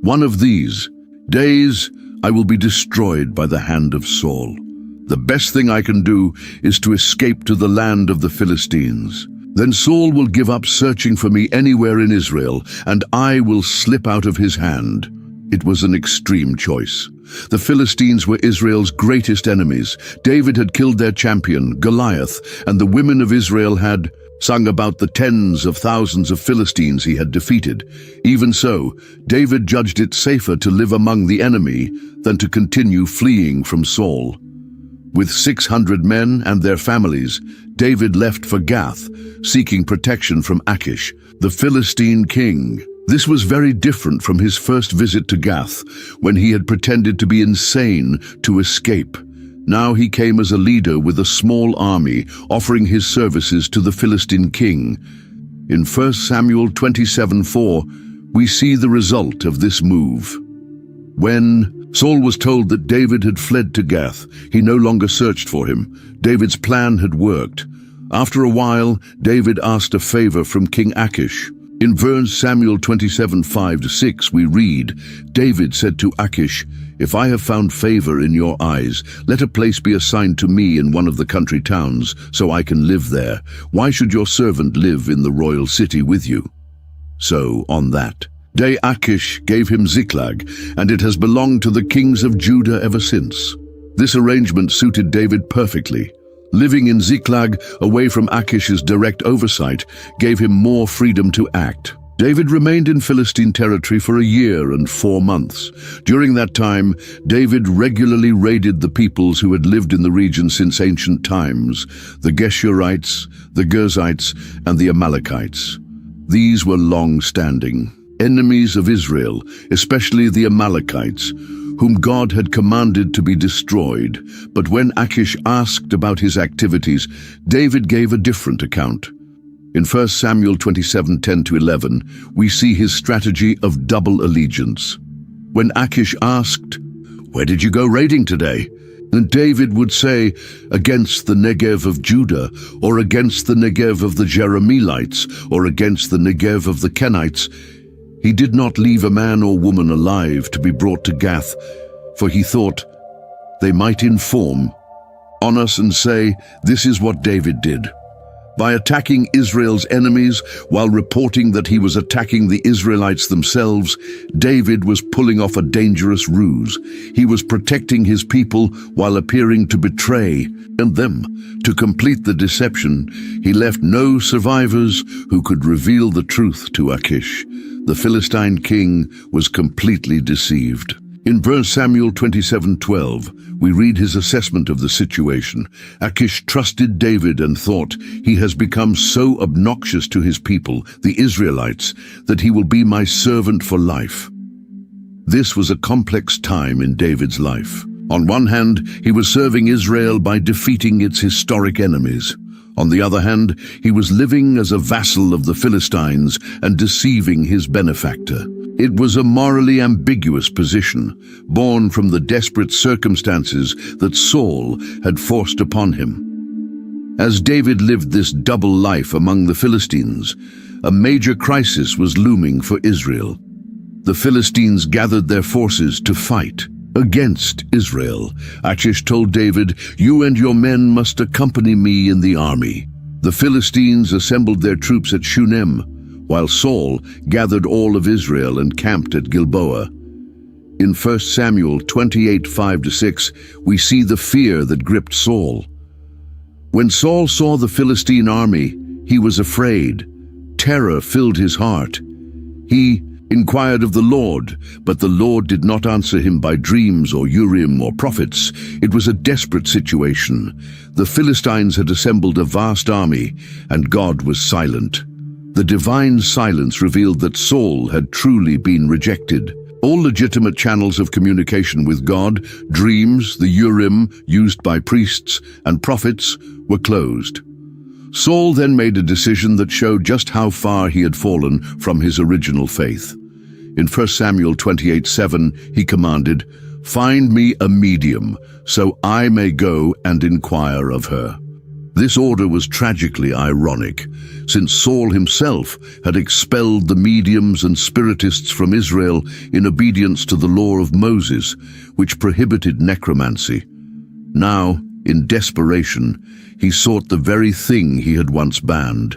"One of these days I will be destroyed by the hand of Saul. The best thing I can do is to escape to the land of the Philistines." Then Saul will give up searching for me anywhere in Israel, and I will slip out of his hand." It was an extreme choice. The Philistines were Israel's greatest enemies. David had killed their champion, Goliath, and the women of Israel had sung about the tens of thousands of Philistines he had defeated. Even so, David judged it safer to live among the enemy than to continue fleeing from Saul. With 600 men and their families, David left for Gath, seeking protection from Achish, the Philistine king. This was very different from his first visit to Gath, when he had pretended to be insane to escape. Now he came as a leader with a small army, offering his services to the Philistine king. In 1 Samuel 27:4, we see the result of this move. When Saul was told that David had fled to Gath, he no longer searched for him. David's plan had worked. After a while, David asked a favor from King Achish. In 1 Samuel 27:5-6, we read, David said to Achish, "If I have found favor in your eyes, let a place be assigned to me in one of the country towns, so I can live there. Why should your servant live in the royal city with you?" So, on that day Achish gave him Ziklag, and it has belonged to the kings of Judah ever since. This arrangement suited David perfectly. Living in Ziklag, away from Achish's direct oversight, gave him more freedom to act. David remained in Philistine territory for a year and 4 months. During that time, David regularly raided the peoples who had lived in the region since ancient times, the Geshurites, the Girzites, and the Amalekites. These were long-standing enemies of Israel, especially the Amalekites, whom God had commanded to be destroyed. But when Achish asked about his activities, David gave a different account. In 1 Samuel 27:10-11, we see his strategy of double allegiance. When Achish asked, "Where did you go raiding today?" then David would say, "Against the Negev of Judah, or against the Negev of the Jerahmeelites, or against the Negev of the Kenites." He did not leave a man or woman alive to be brought to Gath, for he thought they might inform on us and say, "This is what David did." By attacking Israel's enemies while reporting that he was attacking the Israelites themselves, David was pulling off a dangerous ruse. He was protecting his people while appearing to betray them. To complete the deception, he left no survivors who could reveal the truth to Achish. The Philistine king was completely deceived. In 1 Samuel 27:12, we read his assessment of the situation. Achish trusted David and thought, "He has become so obnoxious to his people, the Israelites, that he will be my servant for life." This was a complex time in David's life. On one hand, he was serving Israel by defeating its historic enemies. On the other hand, he was living as a vassal of the Philistines and deceiving his benefactor. It was a morally ambiguous position, born from the desperate circumstances that Saul had forced upon him. As David lived this double life among the Philistines, a major crisis was looming for Israel. The Philistines gathered their forces to fight against Israel. Achish told David, "You and your men must accompany me in the army." The Philistines assembled their troops at Shunem, while Saul gathered all of Israel and camped at Gilboa. In 1 Samuel 28:5-6, we see the fear that gripped Saul. When Saul saw the Philistine army, he was afraid. Terror filled his heart. He inquired of the Lord, but the Lord did not answer him by dreams or Urim or prophets. It was a desperate situation. The Philistines had assembled a vast army, and God was silent. The divine silence revealed that Saul had truly been rejected. All legitimate channels of communication with God, dreams, the Urim used by priests, and prophets, were closed. Saul then made a decision that showed just how far he had fallen from his original faith. In 1 Samuel 28:7, he commanded, "Find me a medium, so I may go and inquire of her." This order was tragically ironic, since Saul himself had expelled the mediums and spiritists from Israel in obedience to the law of Moses, which prohibited necromancy. Now, in desperation, he sought the very thing he had once banned.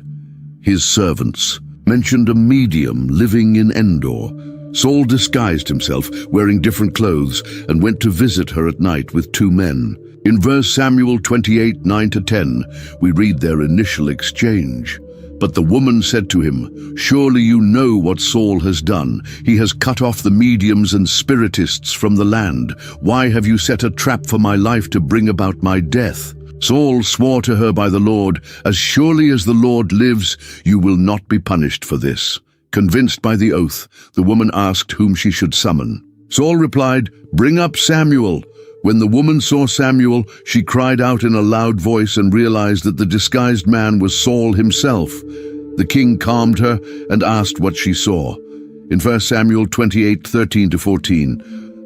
His servants mentioned a medium living in Endor. Saul disguised himself, wearing different clothes, and went to visit her at night with two men. In verse Samuel 28, 9-10, we read their initial exchange. But the woman said to him, "Surely you know what Saul has done. He has cut off the mediums and spiritists from the land. Why have you set a trap for my life to bring about my death?" Saul swore to her by the Lord, "As surely as the Lord lives, you will not be punished for this." Convinced by the oath, the woman asked whom she should summon. Saul replied, "Bring up Samuel." When the woman saw Samuel, she cried out in a loud voice and realized that the disguised man was Saul himself. The king calmed her and asked what she saw. In 1 Samuel 28, 13-14,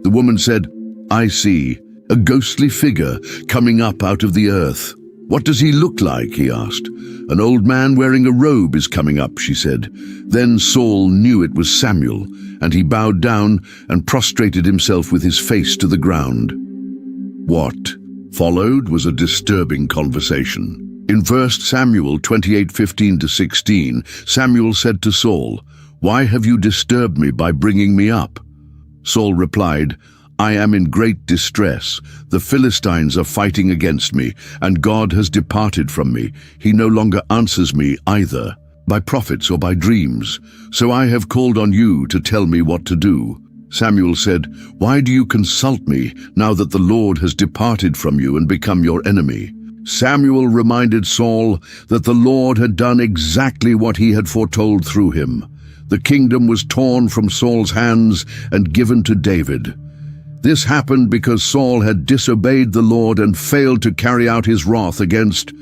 the woman said, "I see a ghostly figure coming up out of the earth." "What does he look like?" he asked. "An old man wearing a robe is coming up," she said. Then Saul knew it was Samuel, and he bowed down and prostrated himself with his face to the ground. What followed was a disturbing conversation. In 1 Samuel 28, 15-16, Samuel said to Saul, "Why have you disturbed me by bringing me up?" Saul replied, "I am in great distress. The Philistines are fighting against me, and God has departed from me. He no longer answers me either, by prophets or by dreams. So I have called on you to tell me what to do." Samuel said, "Why do you consult me now that the Lord has departed from you and become your enemy?" Samuel reminded Saul that the Lord had done exactly what he had foretold through him. The kingdom was torn from Saul's hands and given to David. This happened because Saul had disobeyed the Lord and failed to carry out his wrath against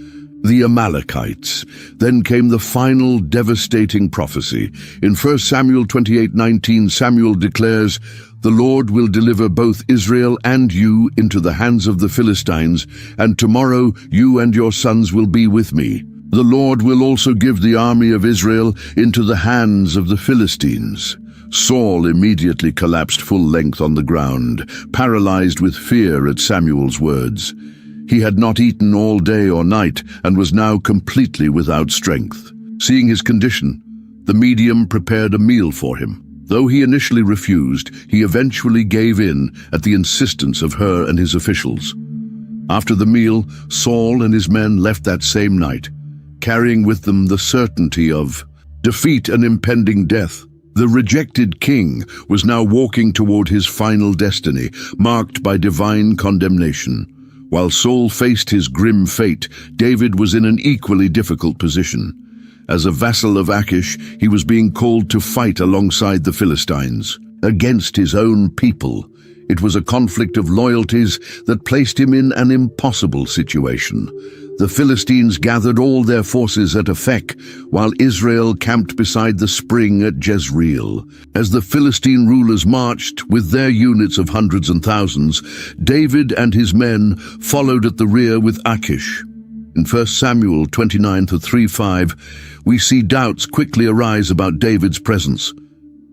the Amalekites. Then came the final devastating prophecy. In 1 Samuel 28:19, Samuel declares, "The Lord will deliver both Israel and you into the hands of the Philistines, and tomorrow you and your sons will be with me. The Lord will also give the army of Israel into the hands of the Philistines." Saul immediately collapsed full length on the ground, paralyzed with fear at Samuel's words. He had not eaten all day or night and was now completely without strength. Seeing his condition, the medium prepared a meal for him. Though he initially refused, he eventually gave in at the insistence of her and his officials. After the meal, Saul and his men left that same night, carrying with them the certainty of defeat and impending death. The rejected king was now walking toward his final destiny, marked by divine condemnation. While Saul faced his grim fate, David was in an equally difficult position. As a vassal of Achish, he was being called to fight alongside the Philistines, against his own people. It was a conflict of loyalties that placed him in an impossible situation. The Philistines gathered all their forces at Aphek, while Israel camped beside the spring at Jezreel. As the Philistine rulers marched with their units of hundreds and thousands, David and his men followed at the rear with Achish. In 1 Samuel 29-3-5, we see doubts quickly arise about David's presence.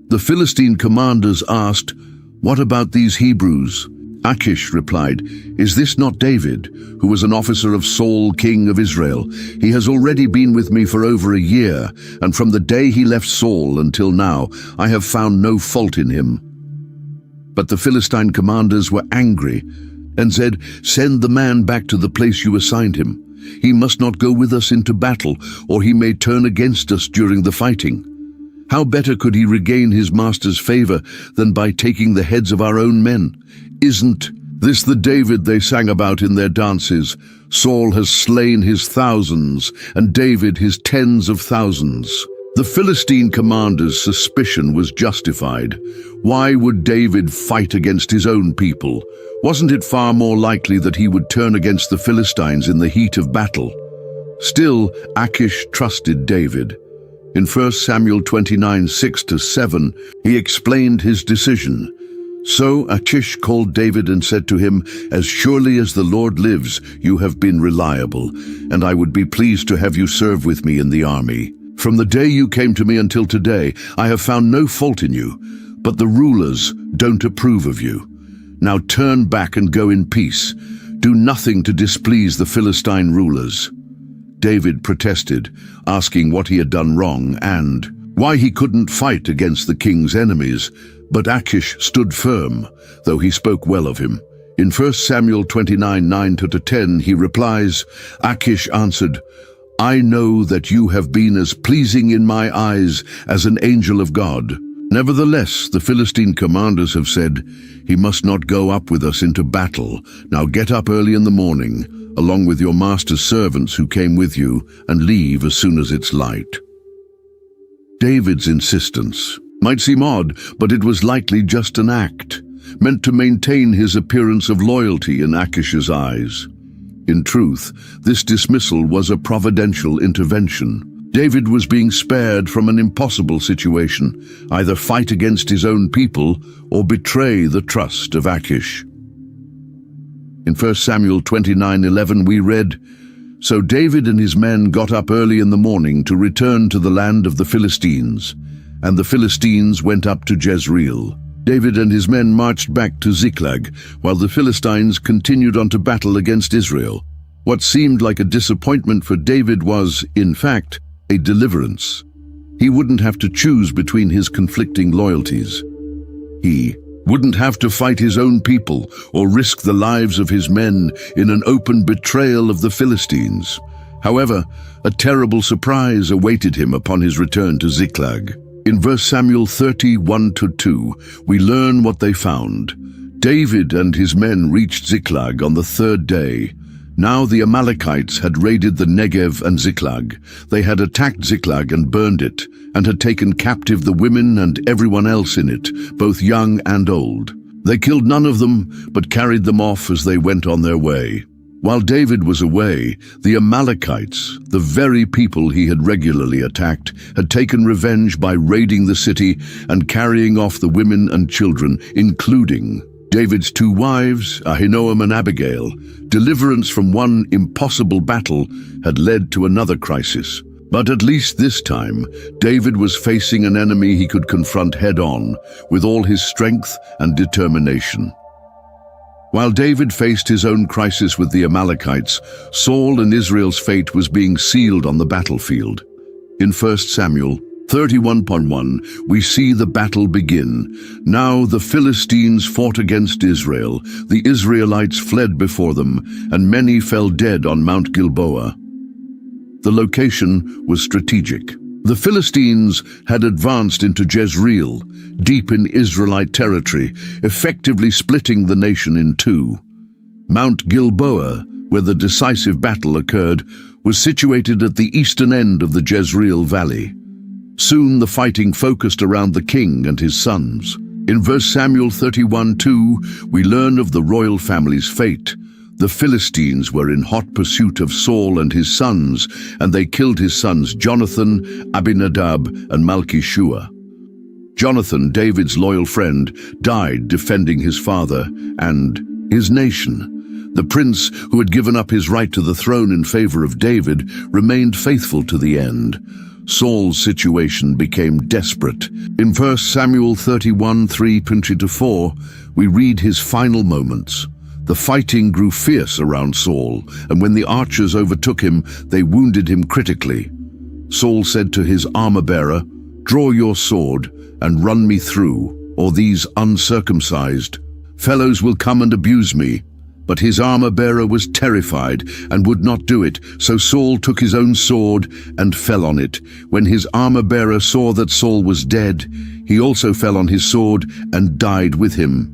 The Philistine commanders asked, "What about these Hebrews?" Achish replied, "Is this not David, who was an officer of Saul, king of Israel? He has already been with me for over a year, and from the day he left Saul until now, I have found no fault in him." But the Philistine commanders were angry and said, "Send the man back to the place you assigned him. He must not go with us into battle, or he may turn against us during the fighting. How better could he regain his master's favor than by taking the heads of our own men? Isn't this the David they sang about in their dances? Saul has slain his thousands, and David his tens of thousands." The Philistine commander's suspicion was justified. Why would David fight against his own people? Wasn't it far more likely that he would turn against the Philistines in the heat of battle? Still, Achish trusted David. In 1 Samuel 29:6-7, he explained his decision. So Achish called David and said to him, "As surely as the Lord lives, you have been reliable, and I would be pleased to have you serve with me in the army. From the day you came to me until today, I have found no fault in you, but the rulers don't approve of you. Now turn back and go in peace. Do nothing to displease the Philistine rulers." David protested, asking what he had done wrong and why he couldn't fight against the king's enemies, but Achish stood firm, though he spoke well of him. In 1 Samuel 29, 9-10, he replies, Achish answered, I know that you have been as pleasing in my eyes as an angel of God. Nevertheless, the Philistine commanders have said, he must not go up with us into battle. Now get up early in the morning, along with your master's servants who came with you, and leave as soon as it's light. David's insistence might seem odd, but it was likely just an act, meant to maintain his appearance of loyalty in Achish's eyes. In truth, this dismissal was a providential intervention. David was being spared from an impossible situation, either fight against his own people or betray the trust of Achish. In 1 Samuel 29:11 we read, So David and his men got up early in the morning to return to the land of the Philistines, and the Philistines went up to Jezreel. David and his men marched back to Ziklag, while the Philistines continued on to battle against Israel. What seemed like a disappointment for David was, in fact, a deliverance. He wouldn't have to choose between his conflicting loyalties. He wouldn't have to fight his own people or risk the lives of his men in an open betrayal of the Philistines. However, a terrible surprise awaited him upon his return to Ziklag. In 1 Samuel 30:1-2, we learn what they found. David and his men reached Ziklag on the third day. Now the Amalekites had raided the Negev and Ziklag. They had attacked Ziklag and burned it, and had taken captive the women and everyone else in it, both young and old. They killed none of them, but carried them off as they went on their way. While David was away, the Amalekites, the very people he had regularly attacked, had taken revenge by raiding the city and carrying off the women and children, including David's two wives, Ahinoam and Abigail. Deliverance from one impossible battle had led to another crisis. But at least this time, David was facing an enemy he could confront head-on, with all his strength and determination. While David faced his own crisis with the Amalekites, Saul and Israel's fate was being sealed on the battlefield. In 1 Samuel 31:1, we see the battle begin. Now the Philistines fought against Israel. The Israelites fled before them, and many fell dead on Mount Gilboa. The location was strategic. The Philistines had advanced into Jezreel, deep in Israelite territory, effectively splitting the nation in two. Mount Gilboa, where the decisive battle occurred, was situated at the eastern end of the Jezreel Valley. Soon the fighting focused around the king and his sons. In 1 Samuel 31:2, we learn of the royal family's fate. The Philistines were in hot pursuit of Saul and his sons, and they killed his sons Jonathan, Abinadab, and Malchishua. Jonathan, David's loyal friend, died defending his father and his nation. The prince, who had given up his right to the throne in favor of David, remained faithful to the end. Saul's situation became desperate. In 1 Samuel 31:3-4, we read his final moments. The fighting grew fierce around Saul, and when the archers overtook him, they wounded him critically. Saul said to his armor-bearer, "Draw your sword and run me through, or these uncircumcised fellows will come and abuse me." But his armor-bearer was terrified and would not do it, so Saul took his own sword and fell on it. When his armor-bearer saw that Saul was dead, he also fell on his sword and died with him.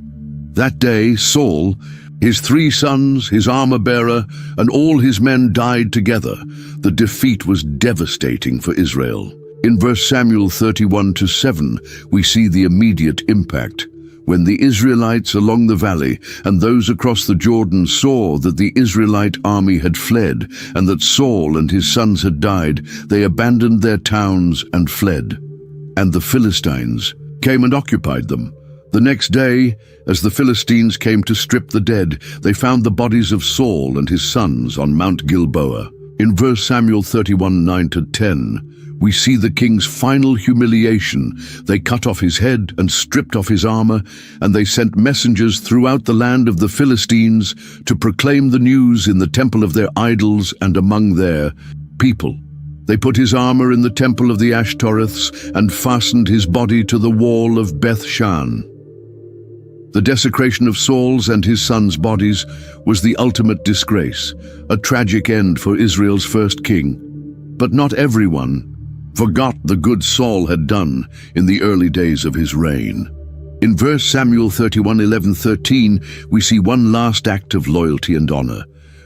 That day, Saul, his 3 sons, his armor-bearer, and all his men died together. The defeat was devastating for Israel. In 1 Samuel 31:7, we see the immediate impact. When the Israelites along the valley and those across the Jordan saw that the Israelite army had fled and that Saul and his sons had died, they abandoned their towns and fled. And the Philistines came and occupied them. The next day, as the Philistines came to strip the dead, they found the bodies of Saul and his sons on Mount Gilboa. In 1 Samuel 31:9-10, we see the king's final humiliation. They cut off his head and stripped off his armor, and they sent messengers throughout the land of the Philistines to proclaim the news in the temple of their idols and among their people. They put his armor in the temple of the Ashtoreths and fastened his body to the wall of Beth-shan. The desecration of Saul's and his sons' bodies was the ultimate disgrace, a tragic end for Israel's first king. But not everyone forgot the good Saul had done in the early days of his reign. In 1 Samuel 31:11-13, we see one last act of loyalty and honor.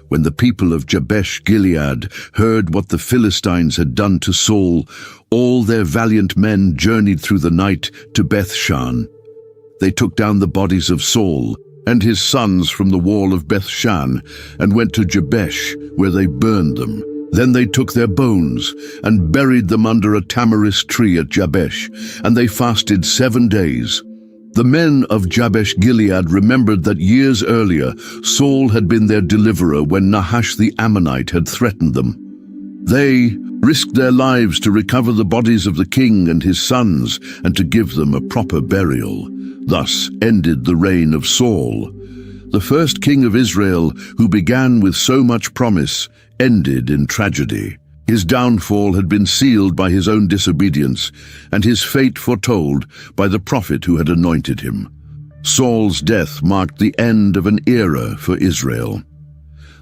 When the people of Jabesh Gilead heard what the Philistines had done to Saul, all their valiant men journeyed through the night to Beth-shan. They took down the bodies of Saul and his sons from the wall of Beth-shan and went to Jabesh, where they burned them. Then they took their bones and buried them under a tamarisk tree at Jabesh, and they fasted 7 days. The men of Jabesh Gilead remembered that years earlier, Saul had been their deliverer when Nahash the Ammonite had threatened them. They risked their lives to recover the bodies of the king and his sons and to give them a proper burial. Thus ended the reign of Saul. The first king of Israel, who began with so much promise, ended in tragedy. His downfall had been sealed by his own disobedience, and his fate foretold by the prophet who had anointed him. Saul's death marked the end of an era for Israel.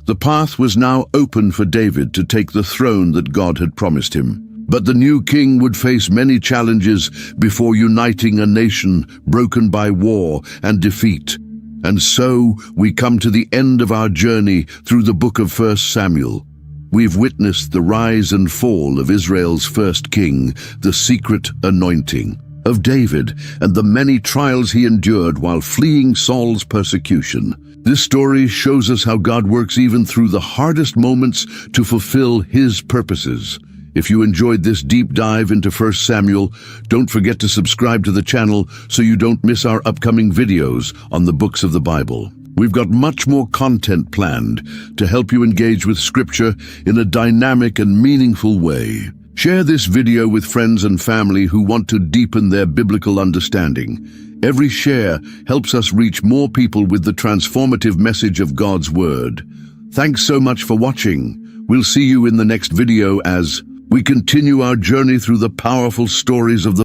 The path was now open for David to take the throne that God had promised him. But the new king would face many challenges before uniting a nation broken by war and defeat. And so we come to the end of our journey through the book of 1 Samuel. We've witnessed the rise and fall of Israel's first king, the secret anointing of David, and the many trials he endured while fleeing Saul's persecution. This story shows us how God works even through the hardest moments to fulfill his purposes. If you enjoyed this deep dive into 1 Samuel, don't forget to subscribe to the channel so you don't miss our upcoming videos on the books of the Bible. We've got much more content planned to help you engage with Scripture in a dynamic and meaningful way. Share this video with friends and family who want to deepen their biblical understanding. Every share helps us reach more people with the transformative message of God's Word. Thanks so much for watching. We'll see you in the next video as we continue our journey through the powerful stories of the